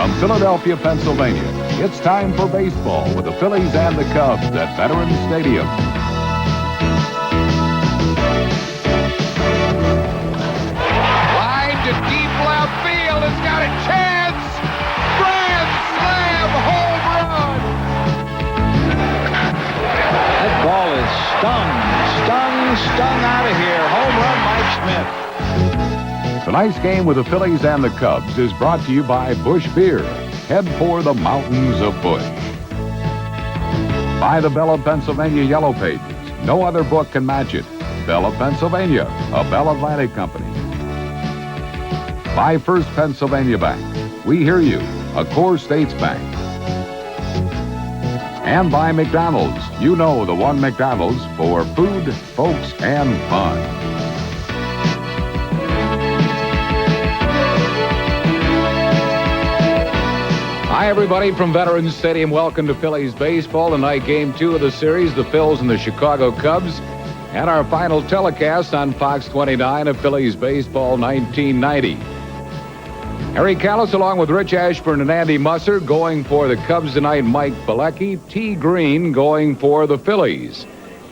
From Philadelphia, Pennsylvania, it's time for baseball with the Phillies and the Cubs at Veterans Stadium. Line to deep left field. It's got a chance. Grand slam home run. That ball is stung out of here. Home run, Mike Smith. Tonight's game with the Phillies and the Cubs is brought to you by Busch Beer. Head for the mountains of Busch. By the Bell of Pennsylvania Yellow Pages. No other book can match it. Bell of Pennsylvania, a Bell Atlantic company. By First Pennsylvania Bank. We hear you, a Core States Bank. And by McDonald's. You know the one McDonald's for food, folks, and fun. Hi, everybody from Veterans Stadium. Welcome to Phillies baseball. Tonight, Game 2 of the series, the Phils and the Chicago Cubs. And our final telecast on Fox 29 of Phillies baseball 1990. Harry Callis along with Rich Ashburn and Andy Musser going for the Cubs tonight. Mike Bilecki, T. Green going for the Phillies.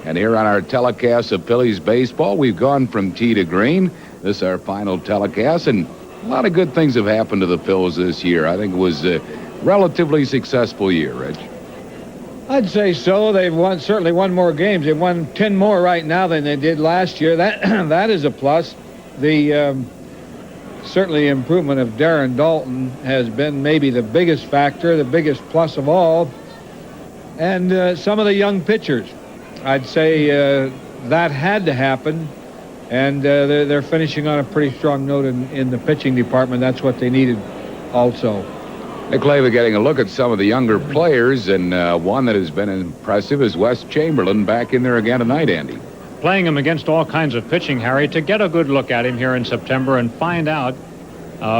And here on our telecast of Phillies baseball, we've gone from T to Green. This is our final telecast, and a lot of good things have happened to the Phils this year. I think it was relatively successful year, Rich. I'd say so. They've certainly won more games. They've won 10 more right now than they did last year. That is a plus. The certainly improvement of Darren Dalton has been maybe the biggest factor, the biggest plus of all. And some of the young pitchers, I'd say that had to happen. And they're finishing on a pretty strong note in the pitching department. That's what they needed also. Nick Leva getting a look at some of the younger players, and one that has been impressive is Wes Chamberlain back in there again tonight, Andy. Playing him against all kinds of pitching, Harry, to get a good look at him here in September and find out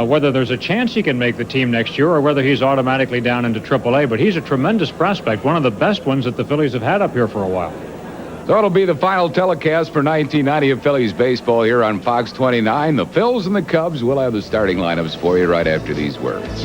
whether there's a chance he can make the team next year or whether he's automatically down into AAA. But he's a tremendous prospect, one of the best ones that the Phillies have had up here for a while. So it'll be the final telecast for 1990 of Phillies baseball here on Fox 29. The Phils and the Cubs. We'll have the starting lineups for you right after these words.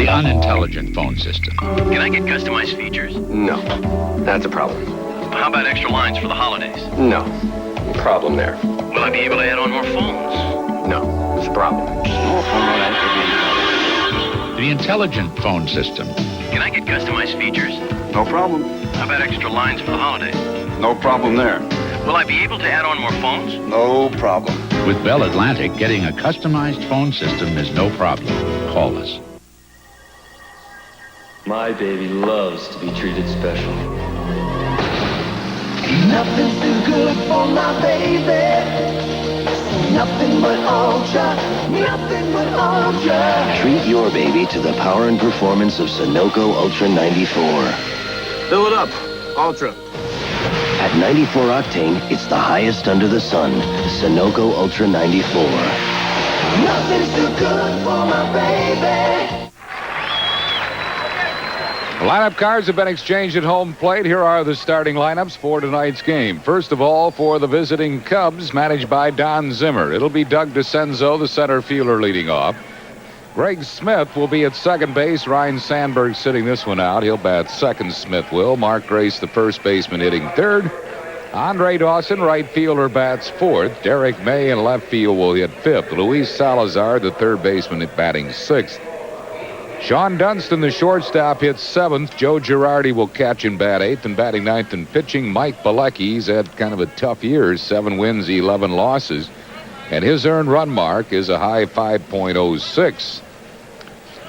Unintelligent phone system. Can I get customized features? No. That's a problem. How about extra lines for the holidays? No. Problem there. Will I be able to add on more phones? No. It's a problem. The intelligent phone system. Can I get customized features? No problem. How about extra lines for the holidays? No problem there. Will I be able to add on more phones? No problem. With Bell Atlantic, getting a customized phone system is no problem. Call us. My baby loves to be treated special. Nothing's too good for my baby. Nothing but ultra. Nothing but ultra. Treat your baby to the power and performance of Sunoco Ultra 94. Fill it up. Ultra. At 94 octane, it's the highest under the sun. Sunoco Ultra 94. Nothing's too good for my baby. The lineup cards have been exchanged at home plate. Here are the starting lineups for tonight's game. First of all, for the visiting Cubs, managed by Don Zimmer. It'll be Doug DeCenzo, the center fielder, leading off. Greg Smith will be at second base. Ryan Sandberg sitting this one out. He'll bat second, Smith will. Mark Grace, the first baseman, hitting third. Andre Dawson, right fielder, bats fourth. Derek May in left field will hit fifth. Luis Salazar, the third baseman, batting sixth. Sean Dunston, the shortstop, hits seventh. Joe Girardi will catch and bat eighth, and batting ninth and pitching, Mike Bilecki. He's had kind of a tough year, 7 wins, 11 losses. And his earned run mark is a high 5.06.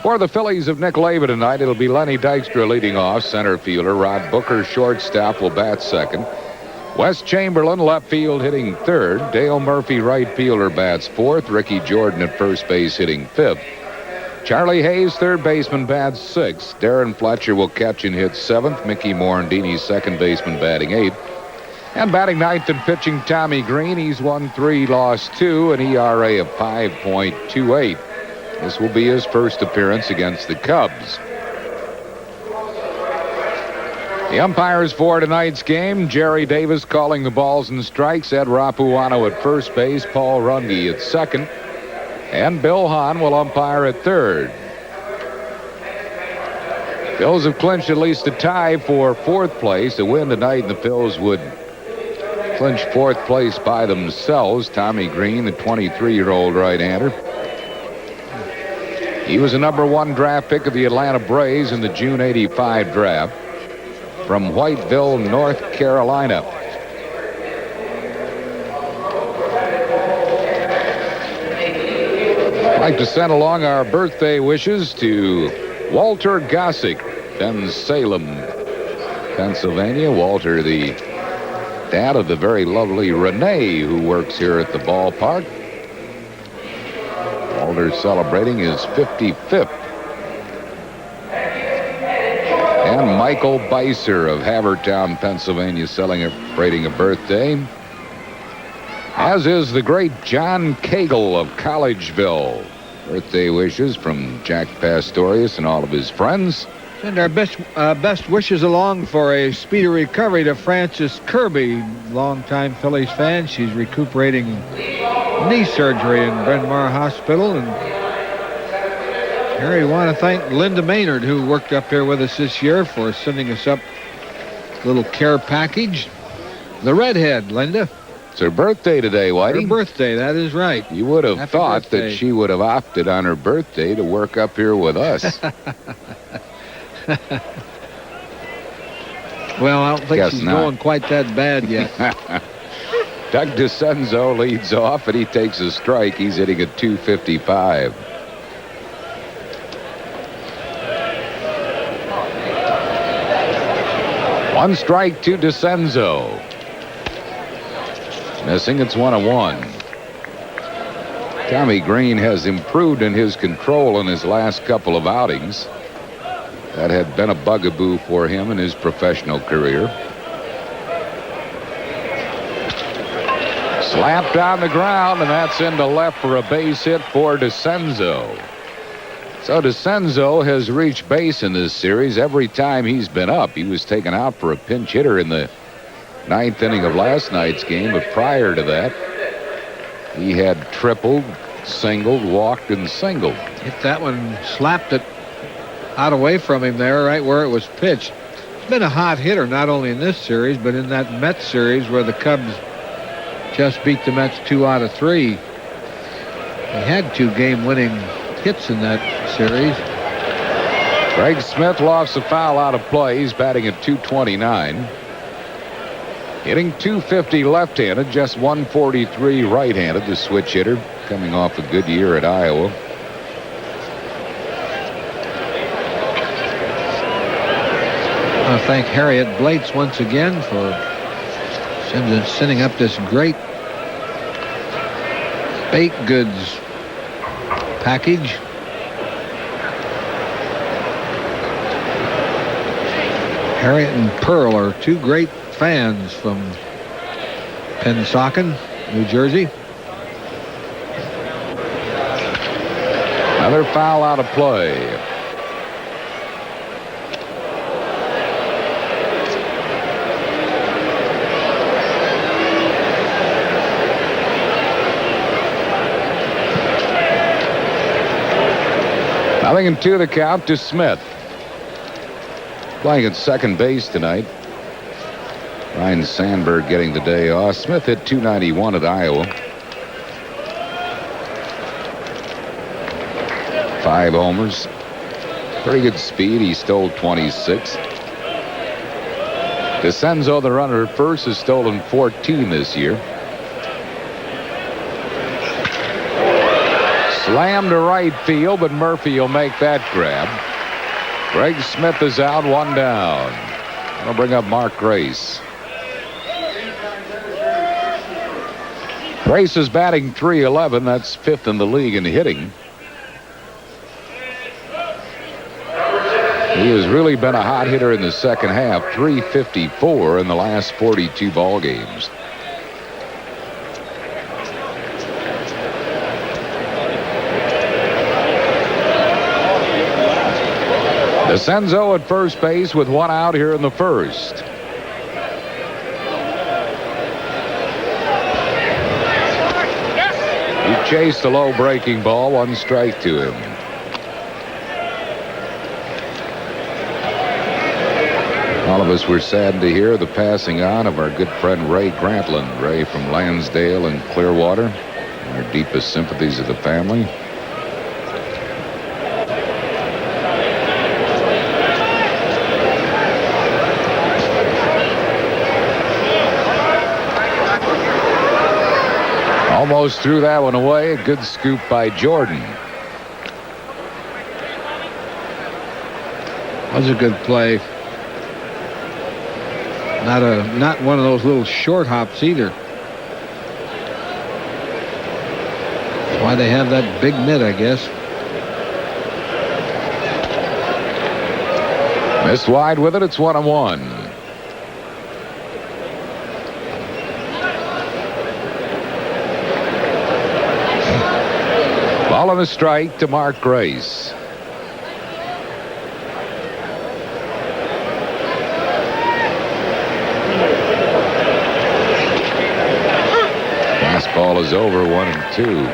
For the Phillies of Nick Lava tonight, it'll be Lenny Dykstra leading off, center fielder. Rod Booker, shortstop, will bat second. Wes Chamberlain, left field, hitting third. Dale Murphy, right fielder, bats fourth. Ricky Jordan at first base, hitting fifth. Charlie Hayes, third baseman, bats sixth. Darren Fletcher will catch and hit seventh. Mickey Morandini, second baseman, batting eighth. And batting ninth and pitching, Tommy Green. He's won 3, lost 2, an ERA of 5.28. This will be his first appearance against the Cubs. The umpires for tonight's game: Jerry Davis calling the balls and strikes, Ed Rapuano at first base, Paul Runge at second, and Bill Hahn will umpire at third. Phils have clinched at least a tie for fourth place. A win tonight, and the Phils would clinch fourth place by themselves. Tommy Green, the 23-year-old right-hander. He was a #1 draft pick of the Atlanta Braves in the June '85 draft from Whiteville, North Carolina. I'd like to send along our birthday wishes to Walter Gossick in Salem, Pennsylvania. Walter, the dad of the very lovely Renee, who works here at the ballpark. Walter celebrating his 55th. And Michael Beiser of Havertown, Pennsylvania, celebrating a birthday. As is the great John Cagle of Collegeville. Birthday wishes from Jack Pastorius and all of his friends. Send our best wishes along for a speedy recovery to Frances Kirby, longtime Phillies fan. She's recuperating knee surgery in Bryn Mawr Hospital. And Harry, want to thank Linda Maynard, who worked up here with us this year, for sending us up a little care package. The redhead, Linda. It's her birthday today, Whitey. Her birthday, that is right. You would have Happy thought birthday. that she would have opted on her birthday to work up here with us. Well, I don't think Guess she's not. going quite that bad yet. Doug DeCenzo leads off, and he takes a strike. He's hitting at .255. One strike to DeCenzo. Missing, it's 1-1. Tommy Green has improved in his control in his last couple of outings. That had been a bugaboo for him in his professional career. Slapped on the ground, and that's into left for a base hit for DeCenzo. So DeCenzo has reached base in this series every time he's been up. He was taken out for a pinch hitter in the 9th inning of last night's game, but prior to that, he had tripled, singled, walked, and singled. Hit that one, slapped it out away from him there, right where it was pitched. He's been a hot hitter, not only in this series, but in that Mets series where the Cubs just beat the Mets 2 out of 3. He had 2 game-winning hits in that series. Greg Smith lost a foul out of play. He's batting at .229. Hitting .250 left-handed, just .143 right-handed, the switch hitter, coming off a good year at Iowa. I want to thank Harriet Blates once again for sending up this great baked goods package. Harriet and Pearl are 2 great fans from Pennsauken, New Jersey. Another foul out of play. Nothing in 2 the count to Smith. Playing at second base tonight. Ryan Sandberg getting the day off. Smith hit .291 at Iowa. 5 homers. Pretty good speed. He stole 26. DeCenzo, the runner at first, has stolen 14 this year. Slam to right field, but Murphy will make that grab. Greg Smith is out, one down. That'll bring up Mark Grace. Grace is batting .311. That's fifth in the league in hitting. He has really been a hot hitter in the second half. .354 in the last 42 ball games. DeCenzo at first base with one out here in the first. He chased a low breaking ball, one strike to him. All of us were saddened to hear the passing on of our good friend Ray Grantland. Ray from Lansdale and Clearwater. Our deepest sympathies of the family. Almost threw that one away. A good scoop by Jordan. That was a good play. Not one of those little short hops either. That's why they have that big mitt, I guess. Missed wide with it. It's 1-1. Ball and a strike to Mark Grace. Fastball is over, 1-2.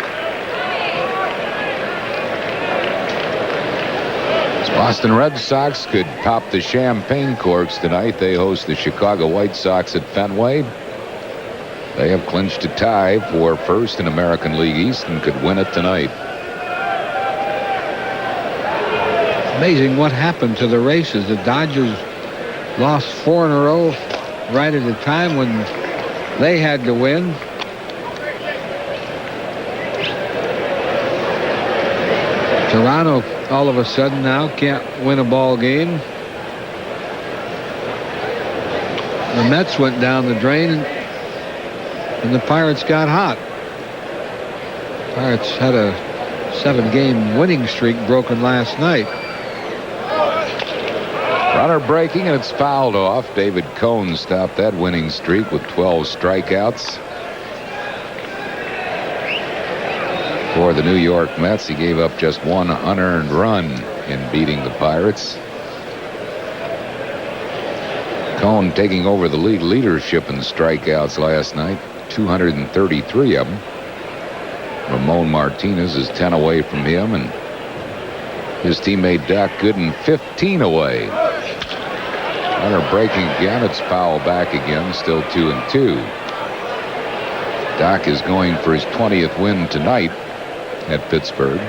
Boston Red Sox could pop the champagne corks tonight. They host the Chicago White Sox at Fenway. They have clinched a tie for first in American League East and could win it tonight. Amazing what happened to the races. The Dodgers lost 4 in a row right at a time when they had to win. Toronto all of a sudden now can't win a ball game. The Mets went down the drain and the Pirates got hot. Pirates had a 7-game winning streak broken last night. Runner breaking, and it's fouled off. David Cohn stopped that winning streak with 12 strikeouts. For the New York Mets, he gave up just one unearned run in beating the Pirates. Cohn taking over the league leadership in strikeouts last night, 233 of them. Ramon Martinez is 10 away from him, and his teammate Doc Gooden 15 away. Runner breaking again. It's foul back again. Still 2-2. Doc is going for his 20th win tonight at Pittsburgh.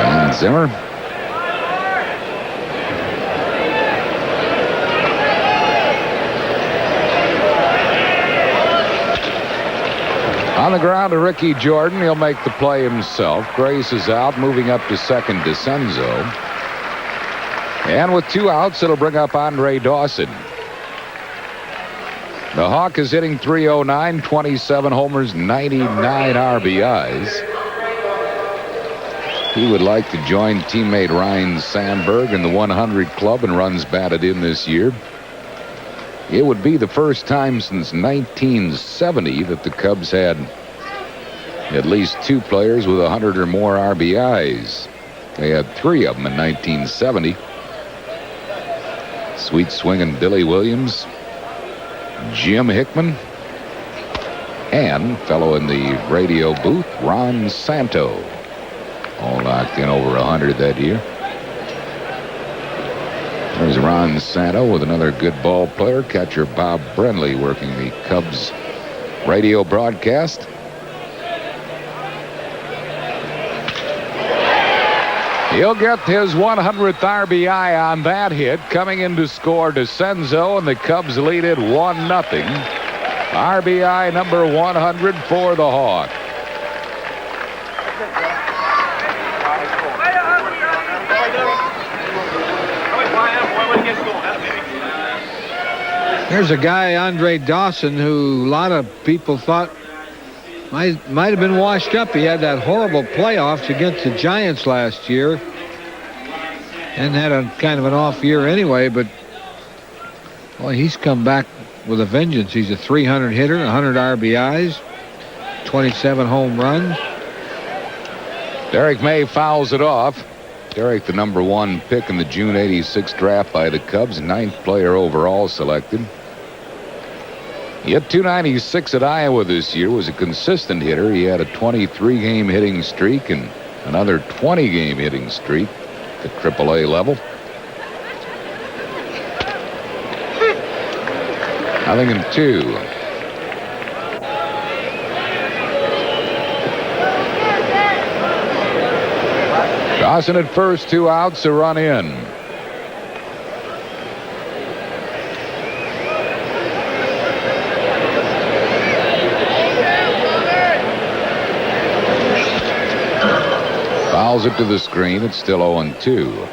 And Zimmer. On the ground to Ricky Jordan. He'll make the play himself. Grace is out, moving up to second DeCenzo. And with 2 outs, it'll bring up Andre Dawson. The Hawk is hitting .309, 27 homers, 99 RBIs. He would like to join teammate Ryan Sandberg in the 100 club and runs batted in this year. It would be the first time since 1970 that the Cubs had at least 2 players with 100 or more RBIs. They had 3 of them in 1970. Sweet swinging Billy Williams, Jim Hickman, and fellow in the radio booth, Ron Santo. All locked in over 100 that year. There's Ron Santo with another good ball player. Catcher Bob Brenly working the Cubs radio broadcast. He'll get his 100th RBI on that hit. Coming in to score DeCenzo, and the Cubs lead it 1-0. RBI number 100 for the Hawk. There's a guy, Andre Dawson, who a lot of people thought might have been washed up. He had that horrible playoffs against the Giants last year and had a kind of an off year anyway, but boy, he's come back with a vengeance. He's a 300 hitter, 100 RBIs, 27 home runs. Derek May fouls it off. Derek, the number 1 pick in the June '86 draft by the Cubs, 9th player overall selected. He hit .296 at Iowa this year, was a consistent hitter. He had a 23-game hitting streak and another 20-game hitting streak at AAA level. 0-2. Dawson at first, 2 outs, a run in. Fouls it to the screen. It's still 0-2.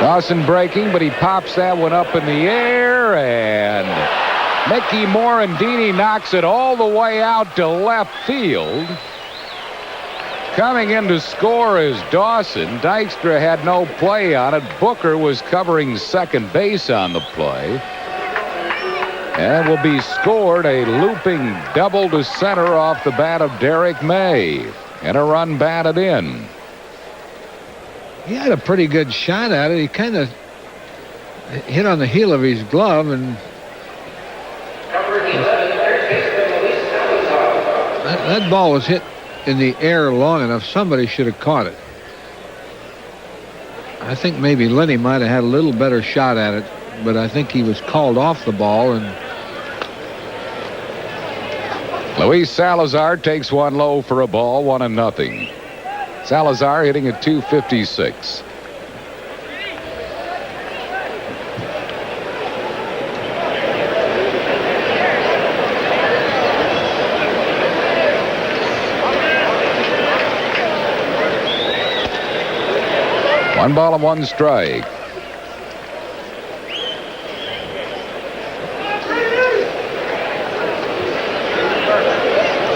Dawson breaking, but he pops that one up in the air, and Mickey Morandini knocks it all the way out to left field. Coming in to score is Dawson. Dykstra had no play on it. Booker was covering second base on the play. And it will be scored, a looping double to center off the bat of Derek May. And a run batted in. He had a pretty good shot at it. He kind of hit on the heel of his glove, and that ball was hit in the air long enough. Somebody should have caught it. I think maybe Lenny might have had a little better shot at it, but I think he was called off the ball. And Luis Salazar takes one low for a ball, 1-0. Salazar hitting at .256. One ball and one strike.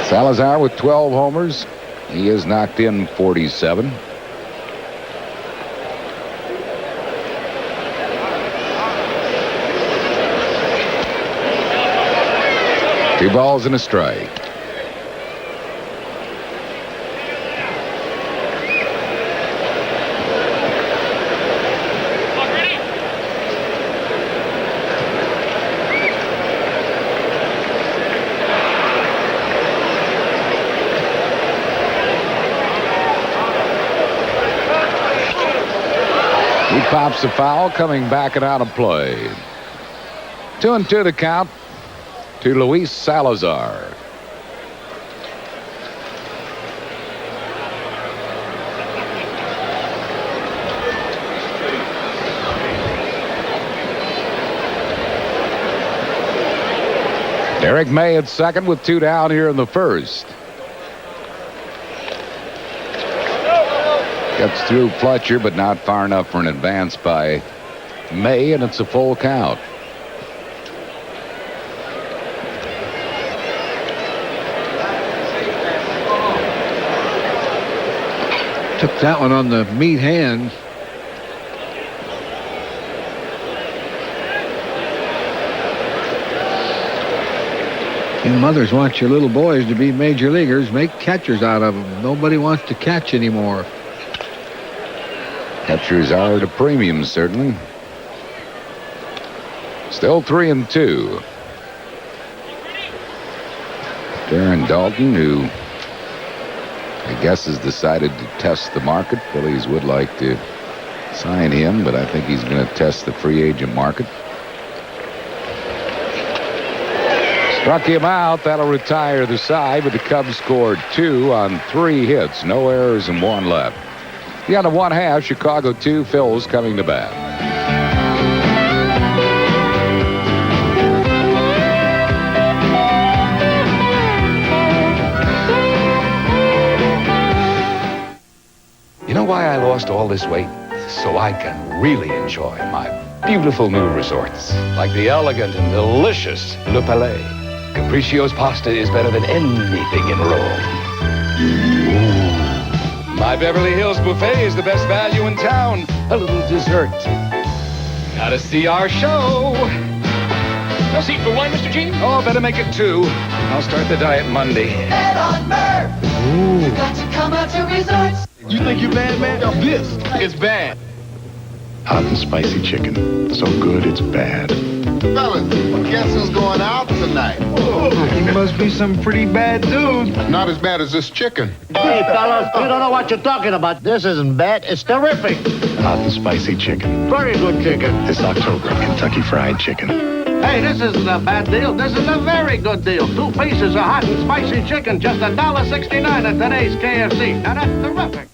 Salazar with 12 homers. He has knocked in 47. Two balls and a strike. He pops the foul, coming back and out of play. 2-2 the count to Luis Salazar. Derek May at second with 2 down here in the first. Gets through Fletcher, but not far enough for an advance by May, and it's a full count. took that one on the meat hand. You mothers want your little boys to be major leaguers. Make catchers out of them. Nobody wants to catch anymore. Catchers are at a premium, certainly. Still 3-2. Darren Dalton, who I guess has decided to test the market. Phillies would like to sign him, but I think he's going to test the free agent market. Struck him out. That'll retire the side, but the Cubs scored 2 on 3 hits. No errors and 1 left. The end of 1/2, Chicago 2, Phillies coming to bat. You know why I lost all this weight? So I can really enjoy my beautiful new resorts, like the elegant and delicious Le Palais. Capriccio's pasta is better than anything in Rome. Ooh. My Beverly Hills buffet is the best value in town. A little dessert. Gotta see our show. No seat for one, Mr. G? Oh, better make it 2. I'll start the diet Monday. Head on Murph. Ooh. You got to come out to resorts. You think you're bad, man? This is bad. Hot and spicy chicken. So good it's bad. Fellas, guess who's going out tonight? He must be some pretty bad dude. Not as bad as this chicken. Hey, fellas, you don't know what you're talking about. This isn't bad. It's terrific. Hot and spicy chicken. Very good chicken. This October, Kentucky Fried Chicken. Hey, this isn't a bad deal. This is a very good deal. 2 pieces of hot and spicy chicken, just $1.69 at today's KFC. Now that's terrific.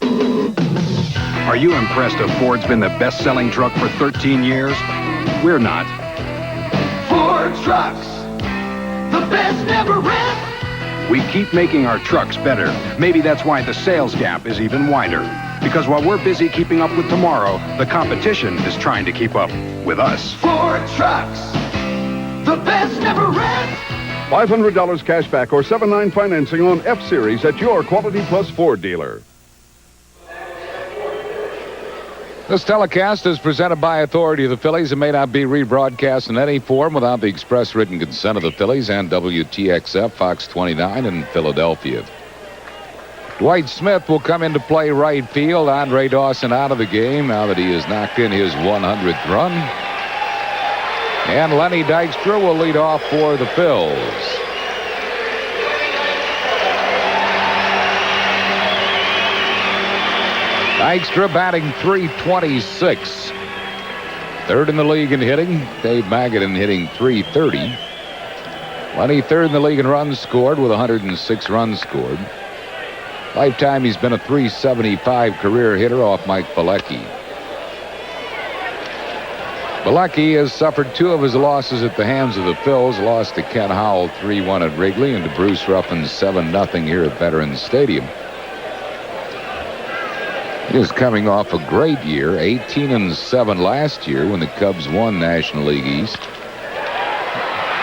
Are you impressed that Ford's been the best-selling truck for 13 years? We're not. Ford Trucks. The best never ran. We keep making our trucks better. Maybe that's why the sales gap is even wider. Because while we're busy keeping up with tomorrow, the competition is trying to keep up with us. Ford Trucks. The best never ran. $500 cash back or 7-9 financing on F-Series at your Quality Plus Ford dealer. This telecast is presented by authority of the Phillies and may not be rebroadcast in any form without the express written consent of the Phillies and WTXF Fox 29 in Philadelphia. Dwight Smith will come into play right field. Andre Dawson out of the game now that he has knocked in his 100th run. And Lenny Dykstra will lead off for the Phils. Dykstra batting .326. Third in the league in hitting. Dave Magadan hitting .330. Lenny third in the league in runs scored with 106 runs scored. Lifetime he's been a .375 career hitter off Mike Pilecki. Pilecki has suffered 2 of his losses at the hands of the Phils. Lost to Ken Howell 3-1 at Wrigley and to Bruce Ruffin 7-0 here at Veterans Stadium. He is coming off a great year, 18-7 last year when the Cubs won National League East.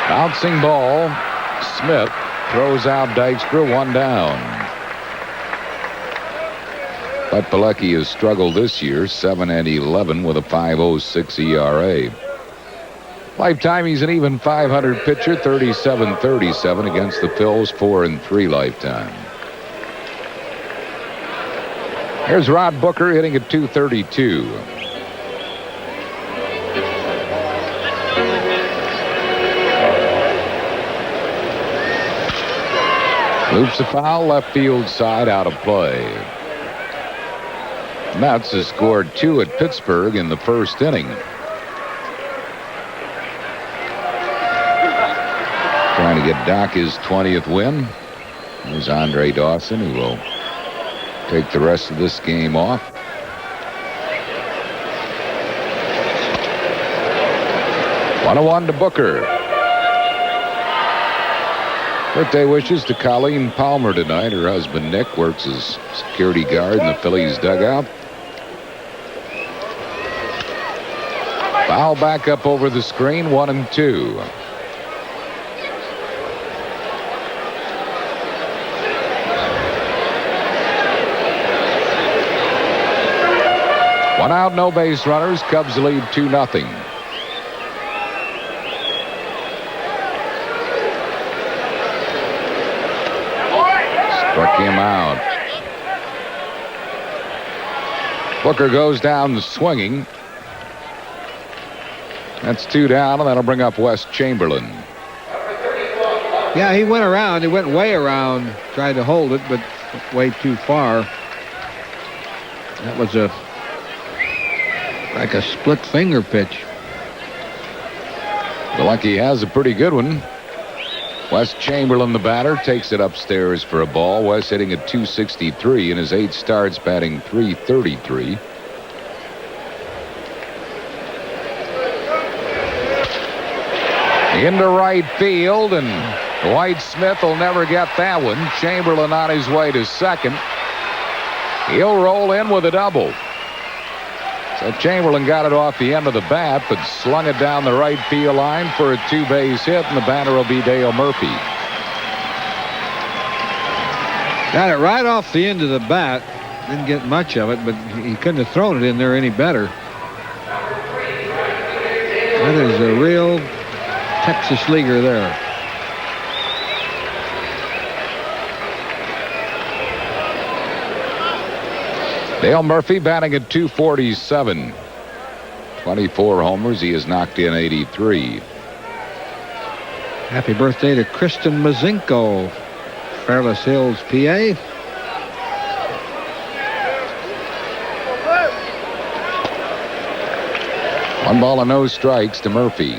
Bouncing ball. Smith throws out Dykstra, 1 down. But Pilecki has struggled this year, 7-11 with a .506 ERA. Lifetime, he's an even .500 pitcher, 37-37 against the Phils, 4-3 lifetime. Here's Rod Booker hitting at .232. Loops a foul, left field side, out of play. Mets has scored 2 at Pittsburgh in the first inning. Trying to get Doc his 20th win. There's Andre Dawson, who will take the rest of this game off. One to Booker. Birthday wishes to Colleen Palmer tonight. Her husband Nick works as security guard in the Phillies dugout. Foul back up over the screen, 1-2. One out, no base runners. Cubs lead 2-0. Struck him out. Booker goes down swinging. That's 2 down, and that'll bring up Wes Chamberlain. Yeah, he went around. He went way around, tried to hold it, but way too far. That was like a split finger pitch. Bilecki has a pretty good one. Wes Chamberlain, the batter, takes it upstairs for a ball. Wes hitting at .263 in his 8 starts, batting .333. Into right field, and Dwight Smith will never get that one. Chamberlain on his way to second. He'll roll in with a double. So Chamberlain got it off the end of the bat, but slung it down the right field line for a 2-base hit, and the batter will be Dale Murphy. Got it right off the end of the bat. Didn't get much of it, but he couldn't have thrown it in there any better. That is a real Texas leaguer there. Dale Murphy batting at .247. 24 homers. He has knocked in 83. Happy birthday to Kristen Mazinko, Fairless Hills, PA. One ball and no strikes to Murphy.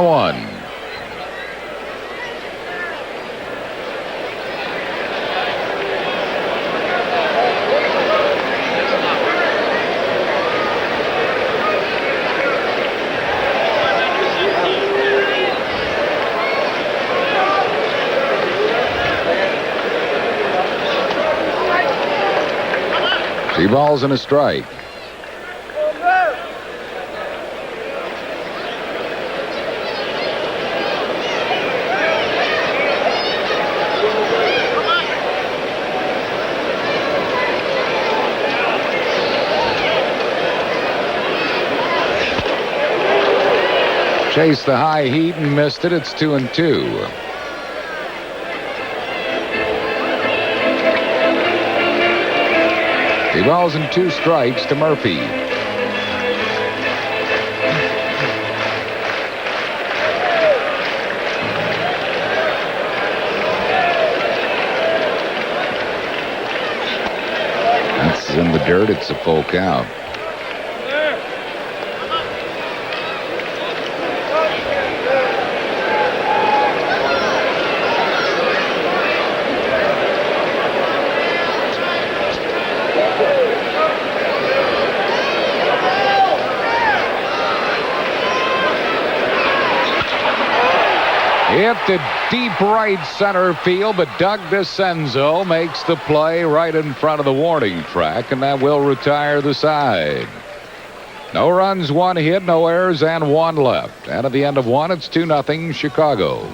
One. Three balls and a strike. Chased the high heat and missed it. It's 2-2. Three balls and 2 strikes to Murphy. That's in the dirt. It's a full count. Hit to deep right center field, but Doug DeCenzo makes the play right in front of the warning track, and that will retire the side. No runs, 1 hit, no errors, and 1 left. And at the end of 1, it's 2-0 Chicago.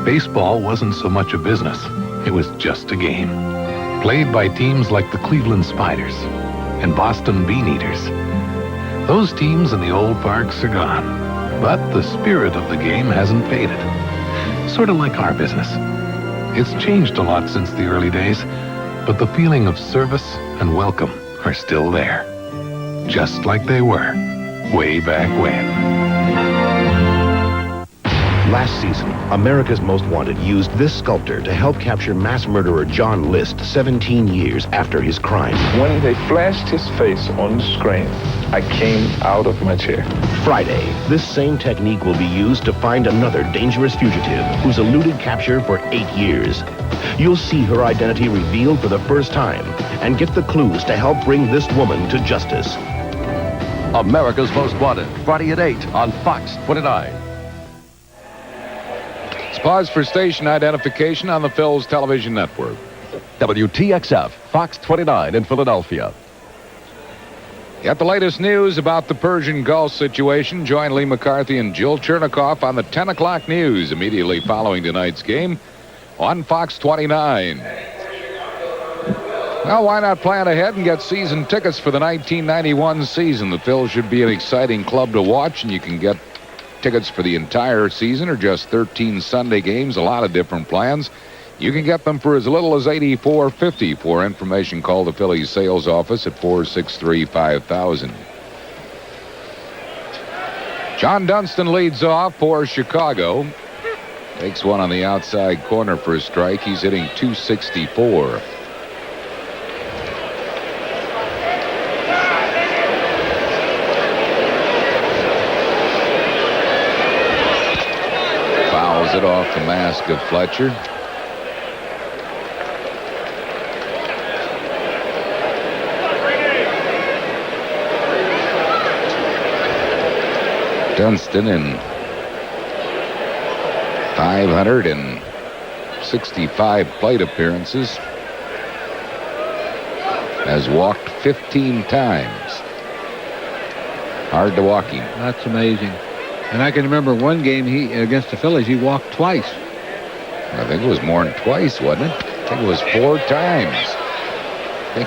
Baseball wasn't so much a business. It was just a game. Played by teams like the Cleveland Spiders and Boston Beaneaters. Those teams in the old parks are gone, but the spirit of the game hasn't faded. Sort of like our business. It's changed a lot since the early days, but the feeling of service and welcome are still there. Just like they were way back when. Last season, America's Most Wanted used this sculptor to help capture mass murderer John List 17 years after his crime. When they flashed his face on the screen, I came out of my chair. Friday, this same technique will be used to find another dangerous fugitive who's eluded capture for 8 years. You'll see her identity revealed for the first time and get the clues to help bring this woman to justice. America's Most Wanted, Friday at 8 on Fox 29. Let's pause for station identification on the Phil's television network. WTXF, Fox 29 in Philadelphia. Get the latest news about the Persian Gulf situation. Join Lee McCarthy and Jill Chernikoff on the 10 o'clock news immediately following tonight's game on Fox 29. Well, why not plan ahead and get season tickets for the 1991 season? The Phils should be an exciting club to watch, and you can get tickets for the entire season or just 13 Sunday games, a lot of different plans. You can get them for as little as $84.50. For information, call the Phillies sales office at 463-5000. John Dunston leads off for Chicago. Takes one on the outside corner for a strike. He's hitting .264. Fouls it off the mask of Fletcher. Dunston in 565 plate appearances has walked 15 times. Hard to walk him. That's amazing. And I can remember one game against the Phillies, he walked twice. I think it was more than twice, wasn't it? I think it was 4 times. I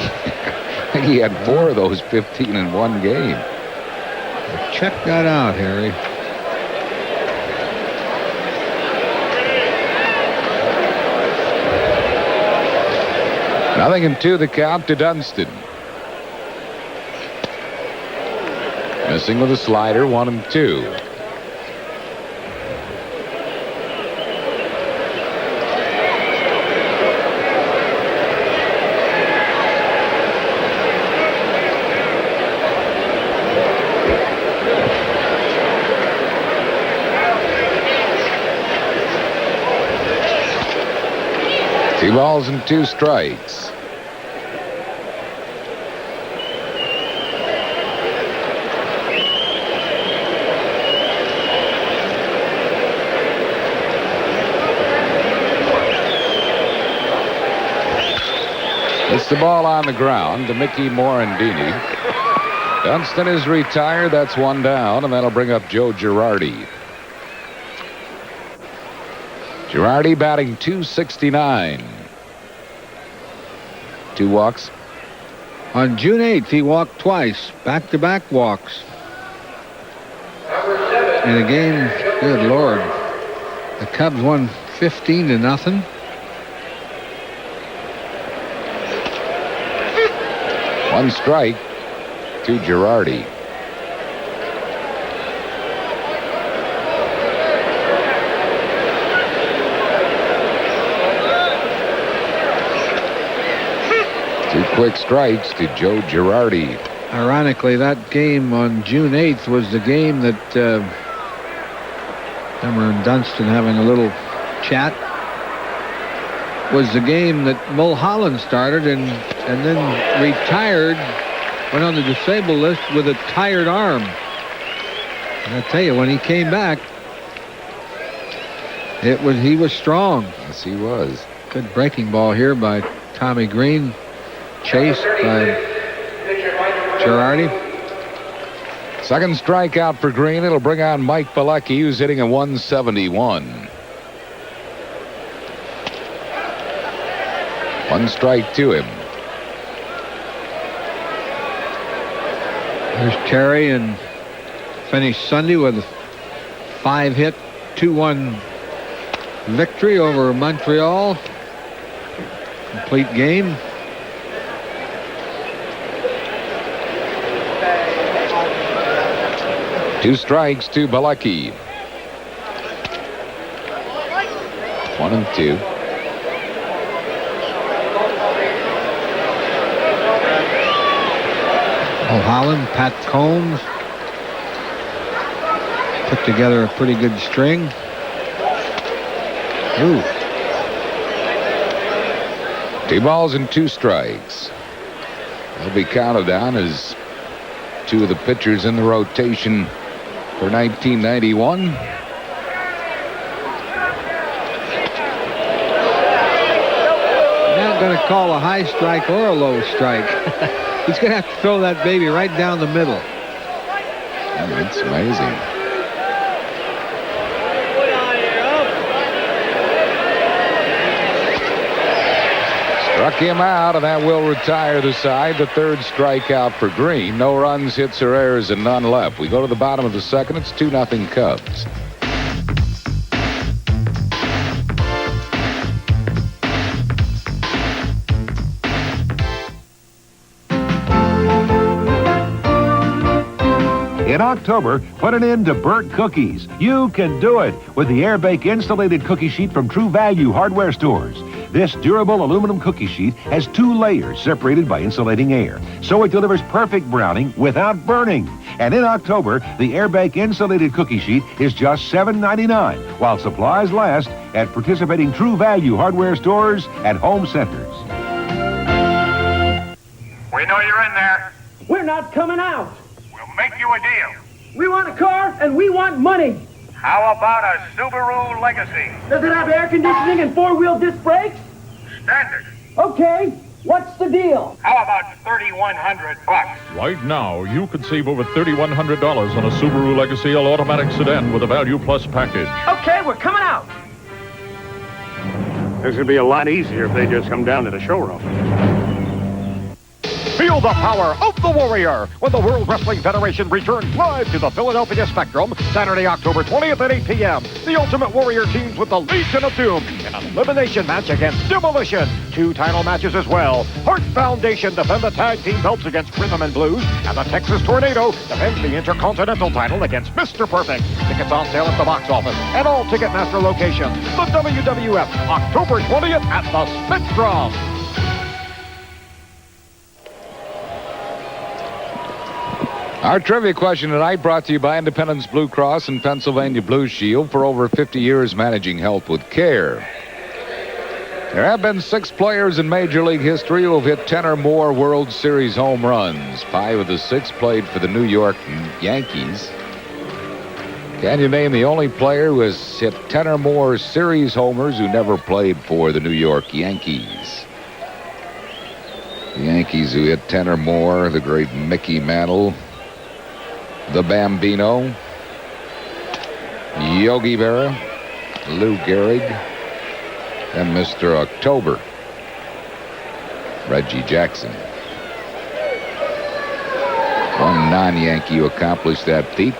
think he had 4 of those 15 in one game. Check that out, Harry. Nothing in 2, the count to Dunston. Missing with a slider, 1-2. Two balls and 2 strikes. It's the ball on the ground to Mickey Morandini. Dunston is retired. That's 1 down, and that'll bring up Joe Girardi. Girardi batting .269. 2 walks. On June 8th, he walked twice, back-to-back walks. In a game, good Lord, the Cubs won 15-0. One strike to Girardi. Two quick strikes to Joe Girardi. Ironically, that game on June 8th was the game that Emmer and Dunston having a little chat, was the game that Mulholland started and then retired, went on the disabled list with a tired arm. And I tell you, when he came back, he was strong. Yes, he was. Good breaking ball here by Tommy Green, chased by Girardi. Second strikeout for Green. It'll bring on Mike Bilecki, who's hitting a 171. 1 strike to him. There's Terry, and finished Sunday with a 5-hit, 2-1 victory over Montreal. Complete game. Two strikes to Bilecki. 1-2. Holland, Pat Combs put together a pretty good string. Ooh. 2 balls and 2 strikes. They'll be counted down as 2 of the pitchers in the rotation for 1991. Not going to call a high strike or a low strike. He's going to have to throw that baby right down the middle. That's amazing. Struck him out, and that will retire the side. The 3rd strikeout for Green. No runs, hits, or errors, and none left. We go to the bottom of the 2nd. It's 2-0 Cubs. In October, put an end to burnt cookies. You can do it with the Air Bake insulated cookie sheet from True Value hardware stores. This durable aluminum cookie sheet has 2 layers separated by insulating air, so it delivers perfect browning without burning. And in October, the Air Bake insulated cookie sheet is just $7.99 while supplies last at participating True Value hardware stores and home centers. We know you're in there. We're not coming out. We'll make you a deal. We want a car and we want money. How about a Subaru Legacy? Does it have air conditioning and 4-wheel disc brakes? Standard. Okay, what's the deal? How about $3,100? Right now, you could save over $3,100 on a Subaru Legacy all-automatic sedan with a Value Plus package. Okay, we're coming out. This would be a lot easier if they just come down to the showroom. Feel the power of the Warrior when the World Wrestling Federation returns live to the Philadelphia Spectrum Saturday, October 20th at 8 p.m. The Ultimate Warrior teams with the Legion of Doom in an elimination match against Demolition. 2 title matches as well. Heart Foundation defend the tag team belts against Rhythm and Blues, and the Texas Tornado defends the Intercontinental title against Mr. Perfect. Tickets on sale at the box office and all Ticketmaster locations. The WWF, October 20th at the Spectrum. Our trivia question tonight brought to you by Independence Blue Cross and Pennsylvania Blue Shield, for over 50 years managing health with care. There have been 6 players in Major League history who have hit 10 or more World Series home runs. 5 of the 6 played for the New York Yankees. Can you name the only player who has hit 10 or more series homers who never played for the New York Yankees? The Yankees who hit 10 or more: the great Mickey Mantle, the Bambino, Yogi Berra, Lou Gehrig, and Mr. October, Reggie Jackson. One non-Yankee who accomplished that feat.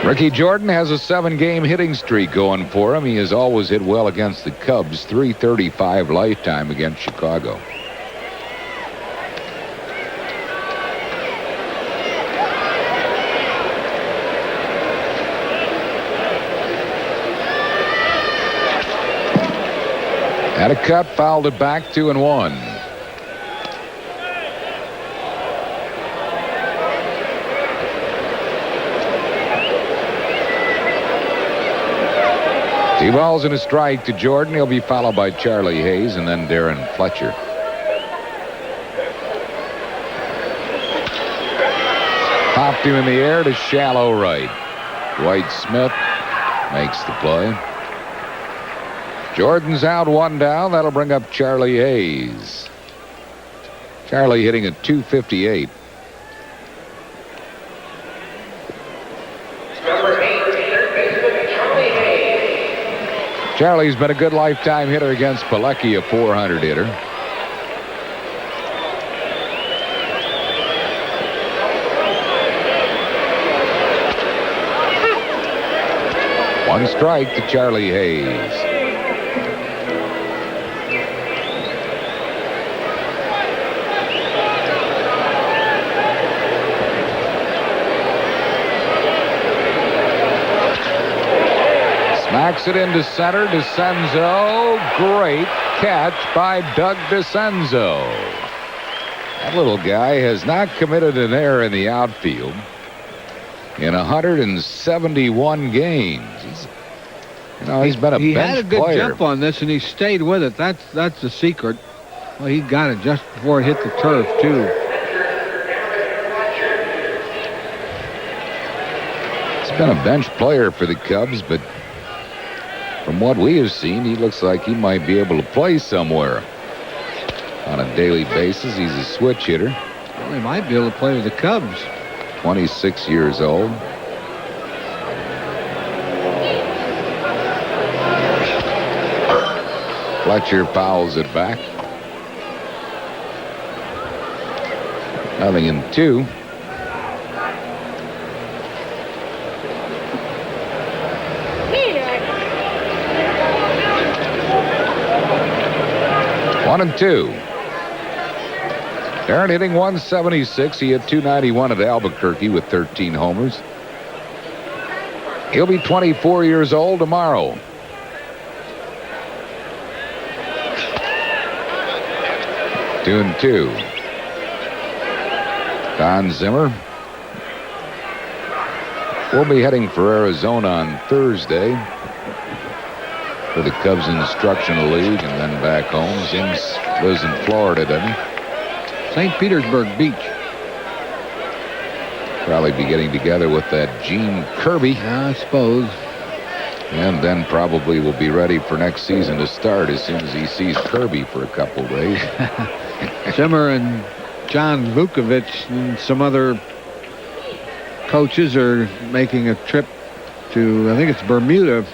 Ricky Jordan has a 7-game hitting streak going for him. He has always hit well against the Cubs, .335 lifetime against Chicago. Had a cut, fouled it back, 2-1. Two balls and a strike to Jordan. He'll be followed by Charlie Hayes and then Darren Fletcher. Popped him in the air to shallow right. Dwight Smith makes the play. Jordan's out, 1 down. That'll bring up Charlie Hayes. Charlie hitting at .258. Charlie's been a good lifetime hitter against Pilecki, a .400 hitter. One strike to Charlie Hayes. Takes it into center. DeCenzo. Great catch by Doug DeCenzo. That little guy has not committed an error in the outfield in 171 games. He's been a bench player. He had a good jump on this, and he stayed with it. That's the secret. Well, he got it just before it hit the turf, too. He's been a bench player for the Cubs, but from what we have seen, he looks like he might be able to play somewhere on a daily basis. He's a switch hitter. Well, he might be able to play with the Cubs. 26 years old. Fletcher fouls it back. 0-2. One and two. Darren hitting 176. He hit 291 at Albuquerque with 13 homers. He'll be 24 years old tomorrow. Two and two. Don Zimmer will be heading for Arizona on Thursday for the Cubs Instructional League and then back home. Zims lives in Florida, doesn't he? St. Petersburg Beach. Probably be getting together with that Gene Kirby. I suppose. And then probably will be ready for next season to start as soon as he sees Kirby for a couple of days. Zimmer and John Vukovich and some other coaches are making a trip to, I think it's Bermuda.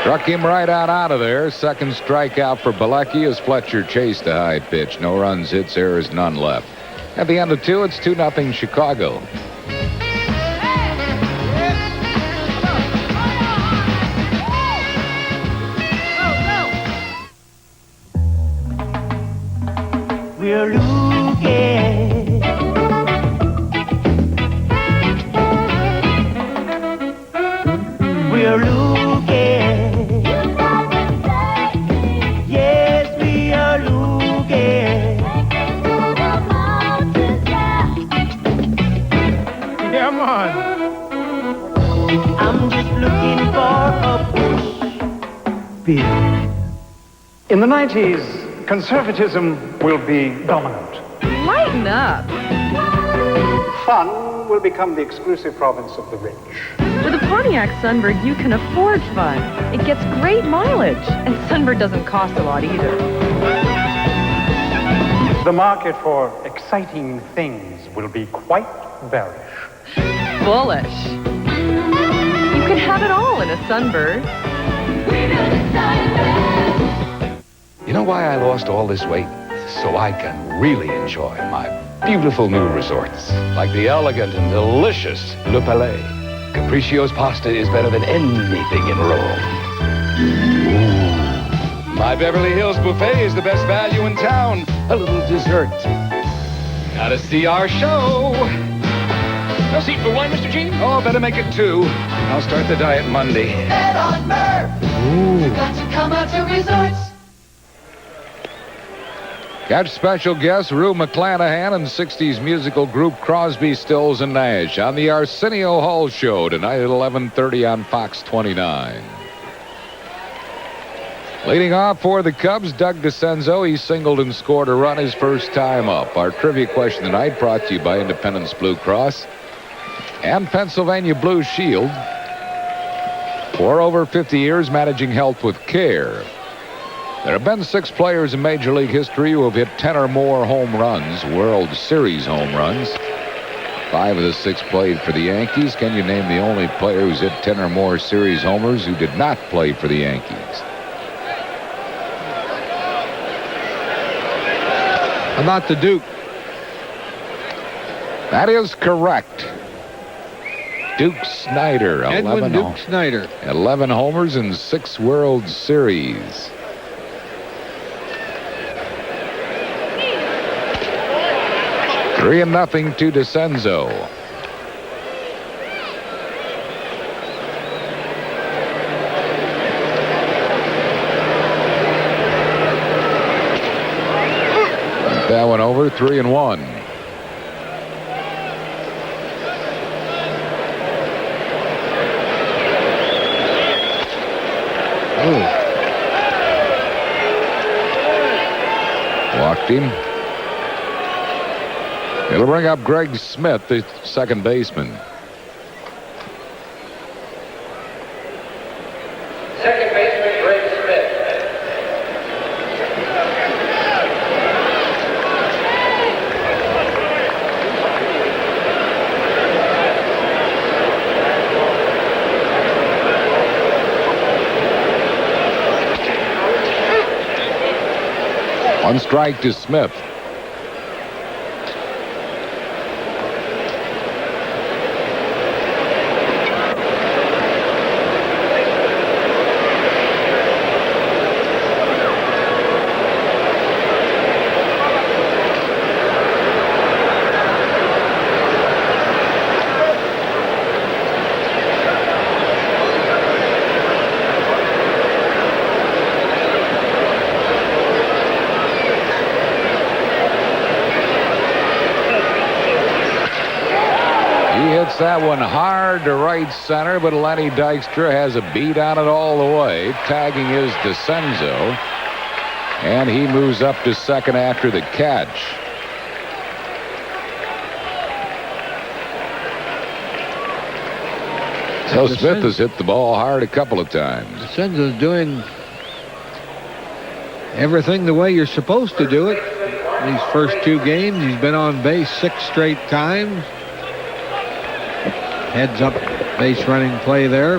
Struck him right out of there. Second strikeout for Bilecki as Fletcher chased a high pitch. No runs, hits, errors, none left. At the end of two, it's 2-0 Chicago. We're looking. We're looking. Yes, we are looking. Come on. I'm just looking for a push. In the 90s, conservatism will be dominant. Lighten up. Fun will become the exclusive province of the rich. With a Pontiac Sunbird, you can afford fun. It gets great mileage, and Sunbird doesn't cost a lot either. The market for exciting things will be quite bearish. Bullish. You can have it all in a Sunbird. You know why I lost all this weight? So I can really enjoy my beautiful new resorts, like the elegant and delicious Le Palais. Capriccio's pasta is better than anything in Rome. Ooh. My Beverly Hills buffet is the best value in town. A little dessert. Gotta see our show. No seat for one, Mr. Gene? Oh, better make it two. I'll start the diet Monday. Head on Murph. You've got to come out to resorts. Catch special guest Rue McClanahan and 60s musical group Crosby, Stills, and Nash on the Arsenio Hall Show tonight at 11:30 on Fox 29. Leading off for the Cubs, Doug DeCenzo. He singled and scored a run his first time up. Our trivia question tonight brought to you by Independence Blue Cross and Pennsylvania Blue Shield. For over 50 years, managing health with care. There have been 6 players in Major League history who have hit 10 or more home runs, World Series home runs. 5 of the 6 played for the Yankees. Can you name the only player who's hit 10 or more series homers who did not play for the Yankees? How about the Duke? That is correct. Duke Snyder. Edwin Duke Snyder. 11 homers in 6 World Series. Three and nothing to DeCenzo. that one over, 3-1. Walked him. It'll bring up Greg Smith, the second baseman. Second baseman, Greg Smith. One strike to Smith. That one hard to right center, but Lenny Dykstra has a beat on it all the way. Tagging is DeCenzo, and he moves up to second after the catch. So Smith has hit the ball hard a couple of times. DeCenzo's doing everything the way you're supposed to do it. These first two games, he's been on base 6 straight times. Heads up base running play there.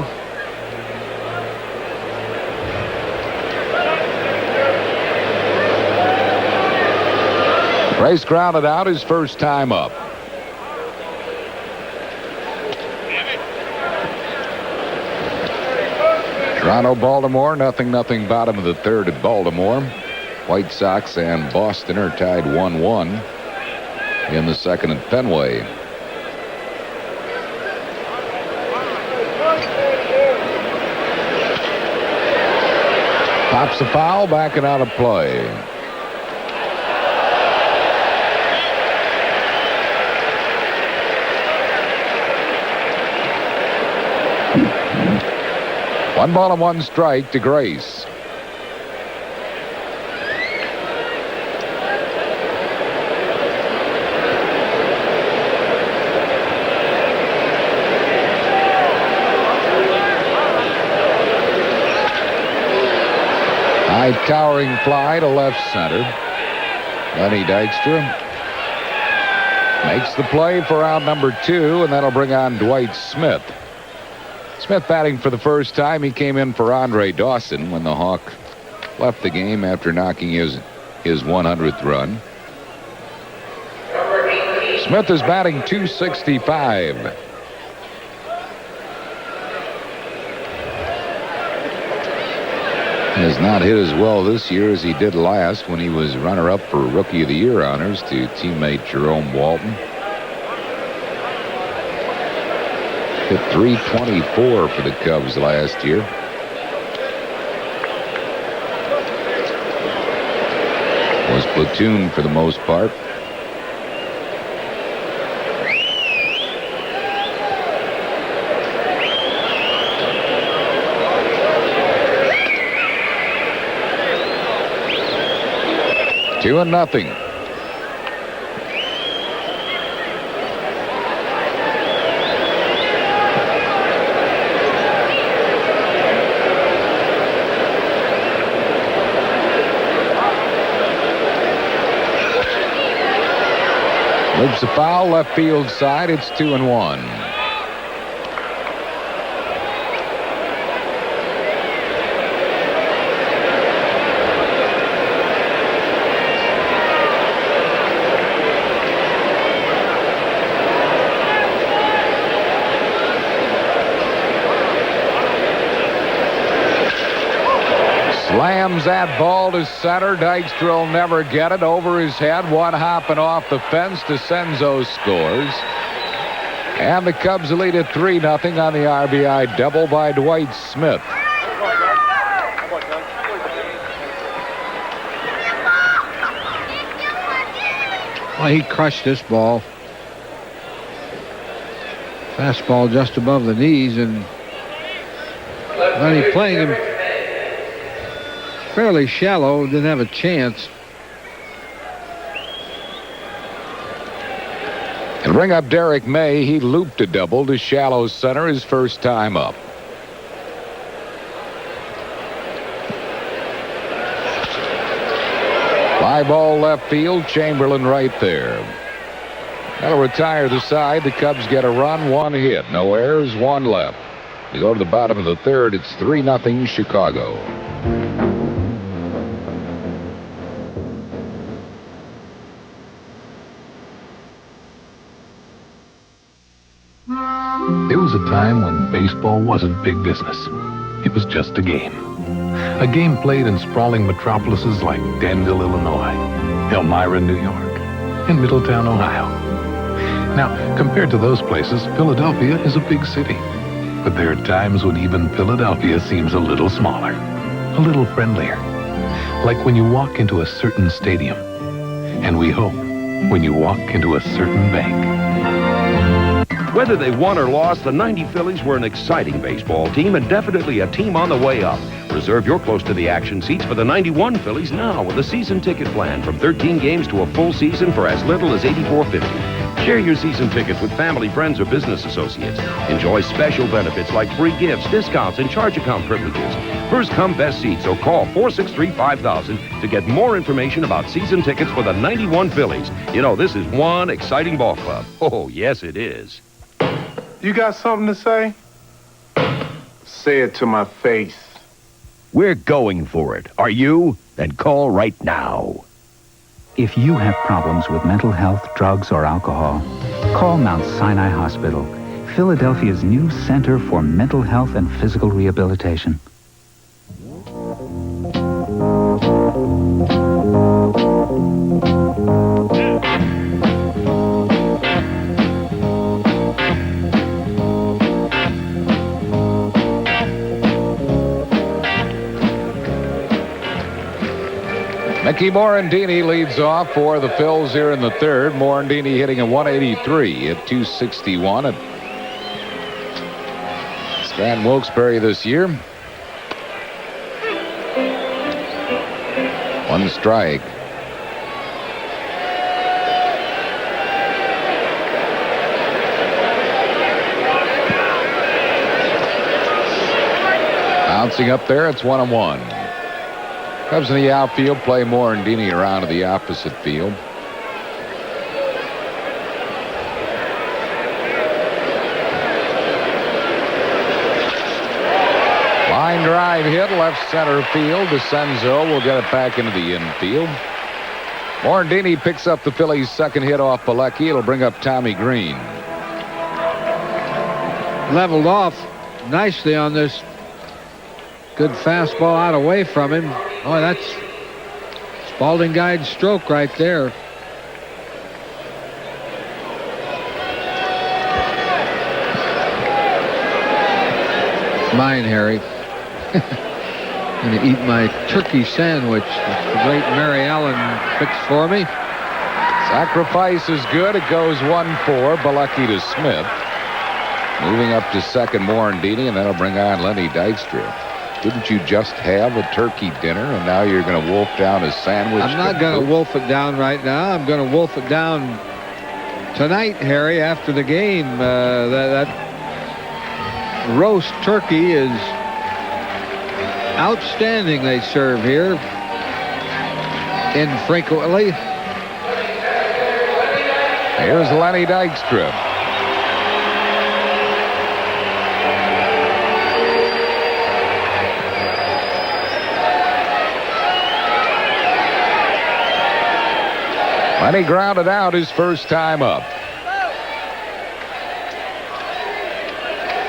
Race grounded out his first time up. Toronto, Baltimore, 0-0 bottom of the third at Baltimore. White Sox and Boston are tied 1-1 in the second at Fenway. Pops a foul, backing out of play. One ball and one strike to Grace. High towering fly to left center. Lenny Dykstra makes the play for out number 2, and that'll bring on Dwight Smith. Smith batting for the first time. He came in for Andre Dawson when the Hawk left the game after knocking his 100th run. Smith is batting .265. Has not hit as well this year as he did last when he was runner-up for Rookie of the Year honors to teammate Jerome Walton. Hit .324 for the Cubs last year. Was platoon for the most part. Two and nothing. Loops a foul left field side. It's 2-1. Slams that ball to center. Dykstra will never get it. Over his head. One hopping off the fence. DeCenzo scores. And the Cubs lead at 3-0 on the RBI double by Dwight Smith. Oh, he crushed this ball. Fastball just above the knees, and Lenny playing him fairly shallow, didn't have a chance. And bring up Derek May. He looped a double to shallow center his first time up. Fly ball left field, Chamberlain right there. That'll retire the side. The Cubs get a run, 1 hit. No errors, 1 left. You go to the bottom of the third, it's 3-0 Chicago. There was a time when baseball wasn't big business. It was just a game. A game played in sprawling metropolises like Danville, Illinois, Elmira, New York, and Middletown, Ohio. Now, compared to those places, Philadelphia is a big city. But there are times when even Philadelphia seems a little smaller, a little friendlier. Like when you walk into a certain stadium, and we hope when you walk into a certain bank. Whether they won or lost, the 90 Phillies were an exciting baseball team and definitely a team on the way up. Reserve your close-to-the-action seats for the 91 Phillies now with a season ticket plan from 13 games to a full season for as little as $84.50. Share your season tickets with family, friends, or business associates. Enjoy special benefits like free gifts, discounts, and charge account privileges. First come, best seats, so call 463-5000 to get more information about season tickets for the 91 Phillies. You know, this is one exciting ball club. Oh, yes, it is. You got something to say? Say it to my face. We're going for it. Are you? Then call right now. If you have problems with mental health, drugs, or alcohol, call Mount Sinai Hospital, Philadelphia's new center for mental health and physical rehabilitation. Mickey Morandini leads off for the Phils here in the third. Morandini hitting a 183 at 261 at Stan Wilkes-Barre this year. 1 strike. Bouncing up there, it's 1-1. Cubs in the outfield play Morandini around to the opposite field. Line drive hit left center field. DeCenzo will get it back into the infield. Morandini picks up the Phillies' second hit off Pilecki. It'll bring up Tommy Green. Leveled off nicely on this good fastball out away from him. Oh, that's Spalding Guide's stroke right there. Mine, Harry. Gonna eat my turkey sandwich that the great Mary Ellen fixed for me. Sacrifice is good. It goes 1-4. Pilecki to Smith. Moving up to second, Morandini, and that'll bring on Lenny Dykstra. Didn't you just have a turkey dinner, and now you're going to wolf down a sandwich? I'm not going to wolf it down right now. I'm going to wolf it down tonight, Harry, after the game. That roast turkey is outstanding they serve here infrequently. Here's Lenny Dykstra. Lenny grounded out his first time up.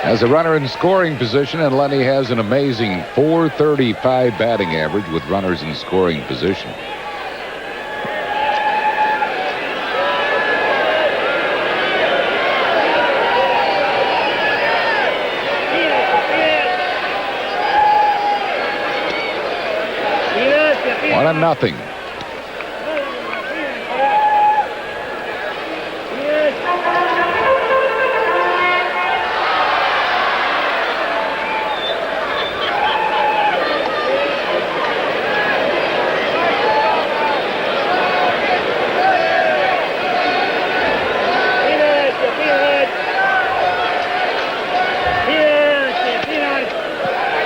As a runner in scoring position, and Lenny has an amazing .435 batting average with runners in scoring position.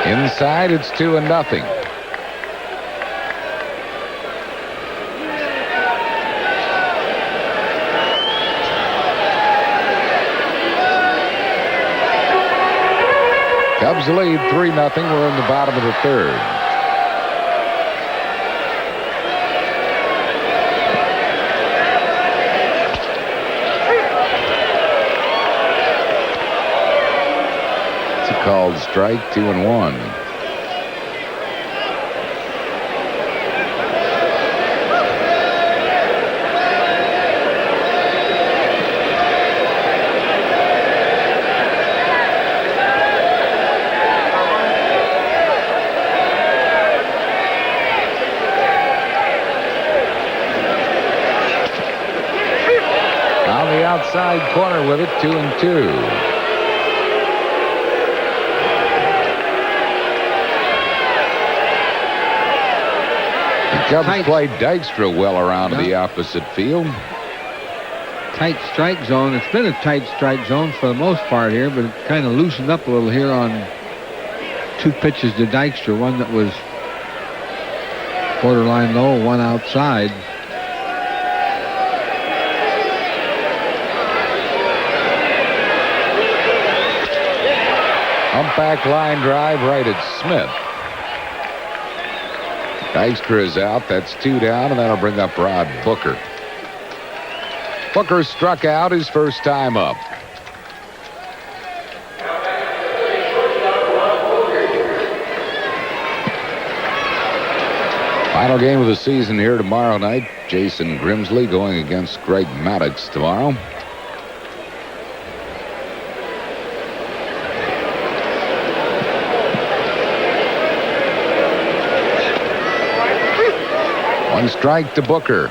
Inside, it's 2-0. Cubs lead 3-0. We're in the bottom of the third. It's a called strike, 2-1. Outside corner with it, 2-2. The Cubs played Dykstra well around the opposite field. Tight strike zone. It's been a tight strike zone for the most part here, but it kind of loosened up a little here on 2 pitches to Dykstra. One that was borderline low, one outside. Back line drive right at Smith. Dykstra is out. That's 2 down, and that'll bring up Rod Booker. Booker struck out his first time up. Final game of the season here tomorrow night. Jason Grimsley going against Greg Maddox tomorrow. One strike to Booker.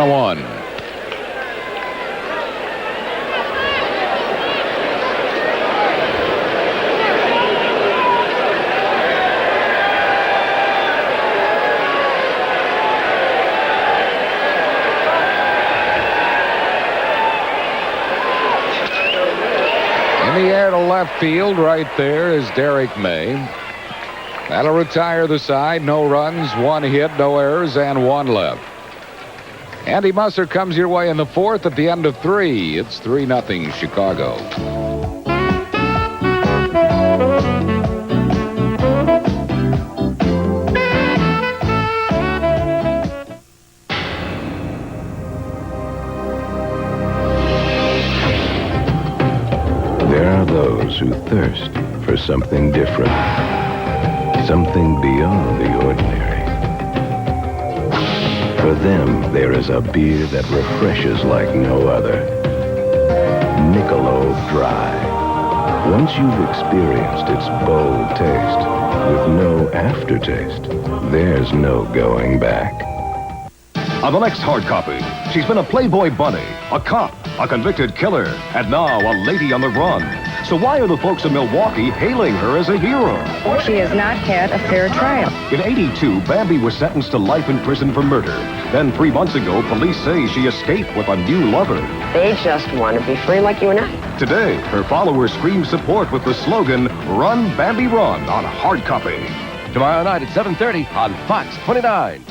One. In the air to left field, right there is Derek May. That'll retire the side. No runs, 1 hit, no errors, and 1 left. Andy Musser comes your way in the 4th at the end of 3. It's 3-0 Chicago. There are those who thirst for something different, something beyond the ordinary. For them, there is a beer that refreshes like no other. Michelob Dry. Once you've experienced its bold taste, with no aftertaste, there's no going back. On the next hard copy, she's been a Playboy bunny, a cop, a convicted killer, and now a lady on the run. So why are the folks in Milwaukee hailing her as a hero? She has not had a fair trial. In '82, Bambi was sentenced to life in prison for murder. Then 3 months ago, police say she escaped with a new lover. They just want to be free like you and I. Today, her followers scream support with the slogan, Run, Bambi, Run, on hard copy. Tomorrow night at 7:30 on Fox 29.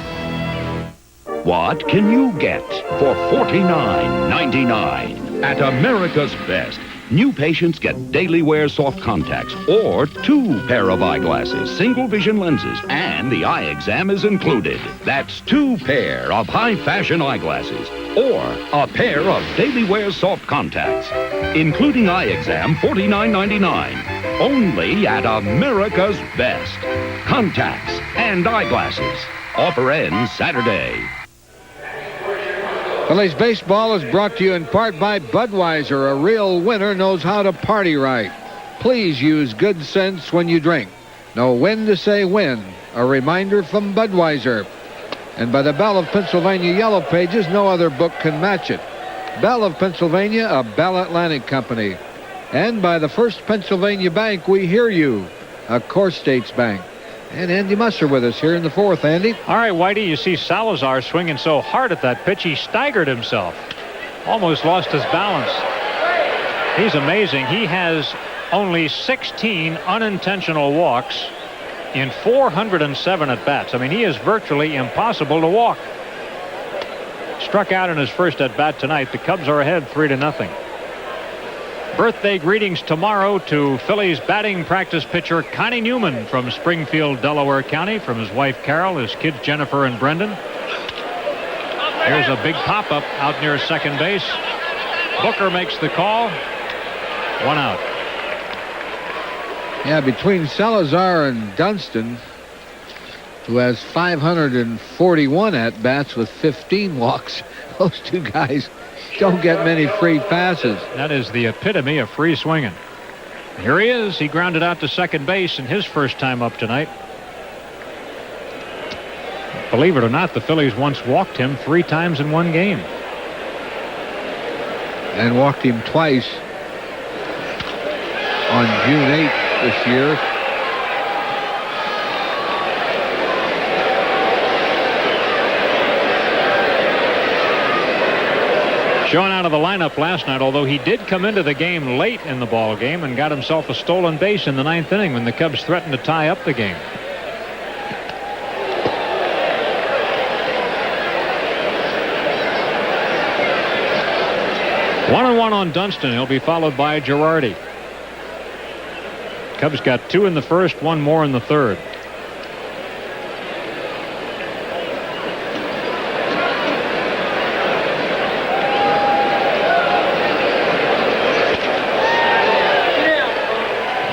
What can you get for $49.99 at America's Best? New patients get daily wear soft contacts or 2 pair of eyeglasses, single vision lenses, and the eye exam is included. That's 2 pair of high fashion eyeglasses or a pair of daily wear soft contacts, including eye exam, $49.99. Only at America's Best. Contacts and eyeglasses. Offer ends Saturday. Phillies baseball is brought to you in part by Budweiser. A real winner knows how to party right. Please use good sense when you drink. Know when to say when. A reminder from Budweiser. And by the Bell of Pennsylvania Yellow Pages, no other book can match it. Bell of Pennsylvania, a Bell Atlantic company. And by the First Pennsylvania Bank, we hear you. A Core States Bank. And Andy Musser with us here in the fourth, Andy. All right, Whitey, you see Salazar swinging so hard at that pitch, he staggered himself. Almost lost his balance. He's amazing. He has only 16 unintentional walks in 407 at-bats. I mean, he is virtually impossible to walk. Struck out in his first at-bat tonight. The Cubs are ahead 3-0. Birthday greetings tomorrow to Phillies batting practice pitcher Connie Newman from Springfield, Delaware County, from his wife Carol, his kids Jennifer and Brendan. Here's a big pop-up out near second base. Booker makes the call. 1 out. Yeah, between Salazar and Dunston, who has 541 at-bats with 15 walks, those two guys don't get many free passes. That is the epitome of free swinging. Here he is. He grounded out to second base in his first time up tonight. Believe it or not, the Phillies once walked him 3 times in one game. And walked him twice on June 8th this year. Shown out of the lineup last night, although he did come into the game late in the ball game and got himself a stolen base in the 9th inning when the Cubs threatened to tie up the game. One and one on Dunston. He'll be followed by Girardi. Cubs got 2 in the first, 1 more in the third.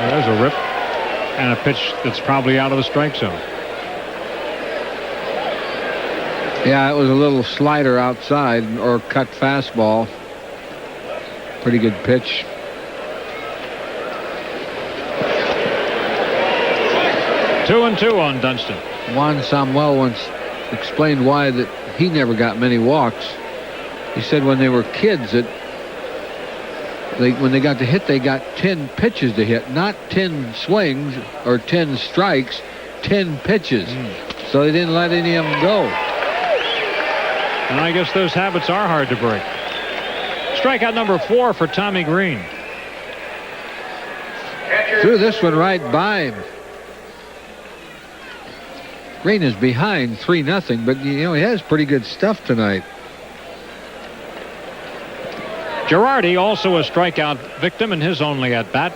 There's a rip and a pitch that's probably out of the strike zone. Yeah, it was a little slider outside or cut fastball. Pretty good pitch. Two and two on Dunston. Juan Samuel once explained why that he never got many walks. He said when they were kids that when they got to hit, they got 10 pitches to hit, not 10 swings or 10 strikes, 10 pitches. So they didn't let any of them go. And I guess those habits are hard to break. Strikeout number 4 for Tommy Green. Threw this one right by him. Green is behind 3-0, but you know he has pretty good stuff tonight. Girardi also a strikeout victim in his only at bat.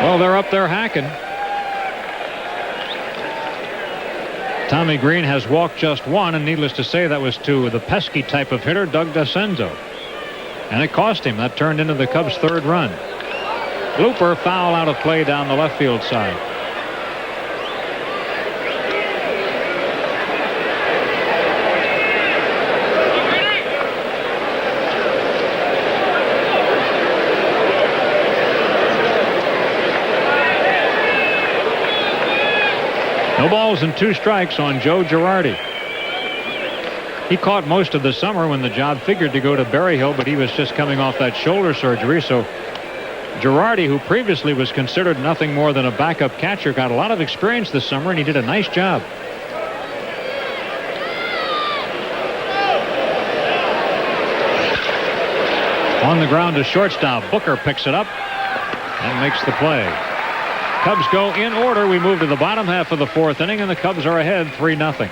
Well, they're up there hacking. Tommy Green has walked just 1, and needless to say, that was to the pesky type of hitter, Doug DeCenzo. And it cost him. That turned into the Cubs' 3rd run. Looper foul out of play down the left field side. No balls and 2 strikes on Joe Girardi. He caught most of the summer when the job figured to go to Berryhill, but he was just coming off that shoulder surgery. So Girardi, who previously was considered nothing more than a backup catcher, got a lot of experience this summer, and he did a nice job. On the ground to shortstop. Booker picks it up and makes the play. Cubs go in order. We move to the bottom half of the 4th inning, and the Cubs are ahead 3-0.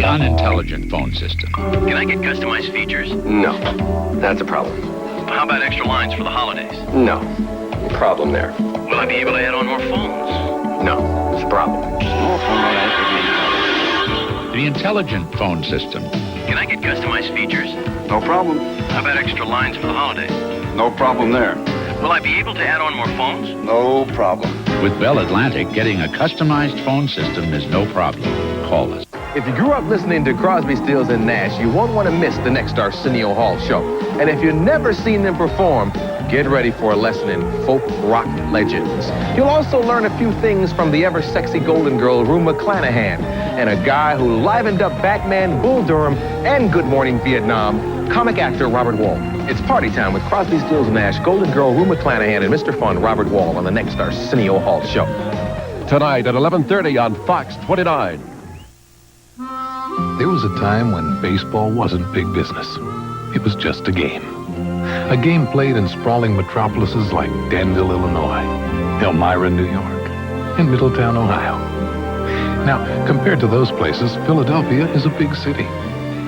Unintelligent phone system. Can I get customized features? No, that's a problem. How about extra lines for the holidays? No, problem there. Will I be able to add on more phones? No, it's a problem. More phone lines. The intelligent phone system. Can I get customized features? No problem. How about extra lines for the holidays? No problem there. Will I be able to add on more phones? No problem. With Bell Atlantic, getting a customized phone system is no problem. Call us. If you grew up listening to Crosby, Stills, and Nash, you won't want to miss the next Arsenio Hall show. And if you've never seen them perform, get ready for a lesson in folk rock legends. You'll also learn a few things from the ever-sexy Golden Girl, Rue McClanahan, and a guy who livened up Batman, Bull Durham, and Good Morning Vietnam, comic actor Robert Wall. It's party time with Crosby, Stills, Nash, Golden Girl, Rue McClanahan, and Mr. Fun, Robert Wall, on the next Arsenio Hall show. Tonight at 11:30 on Fox 29. There was a time when baseball wasn't big business. It was just a game. A game played in sprawling metropolises like Danville, Illinois, Elmira, New York, and Middletown, Ohio. Now, compared to those places, Philadelphia is a big city.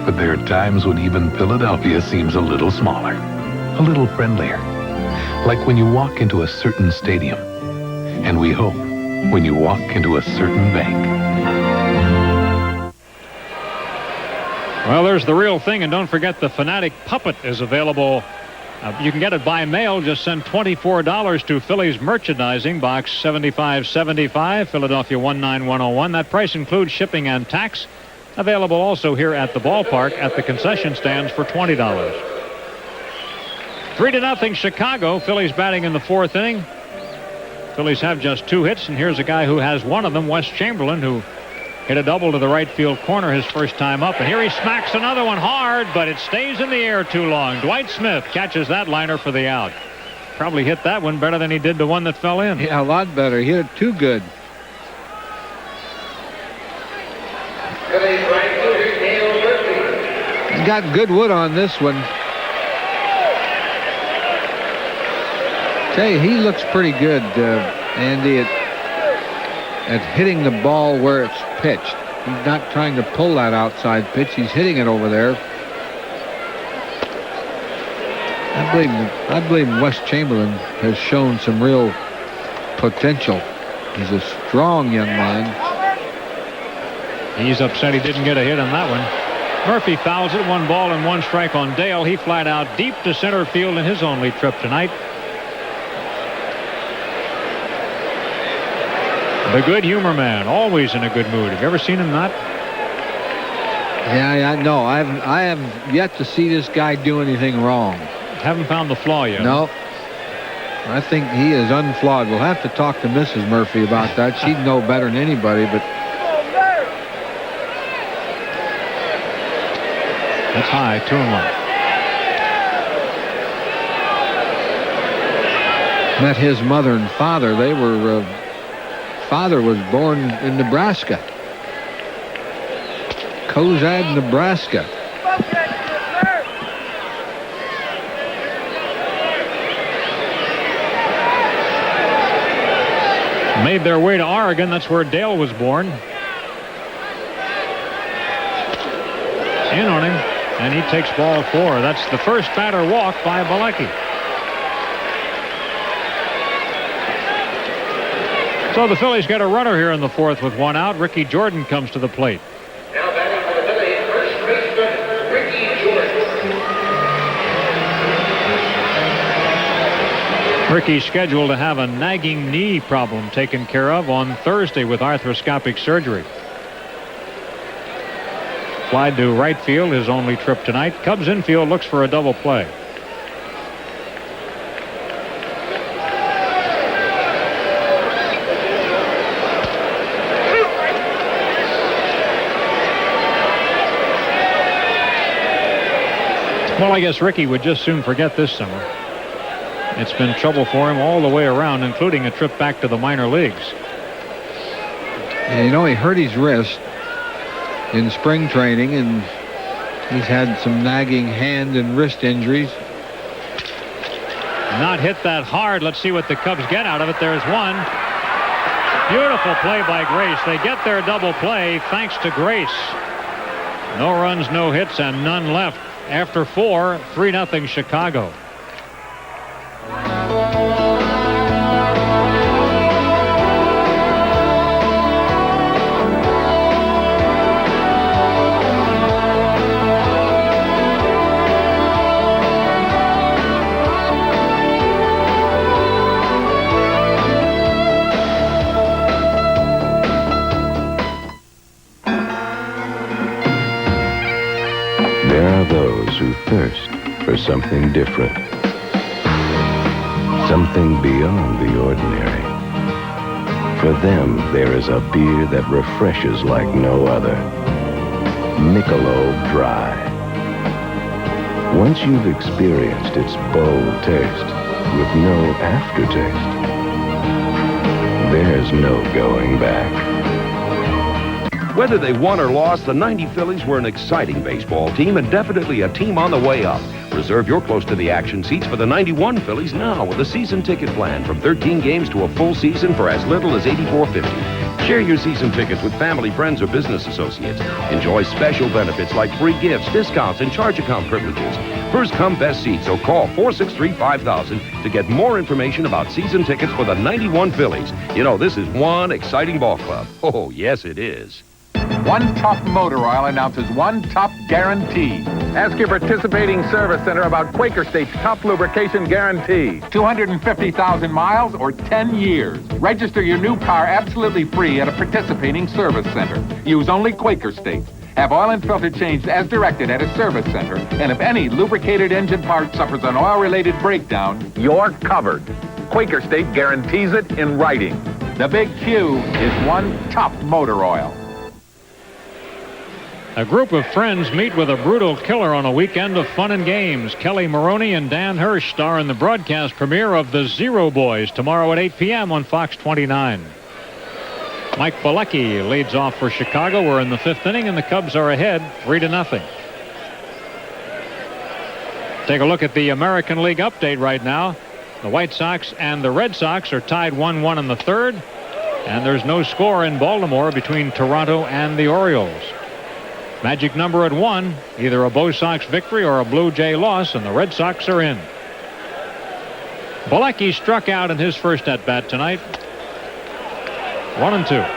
But there are times when even Philadelphia seems a little smaller, a little friendlier. Like when you walk into a certain stadium. And we hope when you walk into a certain bank. Well, there's the real thing, and don't forget the Fanatic Puppet is available. You can get it by mail. Just send $24 to Phillies Merchandising, Box 7575, Philadelphia 19101. That price includes shipping and tax. Available also here at the ballpark at the concession stands for $20. 3-0 Chicago. Phillies batting in the fourth inning. Phillies have just 2 hits, and here's a guy who has one of them, Wes Chamberlain, who hit a double to the right field corner his first time up. And here he smacks another one hard, but it stays in the air too long. Dwight Smith catches that liner for the out. Probably hit that one better than he did the one that fell in. Yeah, a lot better. He hit it too good. He's got good wood on this one. Say, he looks pretty good, Andy, at hitting the ball where it's pitched. He's not trying to pull that outside pitch. He's hitting it over there. I believe Wes Chamberlain has shown some real potential. He's a strong young man. He's upset he didn't get a hit on that one. Murphy fouls it. 1 ball and 1 strike on Dale. He flat out deep to center field in his only trip tonight. The good humor man, always in a good mood. Have you ever seen him not? Yeah, no, I have yet to see this guy do anything wrong. Haven't found the flaw yet. No. I think he is unflawed. We'll have to talk to Mrs. Murphy about that. She'd know better than anybody, but... That's high, 2-1. Met his mother and father. They were... father was born in Nebraska. Cozad, Nebraska. Made their way to Oregon. That's where Dale was born. In on him, and he takes ball 4. That's the first batter walk by Bilecki. So the Phillies get a runner here in the fourth with 1 out. Ricky Jordan comes to the plate. Now batting for the Phillies, first baseman Ricky Jordan. Ricky's scheduled to have a nagging knee problem taken care of on Thursday with arthroscopic surgery. Flied to right field, his only trip tonight. Cubs infield looks for a double play. Well, I guess Ricky would just soon forget this summer. It's been trouble for him all the way around, including a trip back to the minor leagues. Yeah, you know, he hurt his wrist in spring training, and he's had some nagging hand and wrist injuries. Not hit that hard. Let's see what the Cubs get out of it. There's one. Beautiful play by Grace. They get their double play thanks to Grace. No runs, no hits, and none left. After 4, 3-0 Chicago. thirst for something different. Something beyond the ordinary. For them, there is a beer that refreshes like no other. Michelob Dry. Once you've experienced its bold taste with no aftertaste, there's no going back. Whether they won or lost, the 90 Phillies were an exciting baseball team and definitely a team on the way up. Reserve your close-to-the-action seats for the 91 Phillies now with a season ticket plan from 13 games to a full season for as little as $84.50. Share your season tickets with family, friends, or business associates. Enjoy special benefits like free gifts, discounts, and charge account privileges. First come, best seat, so call 463-5000 to get more information about season tickets for the 91 Phillies. You know, this is one exciting ball club. Oh, yes, it is. One Top Motor Oil announces one top guarantee. Ask your participating service center about Quaker State's top lubrication guarantee. 250,000 miles or 10 years. Register your new car absolutely free at a participating service center. Use only Quaker State. Have oil and filter changed as directed at a service center. And if any lubricated engine part suffers an oil-related breakdown, You're covered. Quaker State guarantees it in writing. the big Q is one Top Motor Oil. A group of friends meet with a brutal killer on a weekend of fun and games. Kelly Maroney and Dan Hirsch star in the broadcast premiere of The Zero Boys tomorrow at 8 p.m. on Fox 29. Mike Bilecki leads off for Chicago. We're in the fifth inning, and the Cubs are ahead 3-0. Take a look at the American League update right now. The White Sox and the Red Sox are tied 1-1 in the third, and there's no score in Baltimore between Toronto and the Orioles. Magic number at 1, either a Bo Sox victory or a Blue Jay loss, and the Red Sox are in. Bilecki struck out in his first at-bat tonight. 1-2.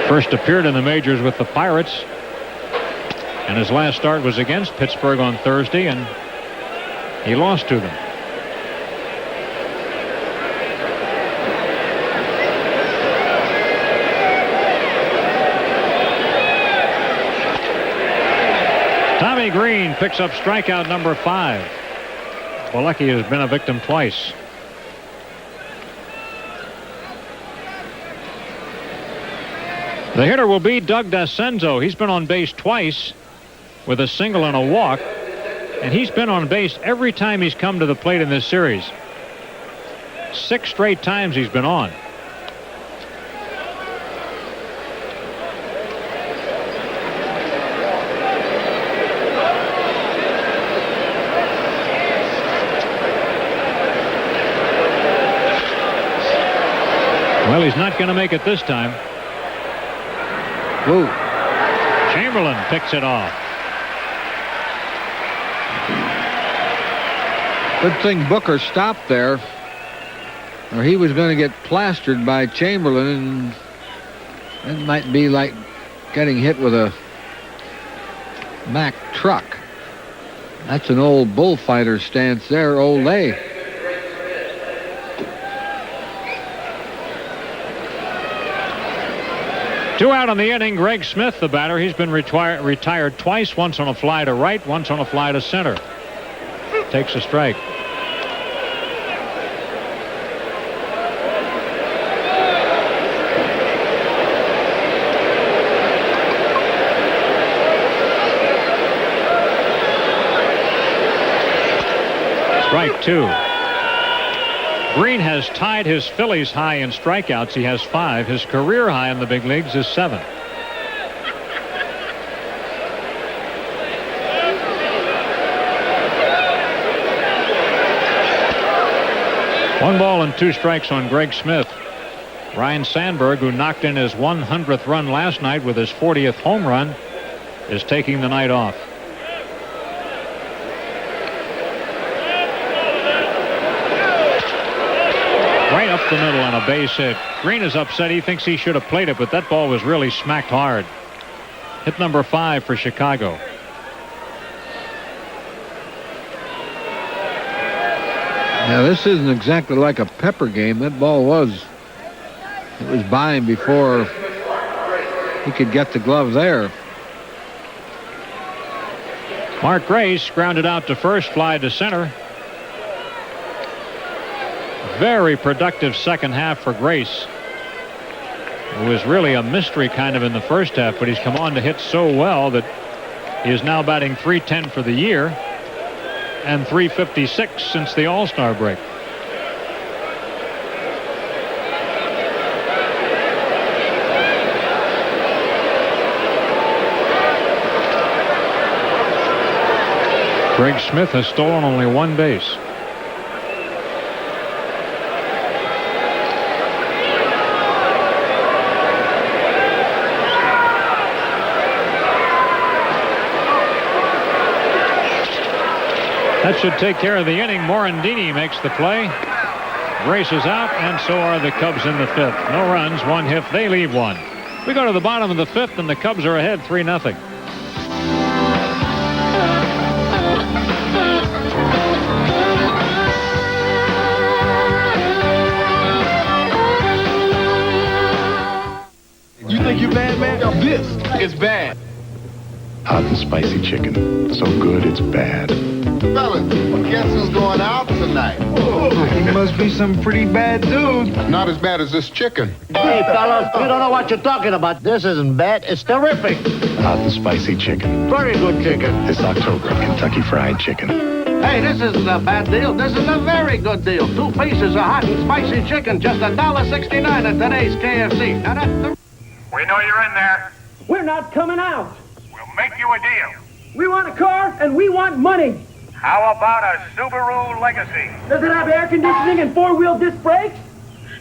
First appeared in the majors with the Pirates, and his last start was against Pittsburgh on Thursday, and he lost to them. Tommy Green picks up strikeout number 5. Bilecki has been a victim twice. The hitter will be Doug DeCenzo. He's been on base twice with a single and a walk, and he's been on base every time he's come to the plate in this series. 6 straight times he's been on. Well, he's not going to make it this time. Ooh. Chamberlain picks it off. Good thing Booker stopped there, or he was going to get plastered by Chamberlain, and it might be like getting hit with a Mack truck. That's an old bullfighter stance there, Olay. Two out on the inning. Greg Smith, the batter. He's been retired twice, once on a fly to right, once on a fly to center. Takes a strike. Strike 2. Green has tied his Phillies high in strikeouts. He has 5. His career high in the big leagues is 7. One ball and 2 strikes on Greg Smith. Ryan Sandberg, who knocked in his 100th run last night with his 40th home run, is taking the night off. Right up the middle on a base hit. Green is upset. He thinks he should have played it, but that ball was really smacked hard. Hit number 5 for Chicago. Now, this isn't exactly like a pepper game. That ball was It was by him before he could get the glove there. Mark Grace grounded out to first, fly to center. Very productive second half for Grace. It was really a mystery kind of in the first half, but he's come on to hit so well that he is now batting .310 for the year and .356 since the All-Star break. Greg Smith has stolen only one base. That should take care of the inning. Morandini makes the play. Grace is out, and so are the Cubs in the fifth. No runs, one hit. They leave one. We go to the bottom of the fifth, and the Cubs are ahead 3-0. You think you're bad, man? This is bad. Hot and spicy chicken. So good it's bad. Fellas, guess who's going out tonight? He must be some pretty bad dude. Not as bad as this chicken. Hey, fellas, you don't know what you're talking about. This isn't bad. It's terrific. Hot and spicy chicken. Very good chicken. This October, Kentucky Fried Chicken. Hey, this isn't a bad deal. This is a very good deal. 2 pieces of hot and spicy chicken, just $1.69 at today's KFC. Now that's We know you're in there. We're not coming out. We'll make you a deal. We want a car and we want money. How about a Subaru Legacy? Does it have air conditioning and 4-wheel disc brakes?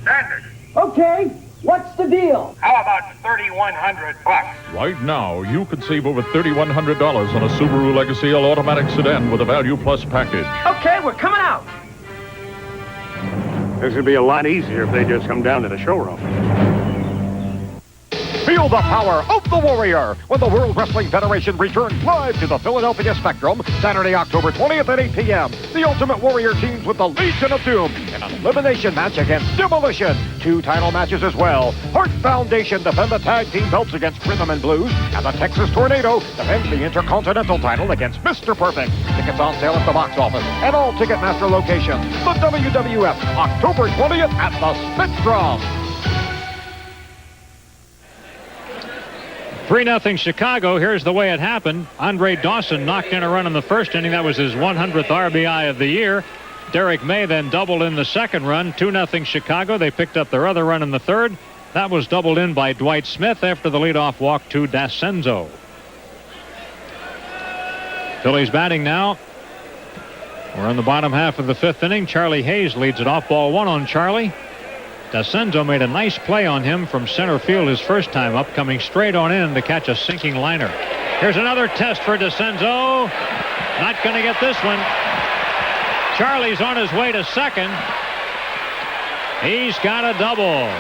Standard. Okay, what's the deal? How about $3,100? Right now, you could save over $3,100 on a Subaru Legacy all-automatic sedan with a Value Plus package. Okay, we're coming out. This would be a lot easier if they just come down to the showroom. Feel the power of the Warrior when the World Wrestling Federation returns live to the Philadelphia Spectrum Saturday, October 20th at 8 p.m. The Ultimate Warrior teams with the Legion of Doom in an elimination match against Demolition. 2 title matches as well. Heart Foundation defend the tag team belts against Rhythm and Blues, and the Texas Tornado defends the Intercontinental title against Mr. Perfect. Tickets on sale at the box office and all Ticketmaster locations. The WWF, October 20th at the Spectrum. 3-0 Chicago. Here's the way it happened. Andre Dawson knocked in a run in the first inning. That was his 100th RBI of the year. Derek May then doubled in the second run. 2-0 Chicago. They picked up their other run in the third. That was doubled in by Dwight Smith after the leadoff walk to D'Ascenzo. Phillies batting now. We're in the bottom half of the fifth inning. Charlie Hayes leads it off. Ball one on Charlie. D'Ascenzo made a nice play on him from center field his first time up, coming straight on in to catch a sinking liner. Here's another test for D'Ascenzo. Not going to get this one. Charlie's on his way to second. He's got a double.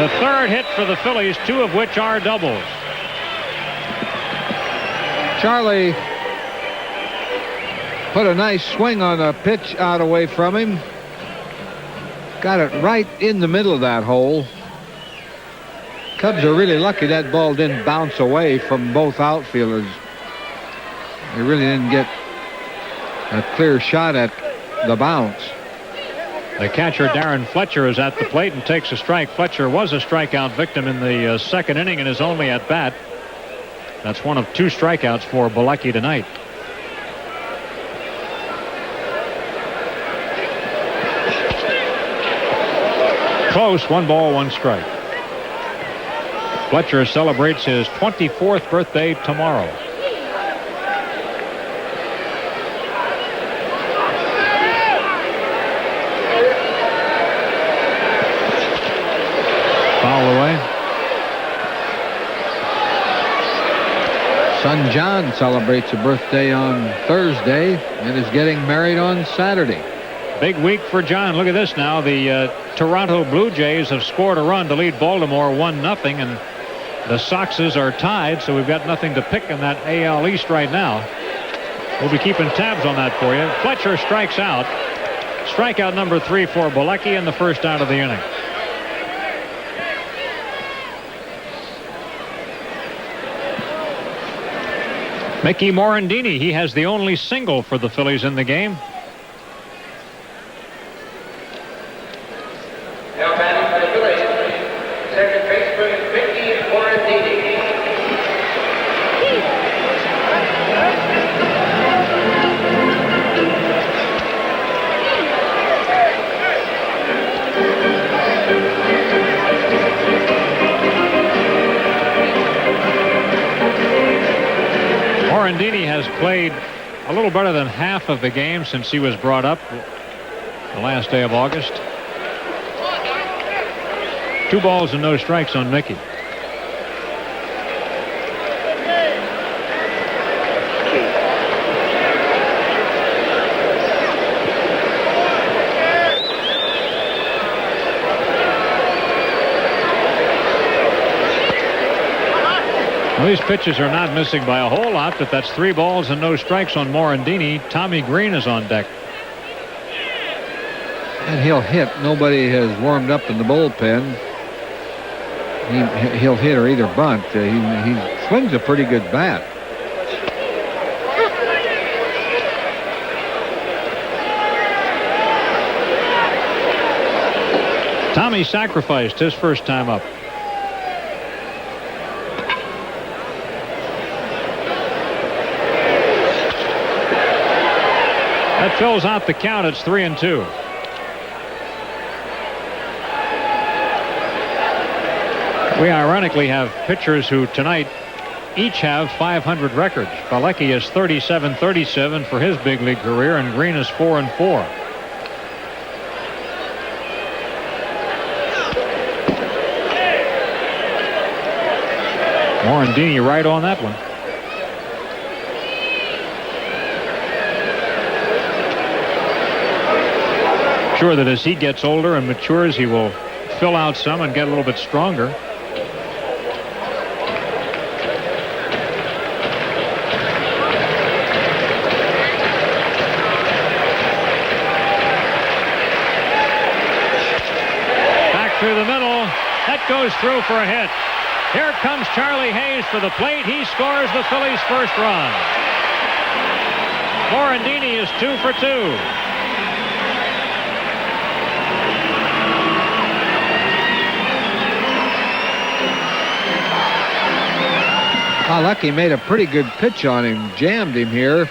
The third hit for the Phillies, 2 of which are doubles. Charlie put a nice swing on a pitch out away from him. Got it right in the middle of that hole. Cubs are really lucky that ball didn't bounce away from both outfielders. They really didn't get a clear shot at the bounce. The catcher, Darren Fletcher, is at the plate and takes a strike. Fletcher was a strikeout victim in the second inning and is only at bat. That's one of 2 strikeouts for Bilecki tonight. Close, 1 ball, 1 strike. Fletcher celebrates his 24th birthday tomorrow. Foul away. Son John celebrates a birthday on Thursday and is getting married on Saturday. Big week for John. Look at this now. The Toronto Blue Jays have scored a run to lead Baltimore 1-0, and the Soxes are tied, so we've got nothing to pick in that AL East right now. We'll be keeping tabs on that for you. Fletcher strikes out. Strikeout number 3 for Bilecki in the first out of the inning. Mickey Morandini, he has the only single for the Phillies in the game. Now batting for the Phillies, second baseman Mickey Morandini. Morandini has played a little better than half of the game since he was brought up the last day of August. 2 balls and no strikes on Mickey. Well, these pitches are not missing by a whole lot, but that's 3 balls and no strikes on Morandini. Tommy Green is on deck. And he'll hit. Nobody has warmed up in the bullpen. He'll hit or either bunt. He swings a pretty good bat. Tommy sacrificed his first time up. That fills out the count. It's 3-2. We ironically have pitchers who tonight each have 500 records. Bilecki is 37-37 for his big league career, and Green is 4-4. Morandini right on that one. Sure that as he gets older and matures, he will fill out some and get a little bit stronger. Back through the middle. That goes through for a hit. Here comes Charlie Hayes for the plate. He scores the Phillies' first run. Morandini is 2 for 2. Bilecki made a pretty good pitch on him, jammed him here.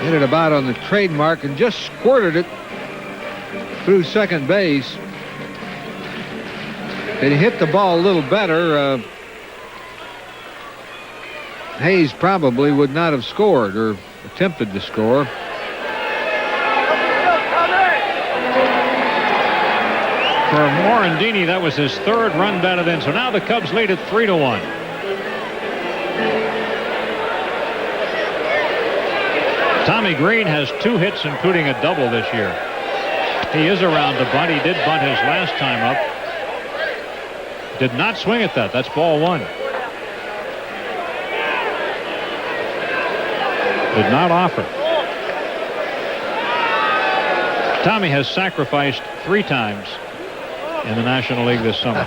Hit it about on the trademark and just squirted it through second base. If he hit the ball a little better, Hayes probably would not have scored or attempted to score. For Morandini, that was his 3rd run batted in. So now the Cubs lead at 3-1. Tommy Green has 2 hits, including a double this year. He is around to bunt. He did bunt his last time up. Did not swing at that. That's ball 1. Did not offer. Tommy has sacrificed 3 times in the National League this summer.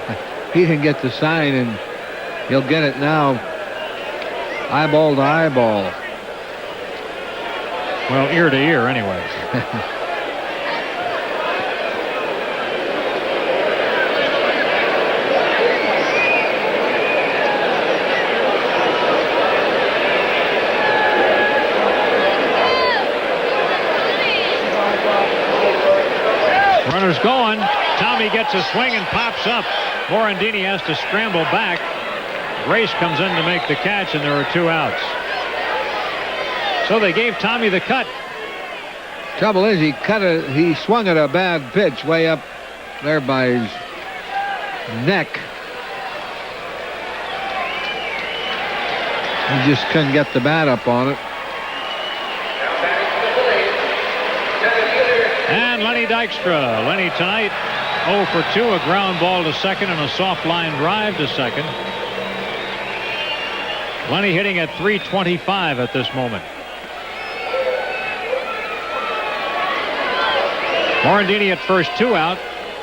He didn't get the sign, and he'll get it now. Eyeball to eyeball. Well, ear to ear, anyway. Runner's going. Tommy gets a swing and pops up. Morandini has to scramble back. Grace comes in to make the catch, and there are 2 outs. So they gave Tommy the cut. Trouble is, he swung at a bad pitch way up there by his neck. He just couldn't get the bat up on it. And Lenny Dykstra. Lenny tonight 0 for 2, a ground ball to second and a soft line drive to second. Lenny hitting at .325 at this moment. Morandini at first, 2 out.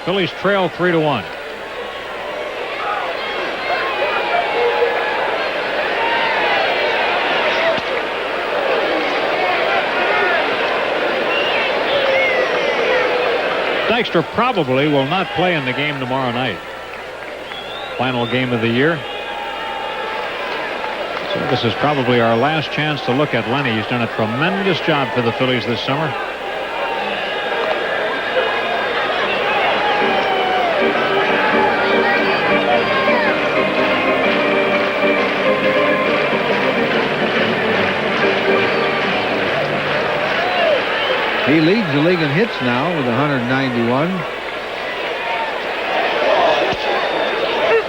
Phillies trail 3-1. Dykstra probably will not play in the game tomorrow night. Final game of the year. So this is probably our last chance to look at Lenny. He's done a tremendous job for the Phillies this summer. He leads the league in hits now with 191.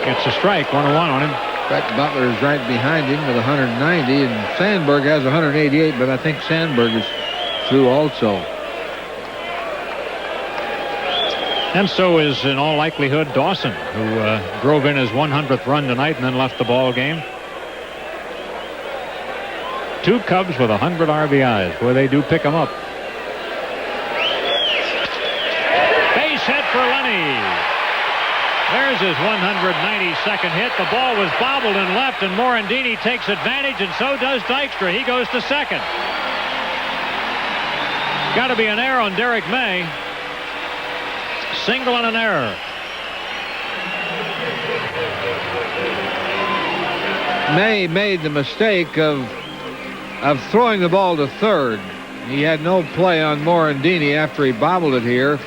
Gets a strike, 1-1 on him. Brett Butler is right behind him with 190, and Sandberg has 188, but I think Sandberg is through also. And so is, in all likelihood, Dawson, who drove in his 100th run tonight and then left the ball game. 2 Cubs with 100 RBIs, where they do pick them up. Base hit for Lenny. There's his 192nd hit. The ball was bobbled in left, and Morandini takes advantage, and so does Dykstra. He goes to second. Got to be an error on Derek May. Single and an error. May made the mistake of throwing the ball to third. He had no play on Morandini after he bobbled it here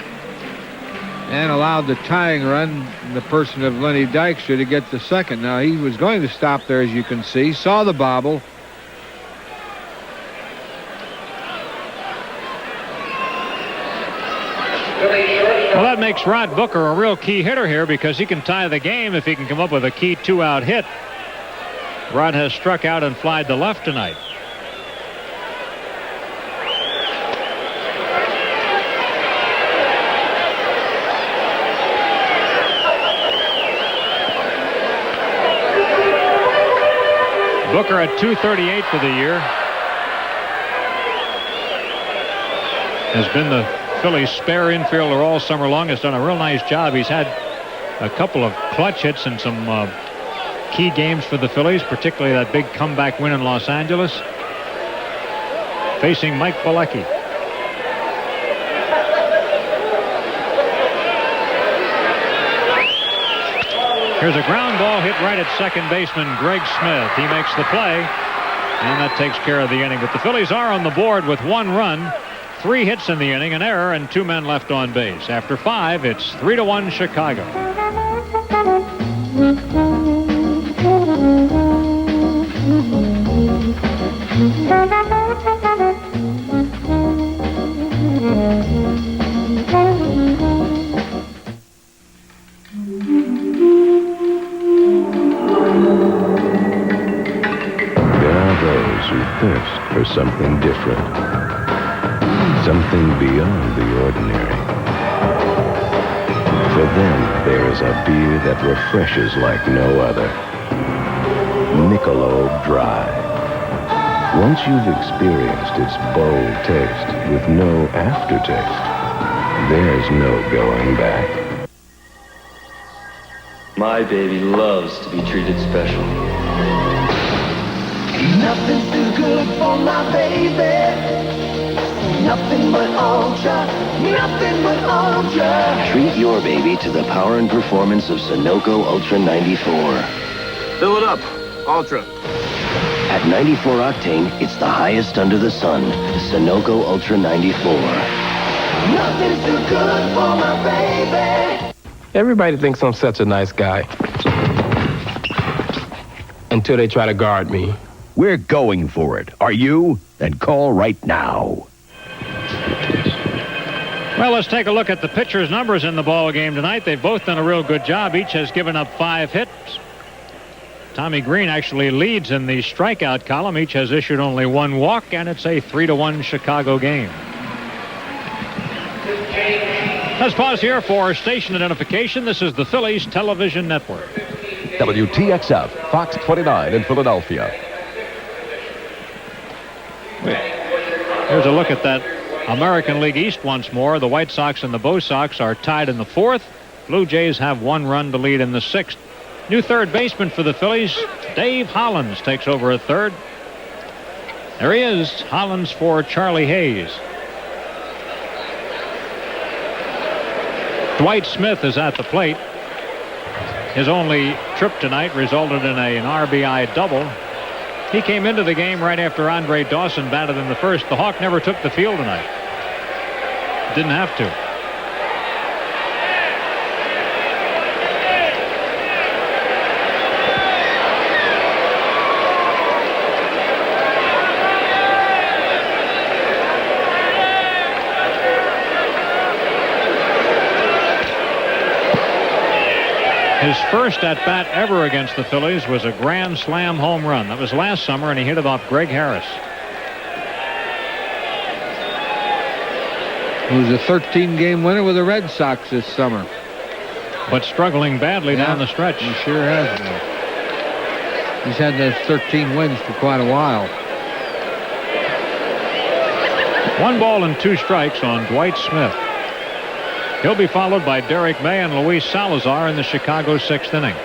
and allowed the tying run, the person of Lenny Dykstra, to get to second. Now, he was going to stop there, as you can see. Saw the bobble. Well, that makes Rod Booker a real key hitter here because he can tie the game if he can come up with a key 2-out hit. Rod has struck out and flied to left tonight. Booker at .238 for the year. Has been the Phillies' spare infielder all summer long. Has done a real nice job. He's had a couple of clutch hits in some key games for the Phillies, particularly that big comeback win in Los Angeles. Facing Mike Bilecki. Here's a ground ball hit right at second baseman Greg Smith. He makes the play, and that takes care of the inning. But the Phillies are on the board with 1 run, 3 hits in the inning, an error, and 2 men left on base. After 5, it's 3-1 Chicago. Thirst for something different, something beyond the ordinary. For them, there is a beer that refreshes like no other. Michelob Dry. Once you've experienced its bold taste with no aftertaste, there's no going back. My baby loves to be treated special. Nothing's too good for my baby. Nothing but ultra. Nothing but ultra. Treat your baby to the power and performance of Sunoco Ultra 94. Fill it up. Ultra. At 94 octane, it's the highest under the sun. Sunoco Ultra 94. Nothing's too good for my baby. Everybody thinks I'm such a nice guy. Until they try to guard me. We're going for it. Are you? Then call right now. Well, let's take a look at the pitchers' numbers in the ball game tonight. They've both done a real good job. Each has given up 5 hits. Tommy Green actually leads in the strikeout column. Each has issued only 1 walk, and it's a 3-1 Chicago game. Let's pause here for station identification. This is the Phillies Television Network. WTXF, Fox 29 in Philadelphia. Here's a look at that American League East once more. The White Sox and the Bo Sox are tied in the 4th. Blue Jays have 1 run to lead in the 6th. New third baseman for the Phillies, Dave Hollins, takes over at third. There he is, Hollins for Charlie Hayes. Dwight Smith is at the plate. His only trip tonight resulted in an RBI double. He came into the game right after Andre Dawson batted in the first. The Hawk never took the field tonight. Didn't have to. His first at-bat ever against the Phillies was a grand slam home run. That was last summer, and he hit it off Greg Harris. He was a 13-game winner with the Red Sox this summer. But struggling badly down the stretch. He sure has been. He's had those 13 wins for quite a while. 1 ball and 2 strikes on Dwight Smith. He'll be followed by Derek May and Luis Salazar in the Chicago 6th inning.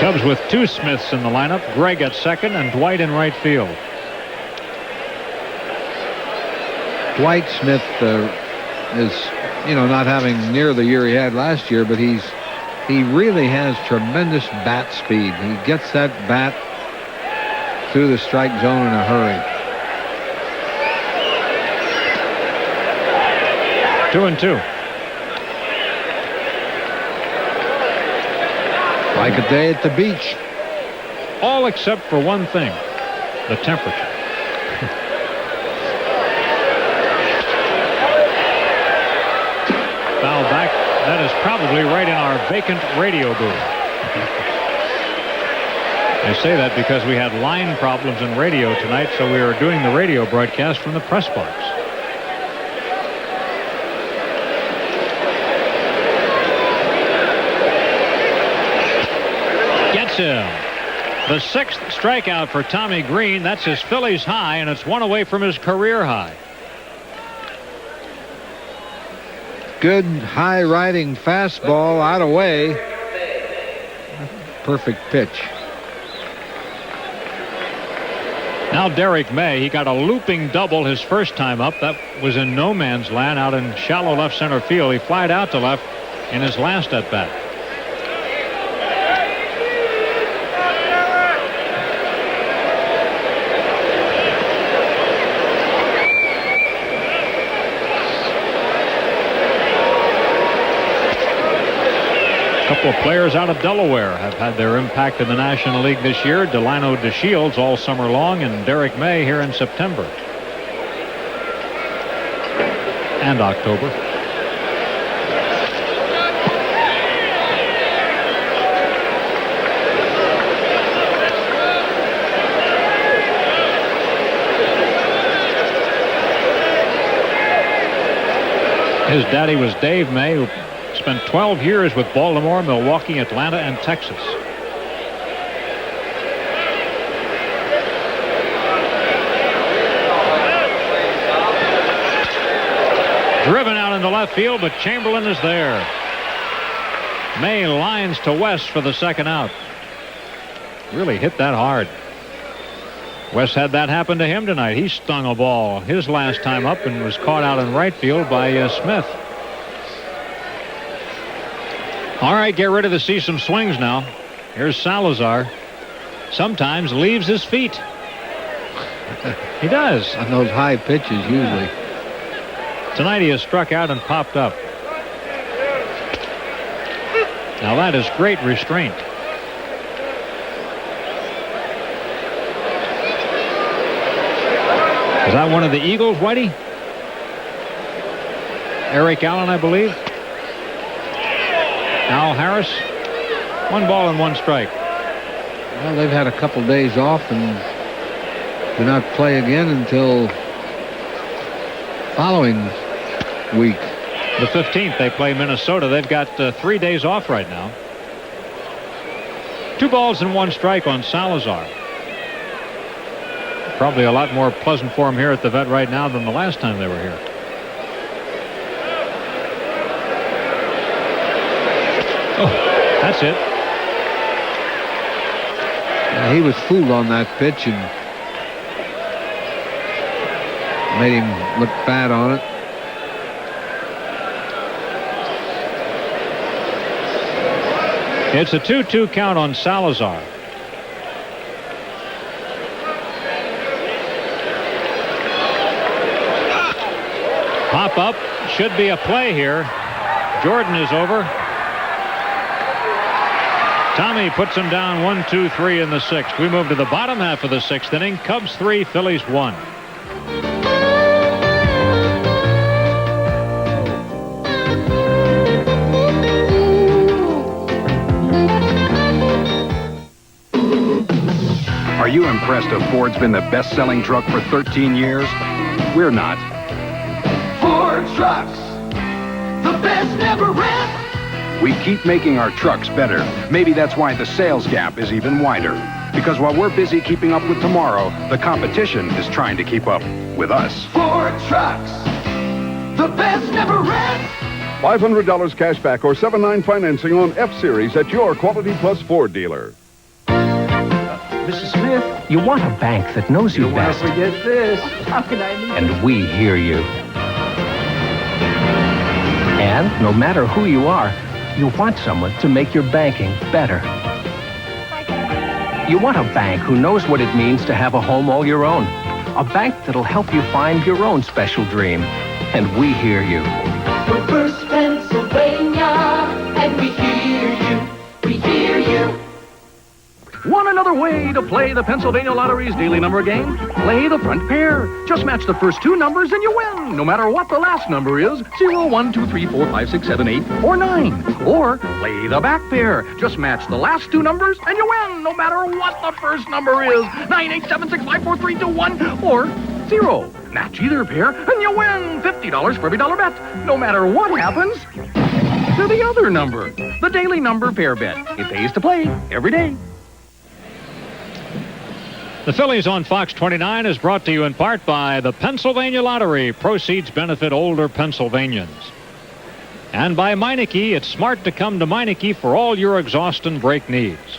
Cubs with 2 Smiths in the lineup, Greg at second and Dwight in right field. Dwight Smith is, not having near the year he had last year, but he really has tremendous bat speed. He gets that bat through the strike zone in a hurry. 2-2. Like a day at the beach. All except for one thing, the temperature. Foul back. That is probably right in our vacant radio booth. I say that because we had line problems in radio tonight, so we were doing the radio broadcast from the press box. Gets him. The 6th strikeout for Tommy Green. That's his Phillies high, and it's 1 away from his career high. Good high riding fastball out of way. Perfect pitch. Now Derek May, he got a looping double his first time up. That was in no man's land out in shallow left center field. He flied out to left in his last at bat. A couple of players out of Delaware have had their impact in the National League this year. Delano DeShields all summer long, and Derek May here in September and October. His daddy was Dave May, who spent 12 years with Baltimore, Milwaukee, Atlanta, and Texas. Driven out into left field, but Chamberlain is there. May lines to West for the second out. Really hit that hard. West had that happen to him tonight. He stung a ball his last time up and was caught out in right field by Smith. All right, get ready to see some swings now. Here's Salazar. Sometimes leaves his feet. He does. On those high pitches, usually. Tonight he has struck out and popped up. Now that is great restraint. Is that one of the Eagles, Whitey? Eric Allen, I believe. Al Harris. 1 ball and 1 strike. Well, they've had a couple days off and do not play again until following week. The 15th they play Minnesota. They've got 3 days off right now. 2 balls and 1 strike on Salazar. Probably a lot more pleasant for him here at the vet right now than the last time they were here. Oh, that's it. Yeah, he was fooled on that pitch and made him look bad on it. It's a 2-2 count on Salazar. Pop up. Should be a play here. Jordan is over. Tommy puts him down 1-2-3 in the 6th. We move to the bottom half of the 6th inning. Cubs 3, Phillies 1. Are you impressed that Ford's been the best-selling truck for 13 years? We're not. Ford trucks, the best never ran. We keep making our trucks better. Maybe that's why the sales gap is even wider. Because while we're busy keeping up with tomorrow, the competition is trying to keep up with us. Ford trucks, the best never ran. $500 cash back or 7-9 financing on F-Series at your Quality Plus Ford dealer. Mrs. Smith, you want a bank that knows you best. Don't forget this. How can I leave? And we hear you. And no matter who you are, you want someone to make your banking better. You want a bank who knows what it means to have a home all your own. A bank that'll help you find your own special dream. And we hear you. We're First Pennsylvania, and we hear you. We hear you. Want another way to play the Pennsylvania Lottery's daily number game? Play the front pair. Just match the first 2 numbers and you win, no matter what the last number is. 0, 1, 2, 3, 4, 5, 6, 7, 8, or 9. Or play the back pair. Just match the last 2 numbers and you win, no matter what the first number is. 9, 8, 7, 6, 5, 4, 3, 2, 1, or 0. Match either pair and you win $50 for every dollar bet, no matter what happens to the other number. The daily number pair bet. It pays to play every day. The Phillies on Fox 29 is brought to you in part by the Pennsylvania Lottery. Proceeds benefit older Pennsylvanians. And by Meineke. It's smart to come to Meineke for all your exhaust and brake needs.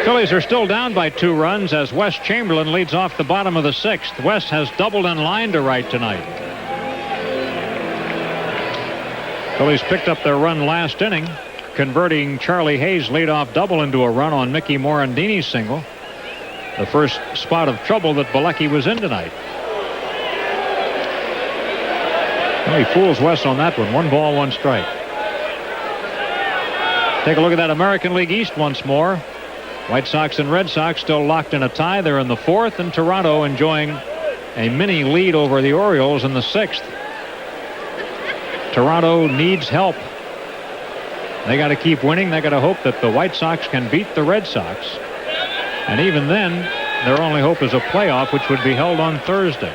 Phillies are still down by 2 runs as Wes Chamberlain leads off the bottom of the 6th. Wes has doubled in line to right tonight. Phillies picked up their run last inning, converting Charlie Hayes' leadoff double into a run on Mickey Morandini's single. The first spot of trouble that Bilecki was in tonight. Well, he fools Wes on that one. 1 ball, 1 strike. Take a look at that American League East once more. White Sox and Red Sox still locked in a tie. They're in the 4th, and Toronto enjoying a mini lead over the Orioles in the 6th. Toronto needs help. They got to keep winning. They got to hope that the White Sox can beat the Red Sox. And even then, their only hope is a playoff, which would be held on Thursday.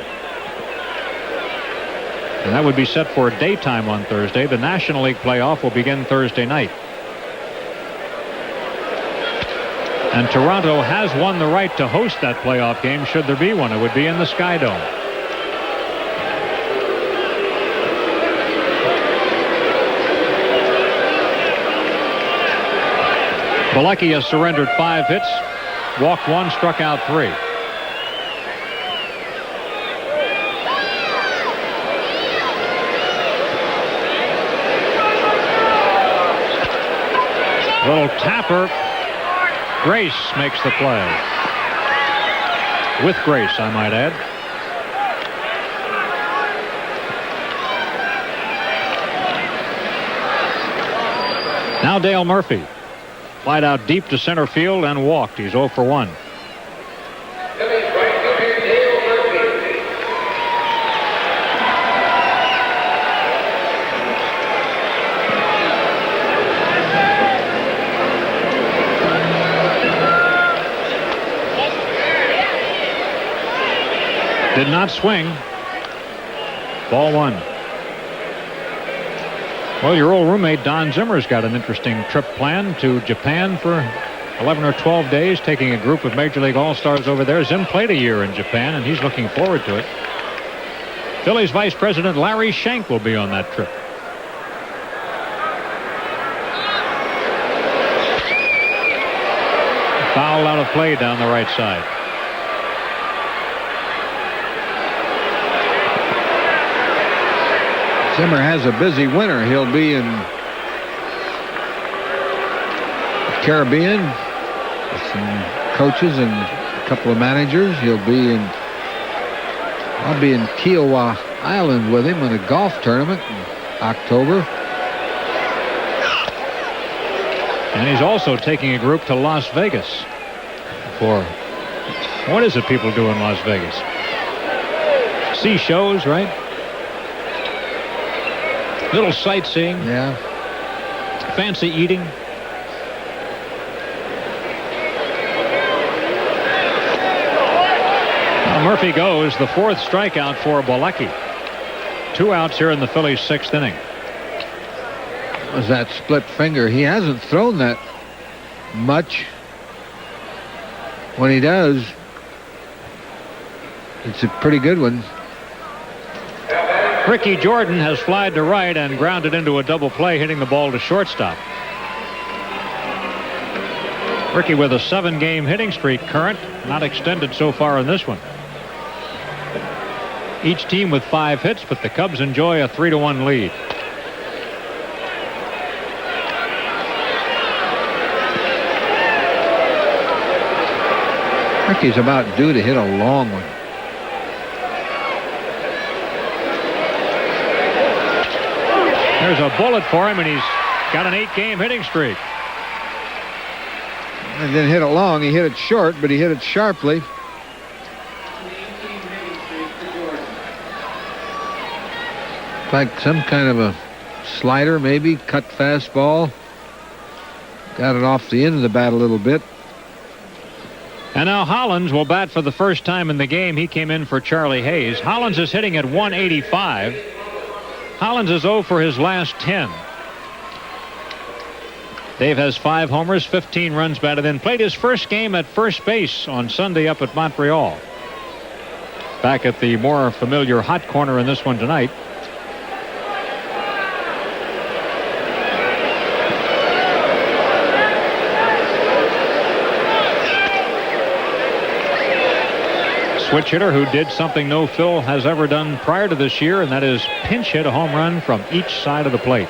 And that would be set for daytime on Thursday. The National League playoff will begin Thursday night. And Toronto has won the right to host that playoff game should there be one. It would be in the Sky Dome. Bilecki has surrendered 5 hits, walked 1, struck out 3. Little tapper. Grace makes the play. With grace, I might add. Now Dale Murphy. Flied out deep to center field and walked. He's 0 for 1. Did not swing. Ball 1. Well, your old roommate Don Zimmer's got an interesting trip planned to Japan for 11 or 12 days, taking a group of Major League All-Stars over there. Zim played a year in Japan, and he's looking forward to it. Phillies Vice President Larry Shank will be on that trip. Foul out of play down the right side. Zimmer has a busy winter. He'll be in the Caribbean with some coaches and a couple of managers. I'll be in Kiowa Island with him in a golf tournament in October. And he's also taking a group to Las Vegas for, what is it people do in Las Vegas? See shows, right? Little sightseeing. Yeah. Fancy eating. Well, Murphy goes, the fourth strikeout for Bolecki. 2 outs here in the Phillies' 6th inning. Was that split finger? He hasn't thrown that much. When he does, it's a pretty good one. Ricky Jordan has flied to right and grounded into a double play, hitting the ball to shortstop. Ricky with a 7-game hitting streak current, not extended so far in this one. Each team with 5 hits, but the Cubs enjoy a 3-1 lead. Ricky's about due to hit a long one. There's a bullet for him, and he's got an 8-game hitting streak. And didn't hit it long. He hit it short, but he hit it sharply. Like some kind of a slider, maybe. Cut fastball. Got it off the end of the bat a little bit. And now Hollins will bat for the first time in the game. He came in for Charlie Hayes. Hollins is hitting at 185. Hollins is 0 for his last 10. Dave has 5 homers, 15 runs batted in. Played his first game at first base on Sunday up at Montreal. Back at the more familiar hot corner in this one tonight. Switch hitter who did something no Phil has ever done prior to this year, and that is pinch hit a home run from each side of the plate.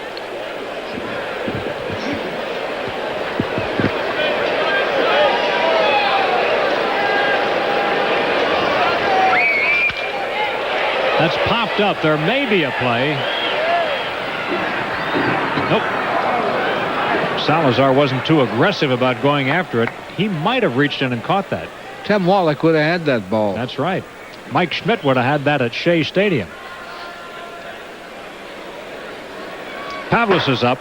That's popped up. There may be a play. Nope. Salazar wasn't too aggressive about going after it. He might have reached in and caught that. Tim Wallach would have had that ball. That's right. Mike Schmidt would have had that at Shea Stadium. Pavlis is up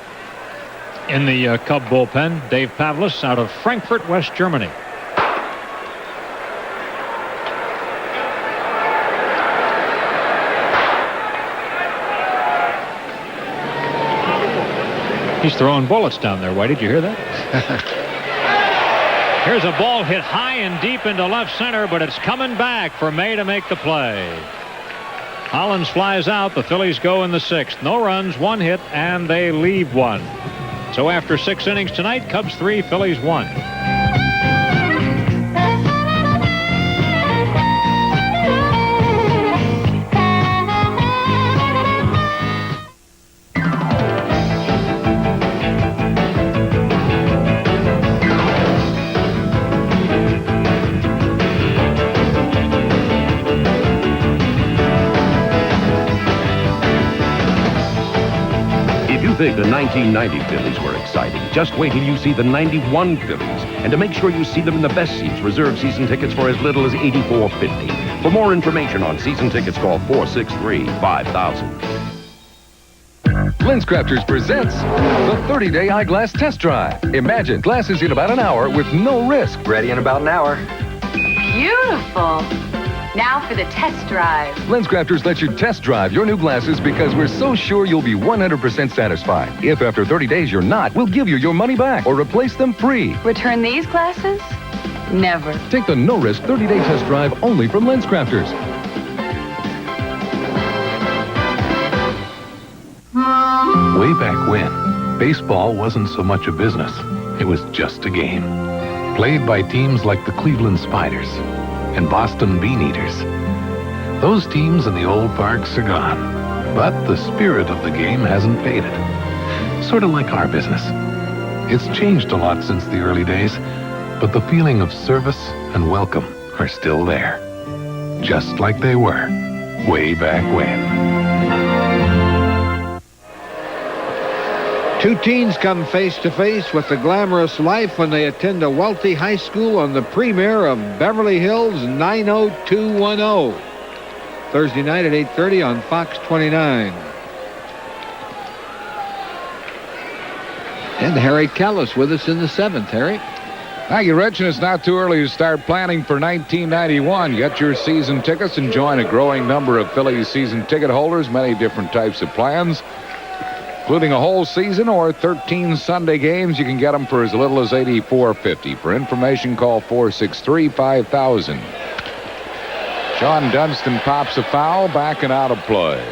in the Cub bullpen. Dave Pavlis out of Frankfurt, West Germany. He's throwing bullets down there. Why did you hear that? Here's a ball hit high and deep into left center, but it's coming back for May to make the play. Hollins flies out. The Phillies go in the 6th. No runs, 1 hit, and they leave 1. So after 6 innings tonight, Cubs 3, Phillies 1. Think the 1990 Phillies were exciting. Just wait till you see the 91 Phillies. And to make sure you see them in the best seats, reserve season tickets for as little as $84.50. For more information on season tickets, call 463-5000. LensCrafters presents the 30-day eyeglass test drive. Imagine glasses in about an hour with no risk. Ready in about an hour. Beautiful. Now for the test drive. LensCrafters lets you test drive your new glasses because we're so sure you'll be 100% satisfied. If after 30 days you're not, we'll give you your money back or replace them free. Return these glasses? Never. Take the no-risk 30-day test drive only from LensCrafters. Way back when, baseball wasn't so much a business. It was just a game. Played by teams like the Cleveland Spiders and Boston Beaneaters. Those teams in the old parks are gone, but the spirit of the game hasn't faded. Sort of like our business. It's changed a lot since the early days, but the feeling of service and welcome are still there. Just like they were way back when. Two teens come face to face with the glamorous life when they attend a wealthy high school on the premiere of Beverly Hills 90210. Thursday night at 8:30 on Fox 29. And Harry Callis with us in the 7th. Harry? Thank you, Rich, and it's not too early to start planning for 1991. Get your season tickets and join a growing number of Phillies season ticket holders, many different types of plans, including a whole season or 13 Sunday games. You can get them for as little as $84.50. For information, call 463-5000. Sean Dunston pops a foul, back and out of play.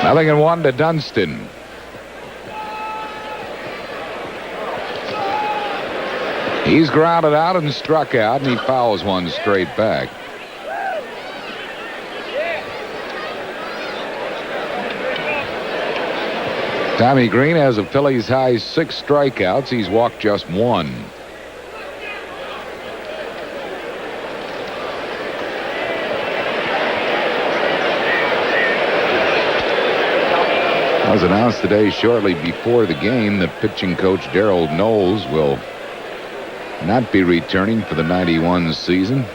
Nothing in 1 to Dunston. He's grounded out and struck out, and he fouls one straight back. Tommy Green has a Phillies high 6 strikeouts. He's walked just 1. It was announced today shortly before the game that pitching coach Darrell Knowles will not be returning for the 91 season.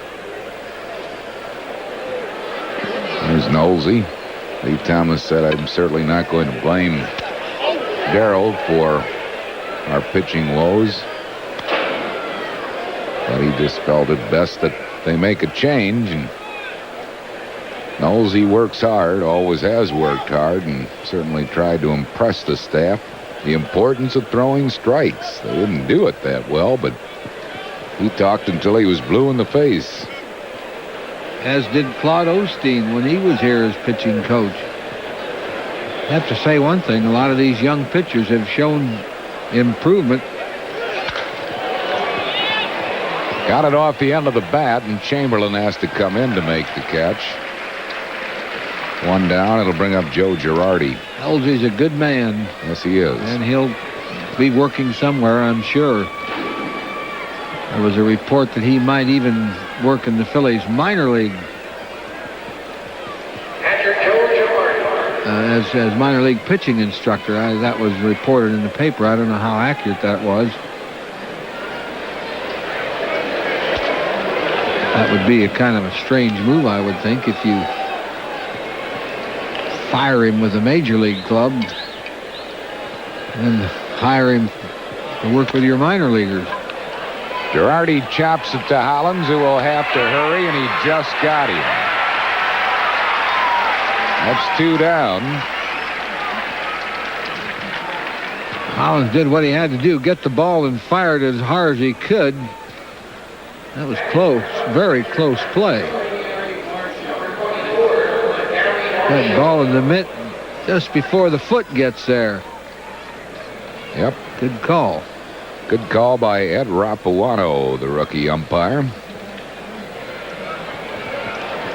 There's Knowlesy. Lee Thomas said, "I'm certainly not going to blame Darrell for our pitching woes, but he just felt it best that they make a change." And Knowlesy works hard, always has worked hard, and certainly tried to impress the staff. The importance of throwing strikes. They didn't do it that well, but he talked until he was blue in the face. As did Claude Osteen when he was here as pitching coach. I have to say one thing, a lot of these young pitchers have shown improvement. Got it off the end of the bat, and Chamberlain has to come in to make the catch. 1 down. It'll bring up Joe Girardi. Elsy's a good man. Yes, he is. And he'll be working somewhere, I'm sure. There was a report that he might even work in the Phillies minor league. As minor league pitching instructor. That was reported in the paper. I don't know how accurate that was. That would be a kind of a strange move, I would think, if you fire him with a major league club and hire him to work with your minor leaguers. Girardi chops it to Hollins, who will have to hurry, and he just got him. That's 2 down. Hollins did what he had to do, get the ball and fire it as hard as he could. That was close, very close play. That ball in the mitt just before the foot gets there. Yep. Good call. Good call by Ed Rapuano, the rookie umpire.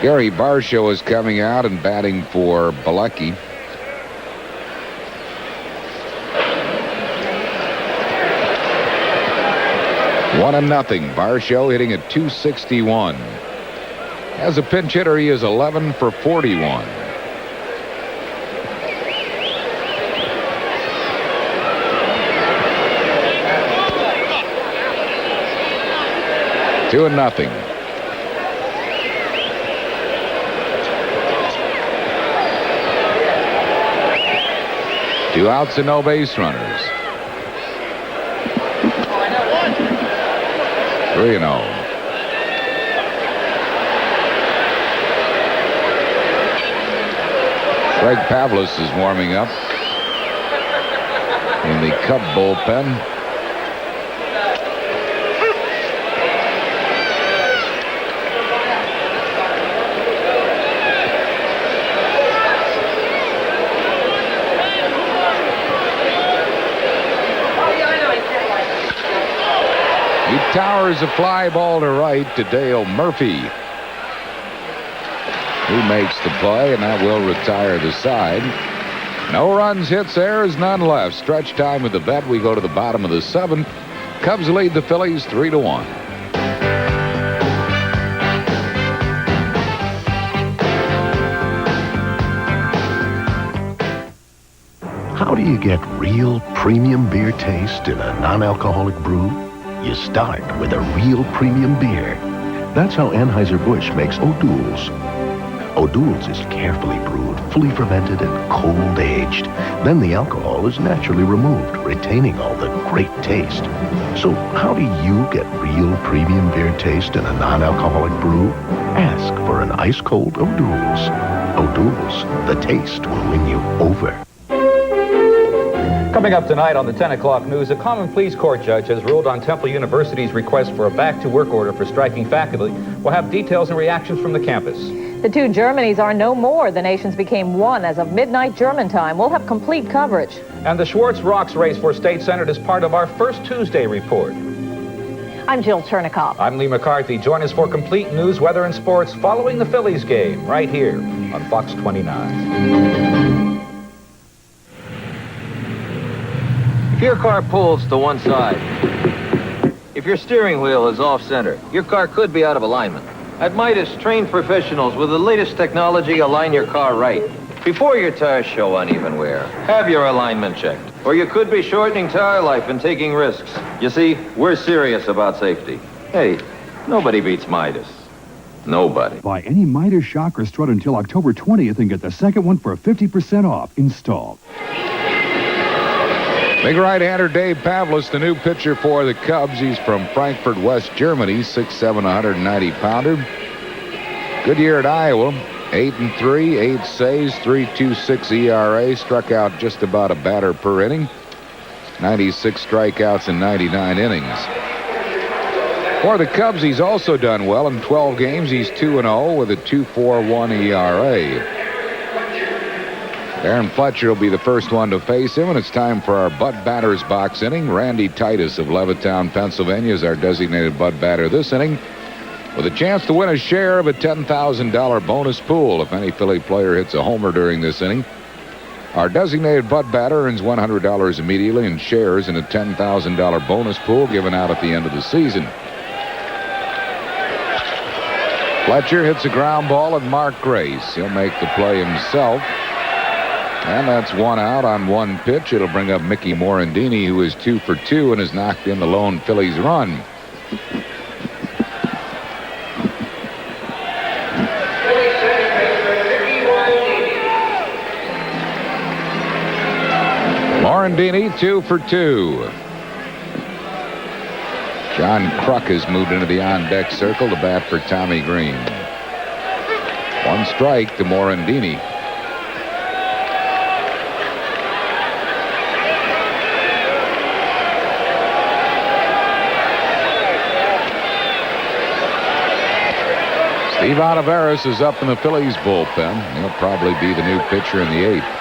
Gary Barshow is coming out and batting for Bilecki. One and nothing. Barshow hitting at .261. As a pinch hitter, he is 11 for 41. Two and nothing. 2 outs and no base runners. 3-0. Greg Pavlis is warming up in the Cub bullpen. He towers a fly ball to right to Dale Murphy. He makes the play, and that will retire the side. No runs, hits, errors, none left. Stretch time with the vet. We go to the bottom of the 7th. Cubs lead the Phillies 3-1. How do you get real premium beer taste in a non-alcoholic brew? You start with a real premium beer. That's how Anheuser-Busch makes O'Doul's. O'Doul's is carefully brewed, fully fermented, and cold-aged. Then the alcohol is naturally removed, retaining all the great taste. So how do you get real premium beer taste in a non-alcoholic brew? Ask for an ice-cold O'Doul's. O'Doul's, the taste will win you over. Coming up tonight on the 10 o'clock news, a common pleas court judge has ruled on Temple University's request for a back-to-work order for striking faculty. We'll have details and reactions from the campus. The two Germanys are no more. The nations became one as of midnight German time. We'll have complete coverage. And the Schwartz Rocks race for state senate is part of our First Tuesday report. I'm Jill Chernikov. I'm Lee McCarthy. Join us for complete news, weather, and sports following the Phillies game right here on Fox 29. If your car pulls to one side, if your steering wheel is off-center, your car could be out of alignment. At Midas, trained professionals with the latest technology align your car right. Before your tires show uneven wear, have your alignment checked, or you could be shortening tire life and taking risks. You see, we're serious about safety. Hey, nobody beats Midas. Nobody. Buy any Midas shock or strut until October 20th and get the second one for 50% off installed. Big right-hander Dave Pavlis, the new pitcher for the Cubs. He's from Frankfurt, West Germany, 6'7", 190-pounder. Good year at Iowa, 8-3, 8 saves, 3.26 ERA. Struck out just about a batter per inning. 96 strikeouts in 99 innings. For the Cubs, he's also done well. In 12 games, he's 2-0 with a 2.41 ERA. Darren Fletcher will be the first one to face him, and it's time for our Bud Batters box inning. Randy Titus of Levittown, Pennsylvania is our designated Bud Batter this inning, with a chance to win a share of a $10,000 bonus pool if any Philly player hits a homer during this inning. Our designated Bud Batter earns $100 immediately and shares in a $10,000 bonus pool given out at the end of the season. Fletcher hits a ground ball at Mark Grace. He'll make the play himself. And that's one out on one pitch. It'll bring up Mickey Morandini, who is 2 for 2 and has knocked in the lone Phillies run. Morandini 2 for 2. John Kruk has moved into the on-deck circle to bat for Tommy Green. One strike to Morandini. Steve Olivares is up in the Phillies bullpen. He'll probably be the new pitcher in the 8th.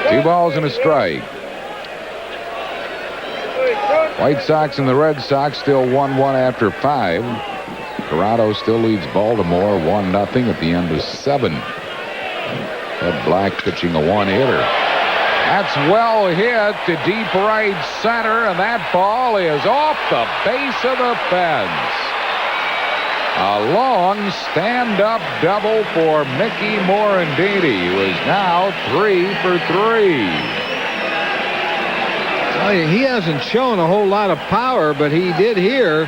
Two balls and a strike. White Sox and the Red Sox still 1-1 after 5. Toronto still leads Baltimore 1-0 at the end of 7. Ed Black pitching a one-hitter. That's well hit to deep right center, and that ball is off the base of the fence. A long stand-up double for Mickey Morandini, who is now 3 for 3. He hasn't shown a whole lot of power, but he did here.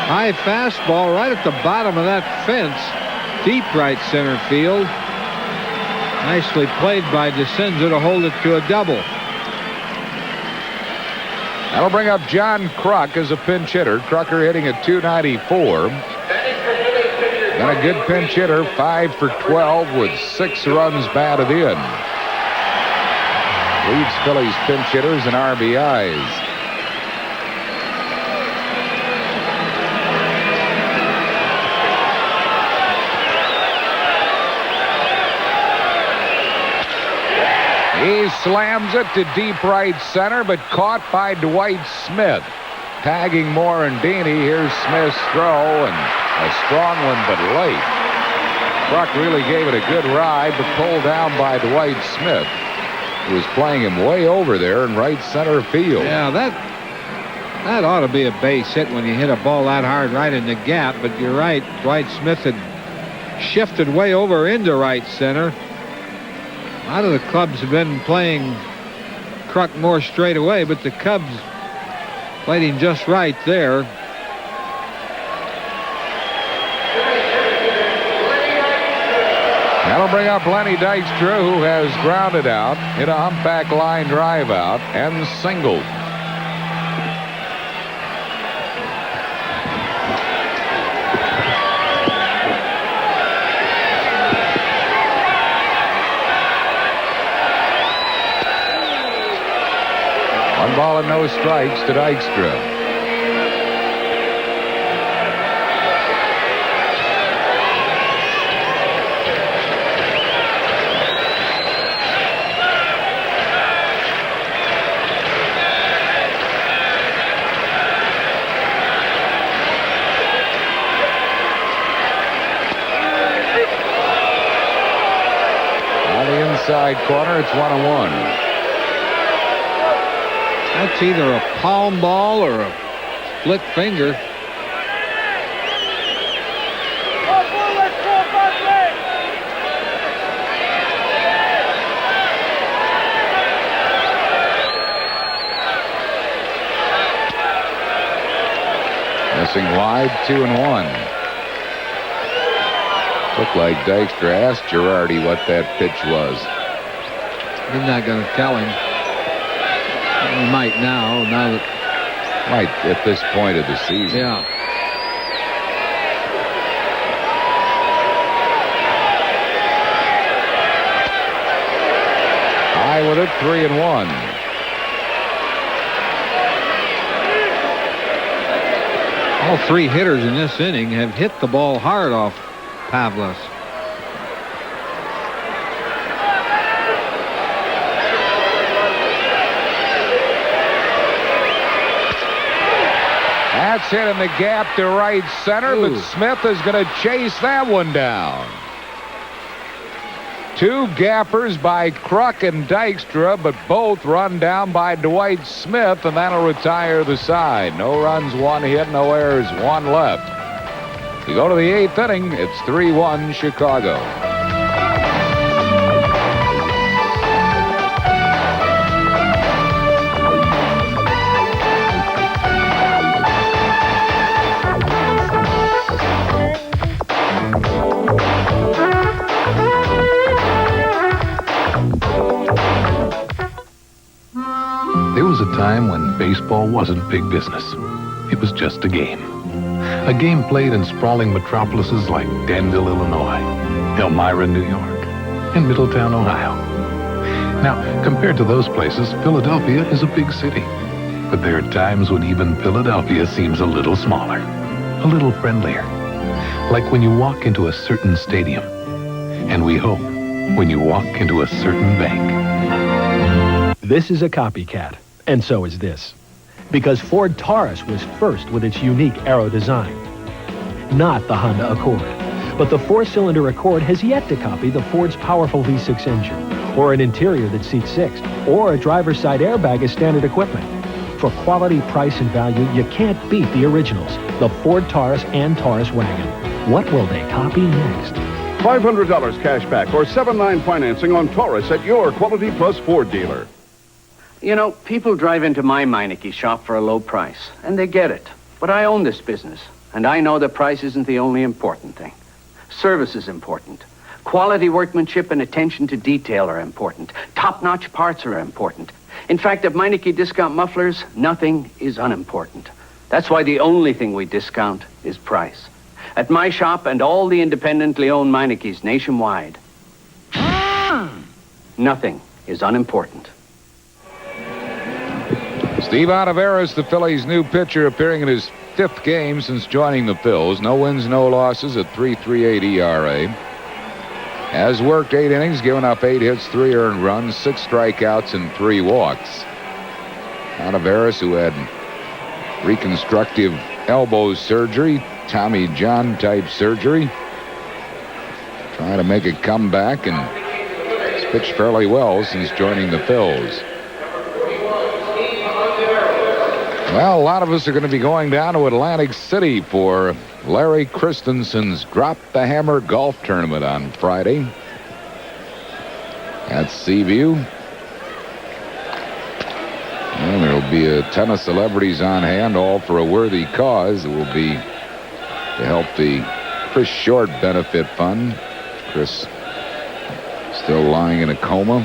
High fastball right at the bottom of that fence. Deep right center field. Nicely played by DeCenza to hold it to a double. That'll bring up John Kruk as a pinch hitter. Krucker hitting at .294. And a good pinch hitter, 5 for 12 with 6 runs batted in. Leads Phillies pinch hitters and RBIs. He slams it to deep right center, but caught by Dwight Smith. Tagging Morandini. Here's Smith's throw, and a strong one, but late. Kruk really gave it a good ride, but pulled down by Dwight Smith, who was playing him way over there in right center field. Yeah, that ought to be a base hit when you hit a ball that hard right in the gap, but you're right. Dwight Smith had shifted way over into right center. A lot of the clubs have been playing Kruk more straight away, but the Cubs played him just right there. That'll bring up Lenny Dykstra, who has grounded out, hit a humpback line drive out, and singled. One ball and no strikes to Dykstra. Inside corner, it's 1-1. That's either a palm ball or a split finger. Missing wide, 2-1. Looked like Dykstra asked Girardi what that pitch was. He's not going to tell him. He might now that... Might at this point of the season. Yeah. High with it, 3-1. All 3 hitters in this inning have hit the ball hard off Pavlos. That's hit in the gap to right center, but Smith is going to chase that one down. 2 gappers by Kruk and Dykstra, but both run down by Dwight Smith, and that'll retire the side. No runs, 1 hit, no errors, 1 left. We go to the 8th inning. It's 3-1 Chicago. There was a time when baseball wasn't big business. It was just a game. A game played in sprawling metropolises like Danville, Illinois, Elmira, New York, and Middletown, Ohio. Now, compared to those places, Philadelphia is a big city. But there are times when even Philadelphia seems a little smaller, a little friendlier. Like when you walk into a certain stadium, and we hope when you walk into a certain bank. This is a copycat, and so is this. Because Ford Taurus was first with its unique aero design. Not the Honda Accord, but the 4-cylinder Accord has yet to copy the Ford's powerful V6 engine, or an interior that seats 6, or a driver's side airbag as standard equipment. For quality, price, and value, you can't beat the originals, the Ford Taurus and Taurus Wagon. What will they copy next? $500 cash back or 7-9 financing on Taurus at your Quality Plus Ford dealer. You know, people drive into my Meineke shop for a low price, and they get it. But I own this business, And I know the price isn't the only important thing. Service is important. Quality workmanship and attention to detail are important. Top-notch parts are important. In fact, at Meineke Discount Mufflers, nothing is unimportant. That's why the only thing we discount is price. At my shop and all the independently owned Meinekes nationwide, nothing is unimportant. Steve Olivares, the Phillies' new pitcher, appearing in his 5th game since joining the Phils. No wins, no losses at 3.38 ERA. Has worked 8 innings, given up 8 hits, 3 earned runs, 6 strikeouts, and 3 walks. Olivares, who had reconstructive elbow surgery, Tommy John type surgery, trying to make a comeback, and has pitched fairly well since joining the Phils. Well, a lot of us are going to be going down to Atlantic City for Larry Christensen's Drop the Hammer golf tournament on Friday at Seaview. And there will be a ton of celebrities on hand, all for a worthy cause. It will be to help the Chris Short Benefit Fund. Chris still lying in a coma.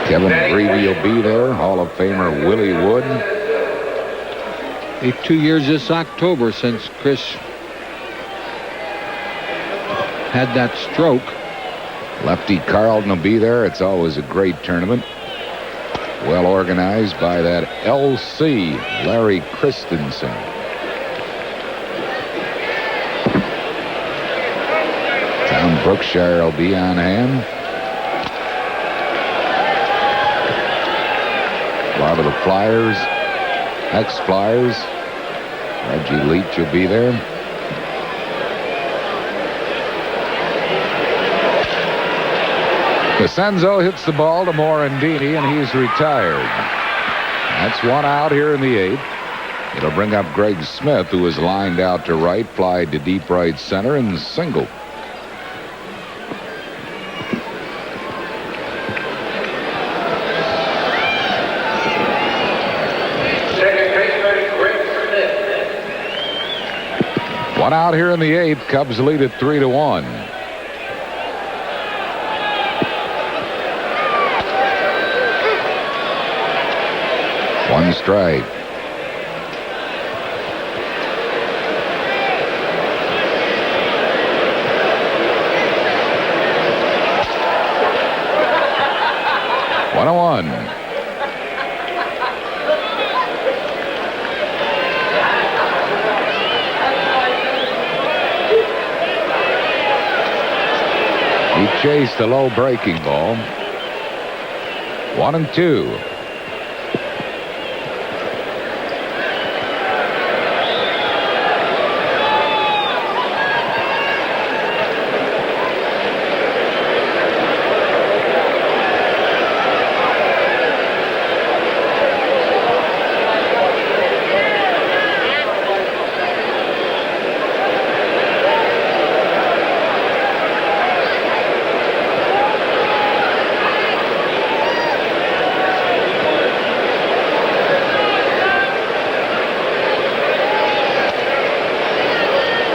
Kevin Greavy will be there. Hall of Famer Willie Wood. 2 years this October since Chris had that stroke. Lefty Carlton will be there. It's always a great tournament. Well organized by that LC, Larry Christensen. Tom Brookshire will be on hand. A lot of the Flyers, ex-Flyers. Reggie Leach will be there. Cosenzo hits the ball to Morandini, and he's retired. That's 1 out here in the 8th. It'll bring up Greg Smith, who is lined out to right, flied to deep right center, and single. One out here in the 8th. Cubs lead at 3-1. One strike. One on one. He chased a low breaking ball. 1-2.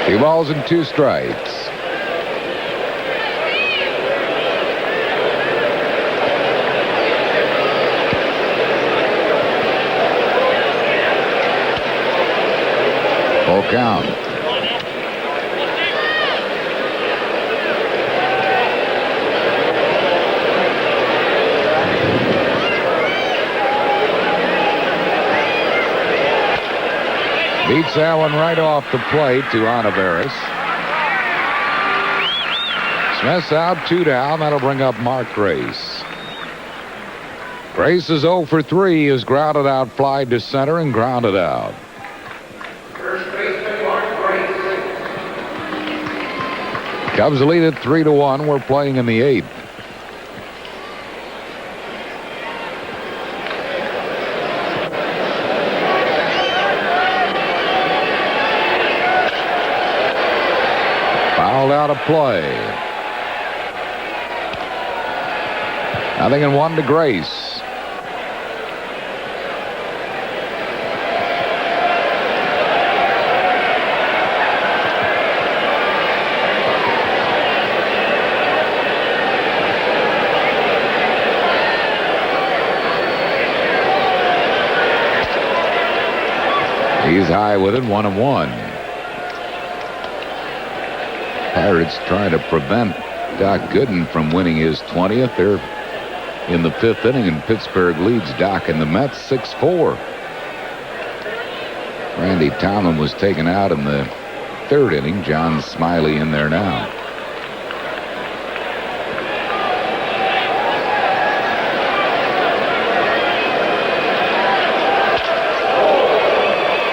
Two balls and 2 strikes. Full count. Beats that one right off the plate to Olivares. Smith's out, 2 down. That'll bring up Mark Grace. Grace is 0 for 3. Is grounded out, fly to center, and grounded out. Cubs lead at 3-1. We're playing in the 8th. Fouled out of play. 0-1 to Grace. He's high with it, 1-1. Pirates trying to prevent Doc Gooden from winning his 20th. They're in the 5th inning, and Pittsburgh leads Doc and the Mets 6-4. Randy Tomlin was taken out in the 3rd inning. John Smiley in there now.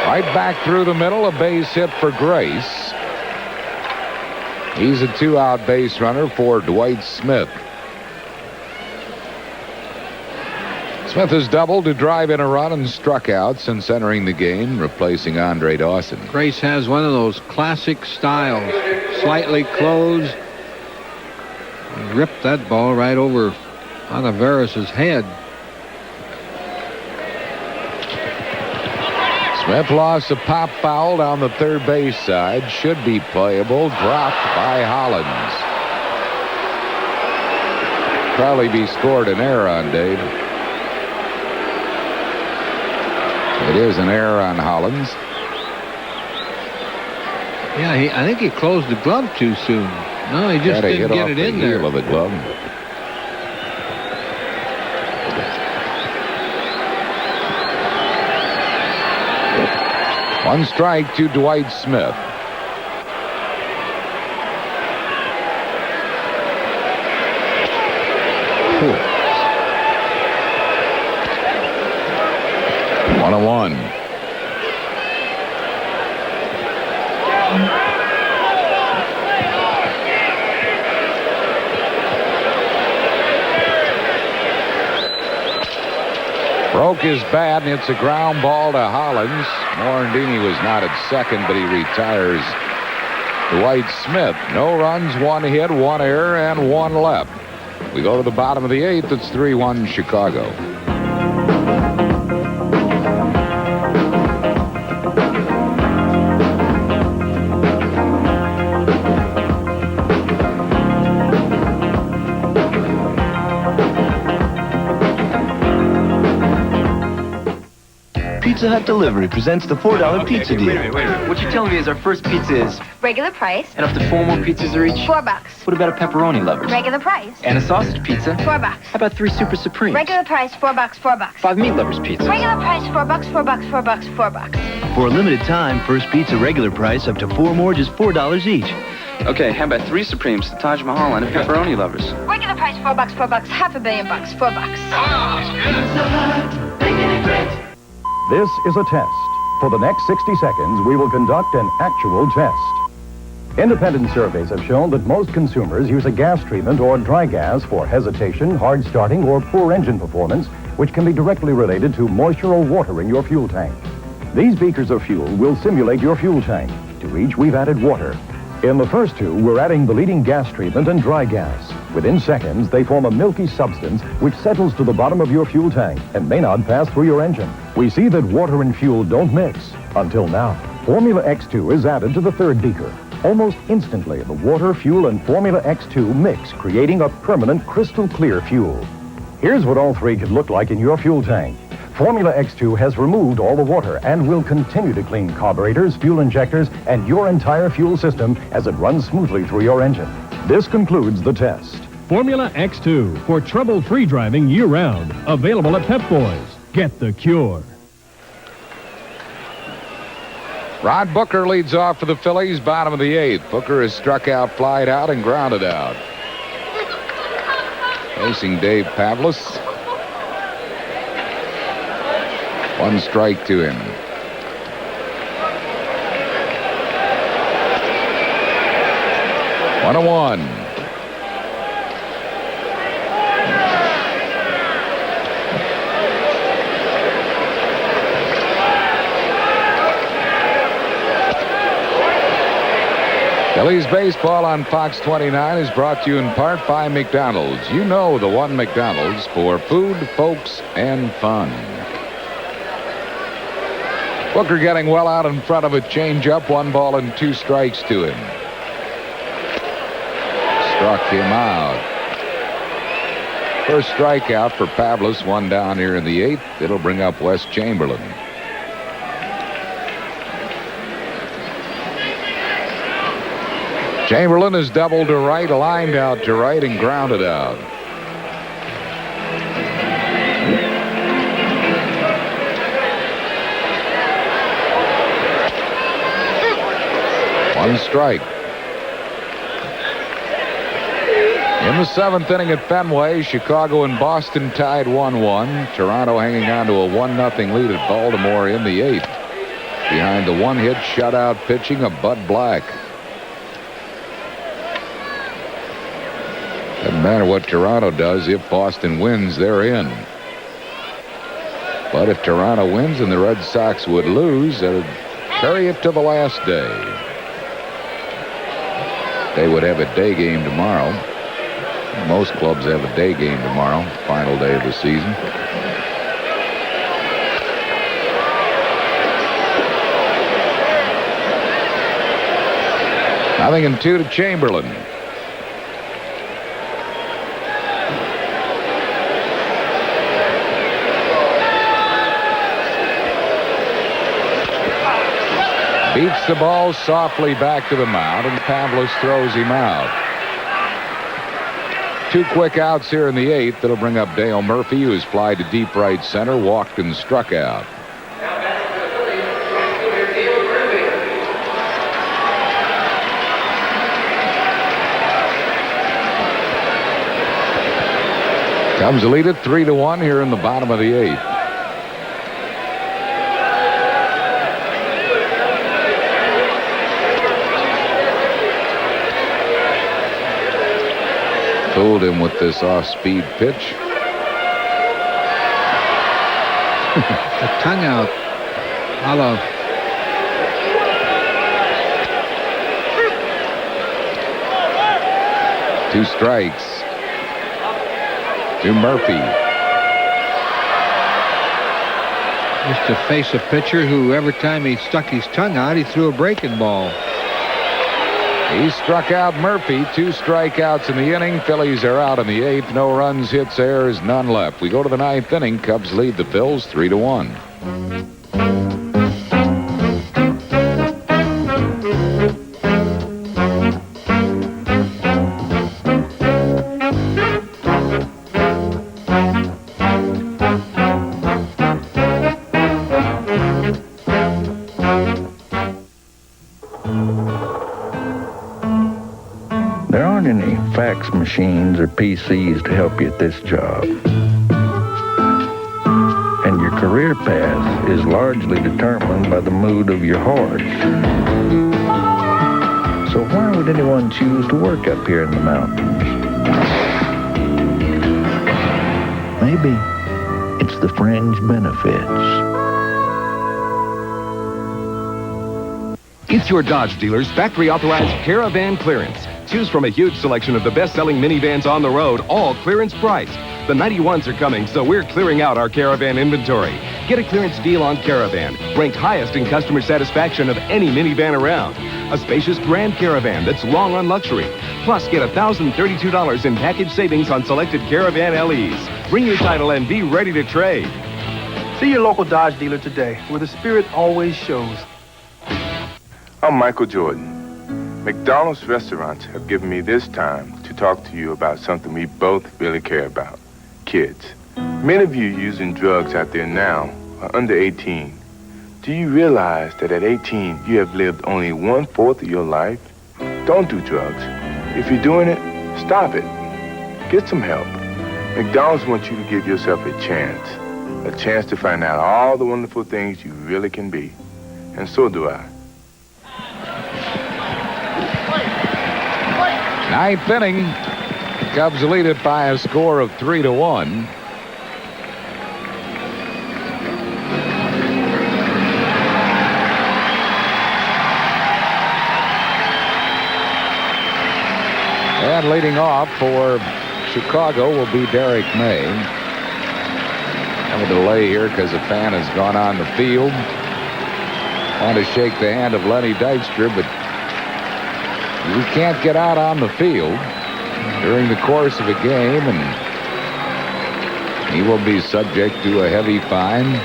Right back through the middle, a base hit for Grace. He's a 2-out base runner for Dwight Smith. Smith has doubled to drive in a run and struck out since entering the game, replacing Andre Dawson. Grace has one of those classic styles, slightly closed. He ripped that ball right over Olivares' head. Smith lost a pop foul down the 3rd base side. Should be playable. Dropped by Hollins. Probably be scored an error on, Dave. It is an error on Hollins. Yeah, I think he closed the glove too soon. No, he just didn't get it in there. Of the glove. One strike to Dwight Smith. Cool. 1-1. Broke his bat, and it's a ground ball to Hollins. Morandini was not at second, but he retires Dwight Smith. No runs, 1 hit, 1 error, and 1 left. We go to the bottom of the 8th. It's 3-1 Chicago. Pizza Hut Delivery presents the $4 pizza deal. Wait a minute. What you're telling me is our first pizza is Regular price. and up to 4 more pizzas are each? $4. What about a pepperoni lovers? Regular price. And a sausage pizza? $4. How about 3 super supremes? Regular price, $4. $4. 5 meat lovers pizzas? Regular price, $4. $4. $4. $4. For a limited time, first pizza regular price up to 4 more, just $4 each. Okay, how about 3 supremes, the Taj Mahal, and a pepperoni lovers? Regular price, $4. $4. $500 million. $4. This is a test. For the next 60 seconds, we will conduct an actual test. Independent surveys have shown that most consumers use a gas treatment or dry gas for hesitation, hard starting, or poor engine performance, which can be directly related to moisture or water in your fuel tank. These beakers of fuel will simulate your fuel tank. To each, we've added water. In the first 2, we're adding the leading gas treatment and dry gas. Within seconds, they form a milky substance which settles to the bottom of your fuel tank and may not pass through your engine. We see that water and fuel don't mix until now. Formula X2 is added to the 3rd beaker. Almost instantly, the water, fuel, and Formula X2 mix, creating a permanent crystal clear fuel. Here's what all 3 could look like in your fuel tank. Formula X2 has removed all the water and will continue to clean carburetors, fuel injectors, and your entire fuel system as it runs smoothly through your engine. This concludes the test. Formula X2 for trouble-free driving year-round. Available at Pep Boys. Get the cure. Rod Booker leads off for the Phillies, bottom of the 8th. Booker is struck out, flied out, and grounded out. Facing Dave Pavlis. 1 strike to him. One 1. Phillies baseball on Fox 29 is brought to you in part by McDonald's. You know the one McDonald's for food, folks, and fun. Booker getting well out in front of a changeup. 1 ball and 2 strikes to him. Struck him out. First strikeout for Pavlis. 1 down here in the 8th. It'll bring up Wes Chamberlain. Chamberlain is doubled to right, lined out to right, and grounded out. One strike. In the 7th inning at Fenway, Chicago and Boston tied 1-1. Toronto hanging on to a 1-0 lead at Baltimore in the 8th. Behind the one-hit shutout pitching of Bud Black. Doesn't matter what Toronto does. If Boston wins, they're in. But if Toronto wins and the Red Sox would lose, it would carry it to the last day. They would have a day game tomorrow. Most clubs have a day game tomorrow, final day of the season. Nothing in 2 to Chamberlain. Beats the ball softly back to the mound, and Pavlis throws him out. 2 quick outs here in the 8th. That'll bring up Dale Murphy, who has flied to deep right center, walked and struck out. Cubs lead it 3-1 here in the bottom of the 8th. Fooled him with this off-speed pitch. The tongue out. Hollow. Two strikes to Murphy. Used to face a pitcher who every time he stuck his tongue out, he threw a breaking ball. He struck out Murphy. 2 strikeouts in the inning. Phillies are out in the 8th. No runs, hits, errors, none left. We go to the 9th inning. Cubs lead the Phils 3-1. Fax machines or PCs to help you at this job. And your career path is largely determined by the mood of your horse. So why would anyone choose to work up here in the mountains? Maybe it's the fringe benefits. It's your Dodge dealer's factory-authorized Caravan clearance. Choose from a huge selection of the best-selling minivans on the road, all clearance priced. The 91s are coming, so we're clearing out our Caravan inventory. Get a clearance deal on Caravan, ranked highest in customer satisfaction of any minivan around. A spacious Grand Caravan that's long on luxury. Plus, get $1,032 in package savings on selected Caravan LEs. Bring your title and be ready to trade. See your local Dodge dealer today, where the spirit always shows. I'm Michael Jordan. McDonald's restaurants have given me this time to talk to you about something we both really care about, kids. Many of you using drugs out there now are under 18. Do you realize that at 18 you have lived only 1/4 of your life? Don't do drugs. If you're doing it, stop it. Get some help. McDonald's wants you to give yourself a chance to find out all the wonderful things you really can be. And so do I. 9th inning. Cubs lead it by a score of 3-1. And leading off for Chicago will be Derek May. Have a delay here because a fan has gone on the field. Want to shake the hand of Lenny Dykstra, but you can't get out on the field during the course of a game, and he will be subject to a heavy fine.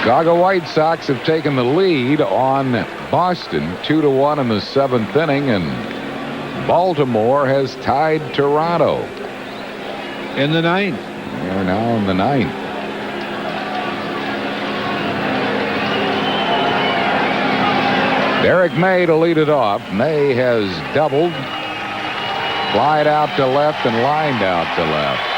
Chicago White Sox have taken the lead on Boston 2-1 in the 7th inning, and Baltimore has tied Toronto. In the 9th. They're now in the 9th. Derek May to lead it off. May has doubled, flied out to left, and lined out to left.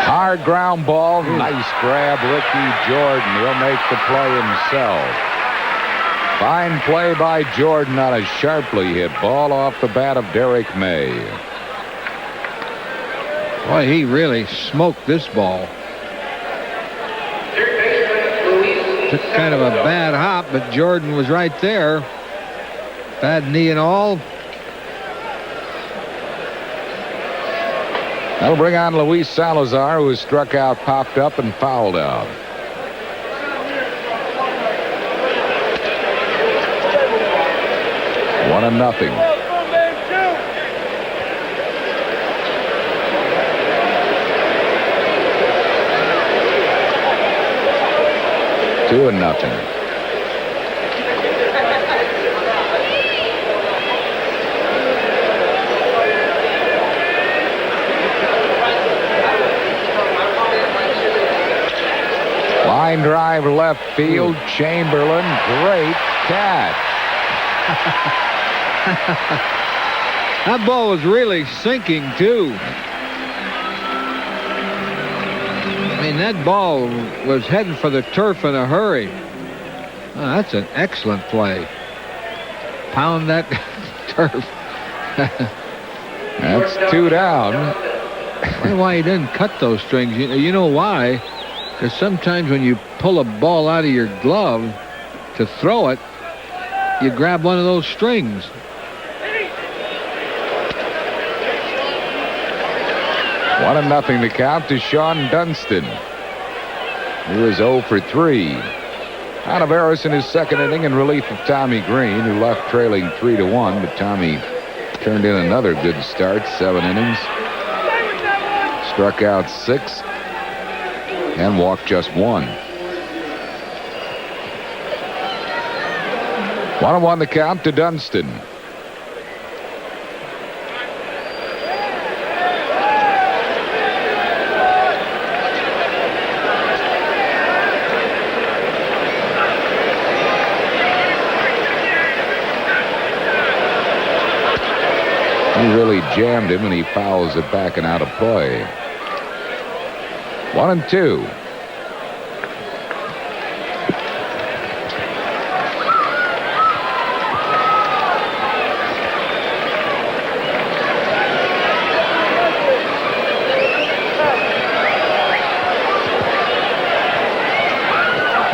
Hard ground ball. Nice grab, Ricky Jordan. He'll make the play himself. Fine play by Jordan on a sharply hit ball off the bat of Derek May. Boy, he really smoked this ball. Took kind of a bad hop, but Jordan was right there. Bad knee and all. That'll bring on Luis Salazar, who was struck out, popped up, and fouled out. One and nothing. Two and nothing. Line drive left field. Chamberlain, great catch. That ball was really sinking, too. I mean, that ball was heading for the turf in a hurry. Oh, that's an excellent play. Pound that turf. That's two down. I wonder why he didn't cut those strings. You know why? Because sometimes when you pull a ball out of your glove to throw it, you grab one of those strings. One and nothing to count to Sean Dunston. He was 0 for 3. Oliveros in his second inning in relief of Tommy Green, who left trailing 3-1, but Tommy turned in another good start, 7 innings. Struck out 6 and walked just 1. 1-1 the count to Dunston. He really jammed him, and he fouls it back and out of play. 1-2.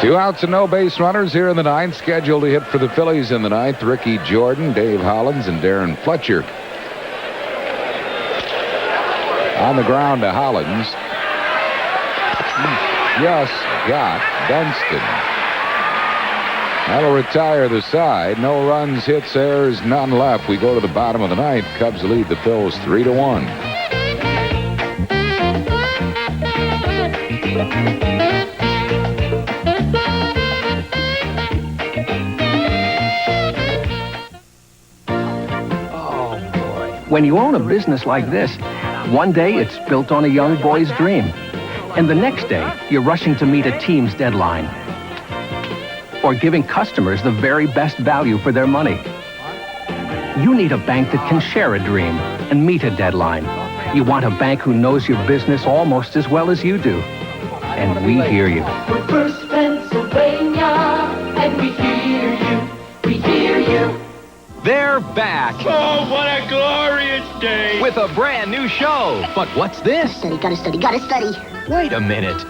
Two outs and no base runners here in the 9th. Scheduled to hit for the Phillies in the 9th. Ricky Jordan, Dave Hollins, and Darren Fletcher. On the ground to Hollins. Just got Dunston. That'll retire the side. No runs, hits, errors, none left. We go to the bottom of the 9th. Cubs lead the Phils 3-1. When you own a business like this, one day it's built on a young boy's dream. And the next day, you're rushing to meet a team's deadline. Or giving customers the very best value for their money. You need a bank that can share a dream and meet a deadline. You want a bank who knows your business almost as well as you do. And we hear you. We're First Pennsylvania, and we hear you. We hear you. They're back. Oh, what a glorious day. With a brand new show. But what's this? Gotta study. Wait a minute.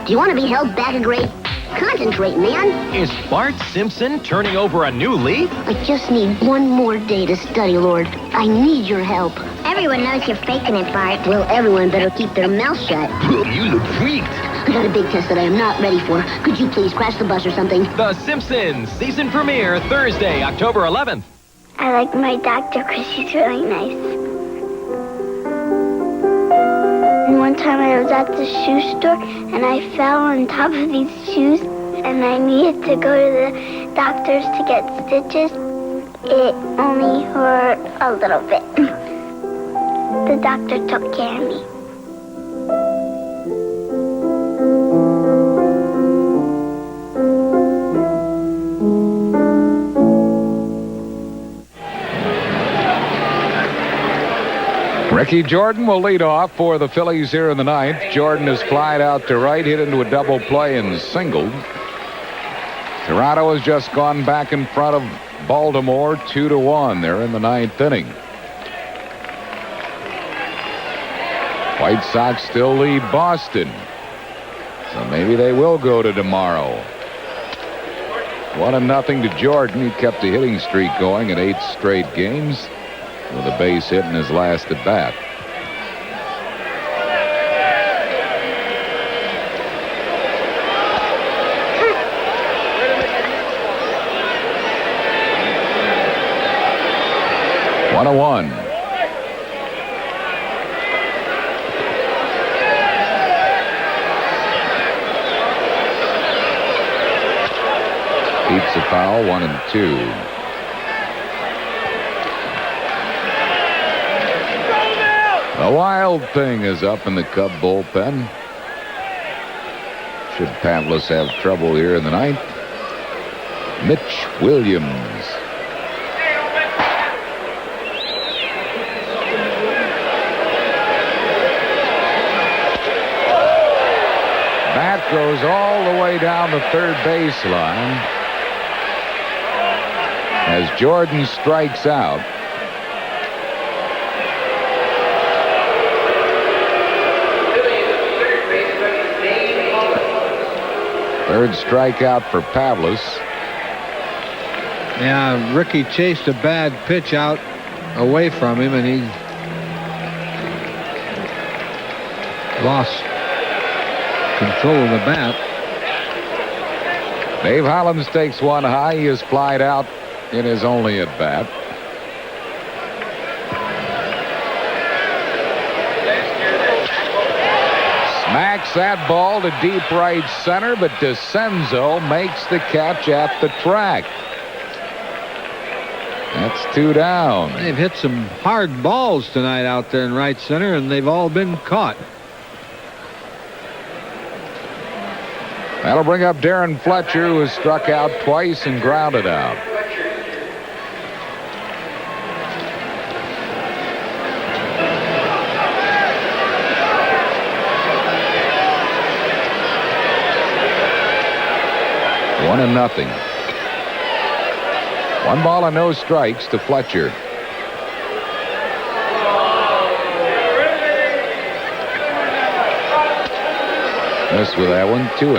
Do you want to be held back a grade? Concentrate, man. Is Bart Simpson turning over a new leaf? I just need one more day to study, Lord. I need your help. Everyone knows you're faking it, Bart. Well, everyone better keep their mouth shut. You look freaked. I got a big test that I am not ready for. Could you please crash the bus or something? The Simpsons season premiere Thursday, October 11th. I like my doctor because she's really nice. And one time I was at the shoe store and I fell on top of these shoes and I needed to go to the doctor's to get stitches. It only hurt a little bit. The doctor took care of me. Ricky Jordan will lead off for the Phillies here in the ninth. Jordan is flied out to right, hit into a double play and singled. Toronto has just gone back in front of Baltimore 2-1. They're in the ninth inning. White Sox still lead Boston. So maybe they will go to tomorrow. 1-0 to Jordan. He kept the hitting streak going in 8 straight games, with a base hit in his last at bat. One to one. Keeps the foul. 1-2. The Wild Thing is up in the Cub bullpen. Should Pavlis have trouble here in the ninth? Mitch Williams. Bat goes all the way down the third baseline as Jordan strikes out. Third strikeout for Pavlis. Yeah, Ricky chased a bad pitch out away from him, and he lost control of the bat. Dave Hollins takes one high. He is flied out in his only at bat. Smacks that ball to deep right center, but DeCenzo makes the catch at the track. That's 2 down. They've hit some hard balls tonight out there in right center, and they've all been caught. That'll bring up Darren Fletcher, who has struck out twice and grounded out. One and nothing. 1 ball and no strikes to Fletcher. Missed with that one. 2-0.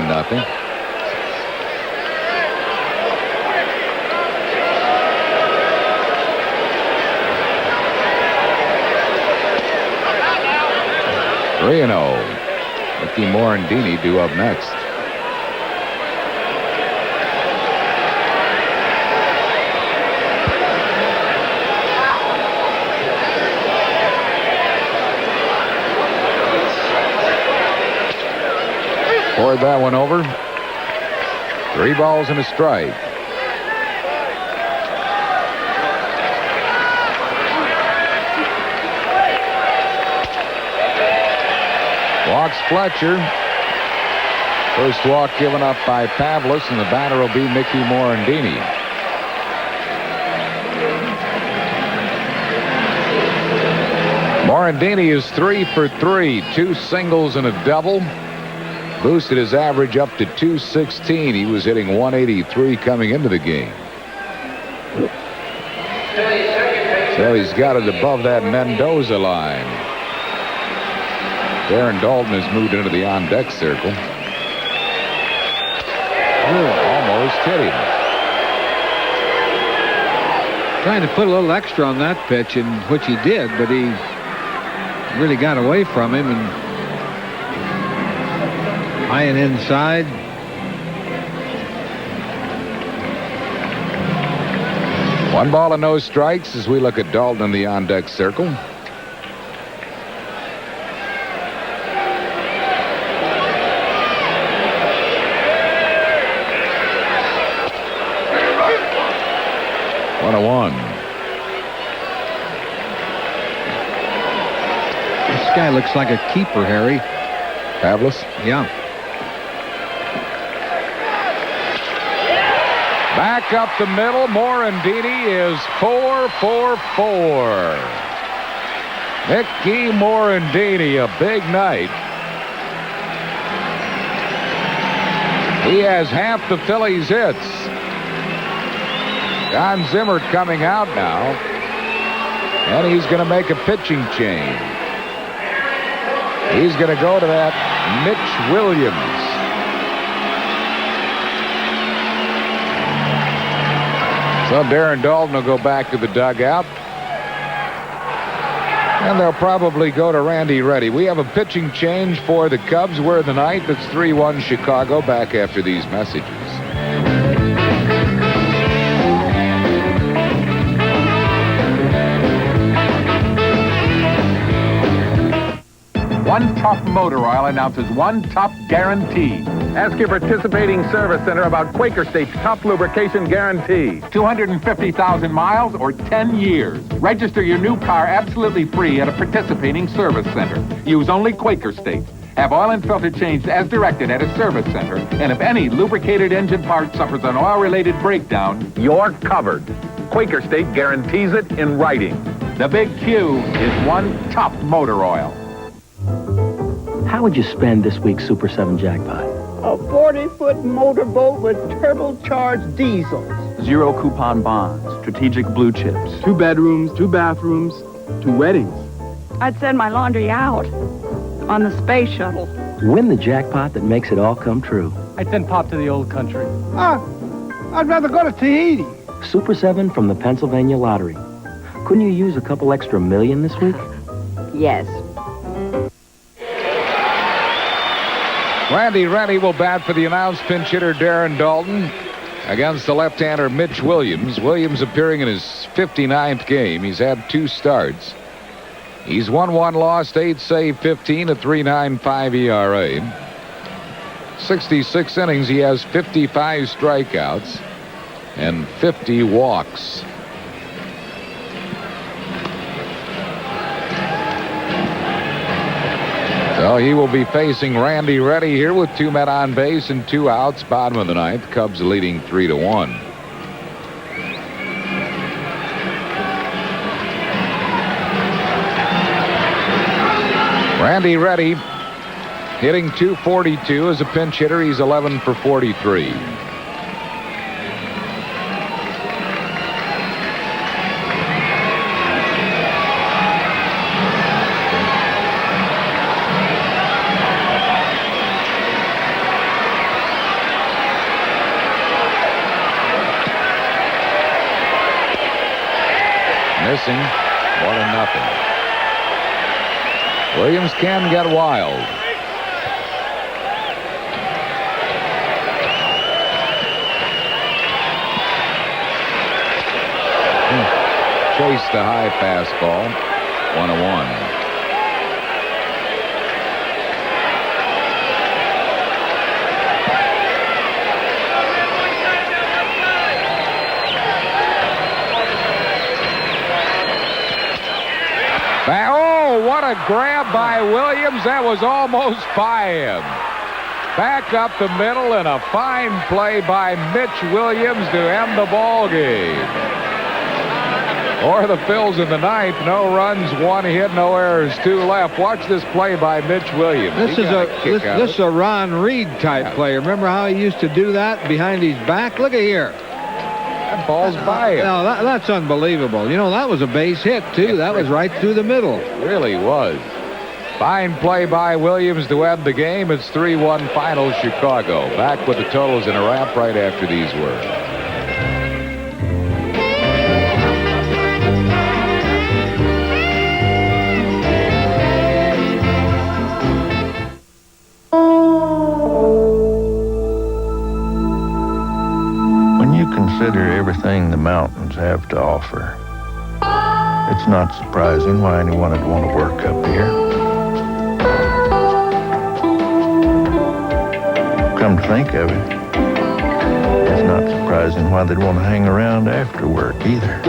Three and 0. Ricky Morandini due up next. Poured that one over. 3 balls and a strike. Walks Fletcher. First walk given up by Pavlis, and the batter will be Mickey Morandini. Morandini is 3 for 3, 2 singles and a double. Boosted his average up to 216. He was hitting 183 coming into the game. So he's got it above that Mendoza line. Darren Dalton has moved into the on-deck circle. almost hit him. Trying to put a little extra on that pitch, and which he did, but he really got away from him and high and inside. One ball and no strikes as we look at Dalton in the on-deck circle. One and one. This guy looks like a keeper, Harry. Pavlis? Yeah. Back up the middle. Morandini is 4-for-4. Mickey Morandini, a big night. He has half the Phillies' hits. Don Zimmer coming out now. And he's going to make a pitching change. He's going to go to that Mitch Williams. So Darren Dalton will go back to the dugout. And they'll probably go to Randy Reddy. We have a pitching change for the Cubs. We're in the ninth. It's 3-1 Chicago. Back after these messages. One Tough Motor Oil announces One Tough Guarantee. Ask your participating service center about Quaker State's Tough Lubrication Guarantee. 250,000 miles or 10 years. Register your new car absolutely free at a participating service center. Use only Quaker State. Have oil and filter changed as directed at a service center. And if any lubricated engine part suffers an oil-related breakdown, You're covered. Quaker State guarantees it in writing. the big Q is One Tough Motor Oil. How would you spend this week's Super 7 jackpot? A 40-foot motorboat with turbocharged diesels. 0 coupon bonds, strategic blue chips. 2 bedrooms, 2 bathrooms, 2 weddings. I'd send my laundry out on the space shuttle. Win the jackpot that makes it all come true. I'd send Pop to the old country. I'd rather go to Tahiti. Super 7 from the Pennsylvania Lottery. Couldn't you use a couple extra million this week? Yes. Randy Reddy will bat for the announced pinch hitter Darren Dalton against the left-hander Mitch Williams. Williams appearing in his 59th game. He's had 2 starts. He's won 1, lost 8, saved 15, a 3.95 ERA. 66 innings. He has 55 strikeouts and 50 walks. So he will be facing Randy Reddy here with 2 men on base and 2 outs. Bottom of the ninth. Cubs leading 3-1. Randy Reddy hitting .242 as a pinch hitter. He's 11 for 43. Missing 1-0. Williams can get wild. Chase the high fastball. 1-1. Oh, what a grab by Williams. That was almost by him. Back up the middle and a fine play by Mitch Williams to end the ball game. Or the Phils in the ninth. No runs, 1 hit, no errors, 2 left. Watch this play by Mitch Williams. This is a Ron Reed type play. Remember how he used to do that behind his back? Look at here. That ball's by him. No, that's unbelievable. You know, that was a base hit, too. That was right through the middle. It really was. Fine play by Williams to end the game. It's 3-1 final Chicago. Back with the totals in a wrap right after these words. When you consider everything the mountains have to offer, it's not surprising why anyone would want to work up here. Come to think of it, it's not surprising why they'd want to hang around after work either.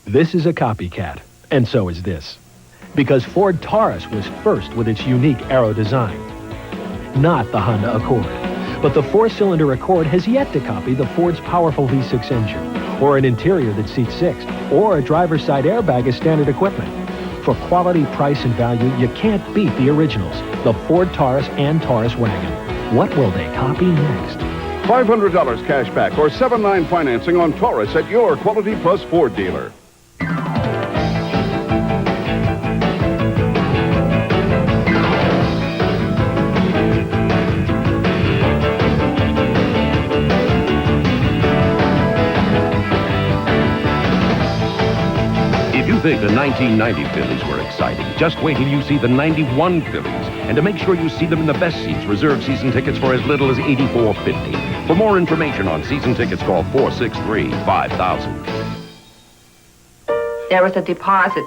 This is a copycat, and so is this. Because Ford Taurus was first with its unique aero design. Not the Honda Accord, but the four-cylinder Accord has yet to copy the Ford's powerful V6 engine, or an interior that seats six, or a driver's side airbag as standard equipment. For quality, price, and value, you can't beat the originals, the Ford Taurus and Taurus Wagon. What will they copy next? $500 cash back or 7-9 financing on Taurus at your Quality Plus Ford dealer. If you think the 1990 Phillies were exciting, just wait till you see the 91 Phillies. And to make sure you see them in the best seats, reserve season tickets for as little as $84.50. For more information on season tickets, call 463-5000. There was a deposit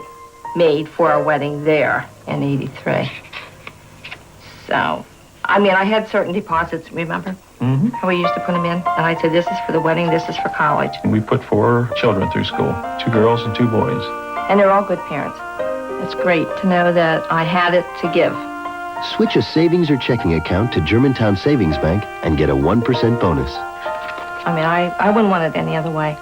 made for our wedding there in '83. So, I mean, I had certain deposits, remember? Mm-hmm. How we used to put them in? And I said, this is for the wedding, this is for college. We put 4 children through school, 2 girls and 2 boys. And they're all good parents. It's great to know that I had it to give. Switch a savings or checking account to Germantown Savings Bank and get a 1% bonus. I mean, I wouldn't want it any other way.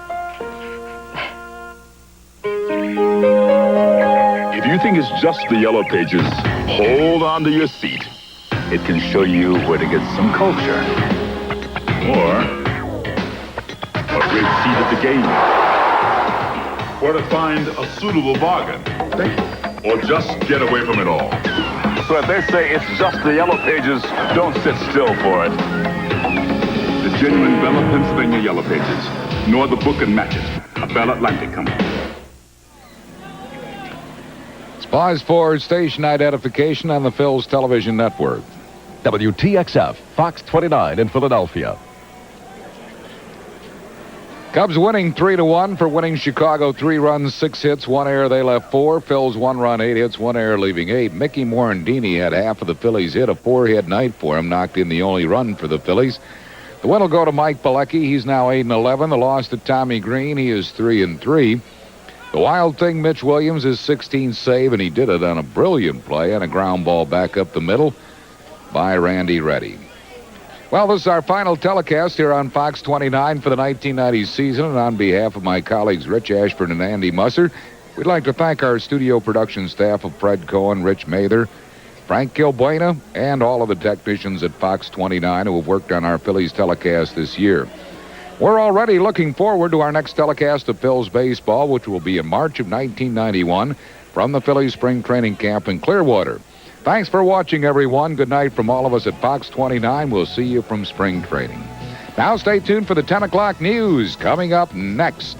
If you think it's just the Yellow Pages, hold on to your seat. It can show you where to get some culture. Or a great seat at the game. Or to find a suitable bargain. Or just get away from it all. So if they say it's just the Yellow Pages, don't sit still for it. The genuine Bella Pennsylvania Yellow Pages, nor the book and match it. A Bell Atlantic company. Pause for station identification on the Phil's television network. WTXF, Fox 29 in Philadelphia. Cubs winning 3-1 for winning Chicago. 3 runs, 6 hits, 1 error. They left 4. Phil's 1 run, 8 hits, 1 error, leaving 8. Mickey Morandini had half of the Phillies hit. A 4-hit night for him, knocked in the only run for the Phillies. The win will go to Mike Pilecki. He's now 8-11. The loss to Tommy Green. He is 3-3. The wild thing, Mitch Williams, is 16th save, and he did it on a brilliant play and a ground ball back up the middle by Randy Reddy. Well, this is our final telecast here on Fox 29 for the 1990 season, and on behalf of my colleagues Rich Ashford and Andy Musser, we'd like to thank our studio production staff of Fred Cohen, Rich Mather, Frank Gilbuena, and all of the technicians at Fox 29 who have worked on our Phillies telecast this year. We're already looking forward to our next telecast of Phil's baseball, which will be in March of 1991 from the Phillies spring training camp in Clearwater. Thanks for watching, everyone. Good night from all of us at Fox 29. We'll see you from spring training. Now stay tuned for the 10 o'clock news coming up next.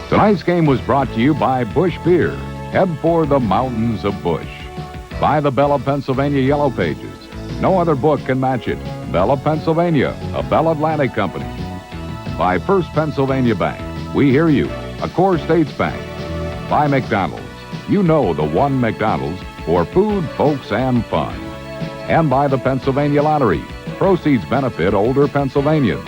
Tonight's game was brought to you by Busch Beer. Head for the mountains of Busch. By the Bella Pennsylvania Yellow Pages. No other book can match it. Bella Pennsylvania, a Bell Atlantic company. By First Pennsylvania Bank. We hear you. A Core States Bank. By McDonald's. You know the one McDonald's for food, folks, and fun. And by the Pennsylvania Lottery. Proceeds benefit older Pennsylvanians.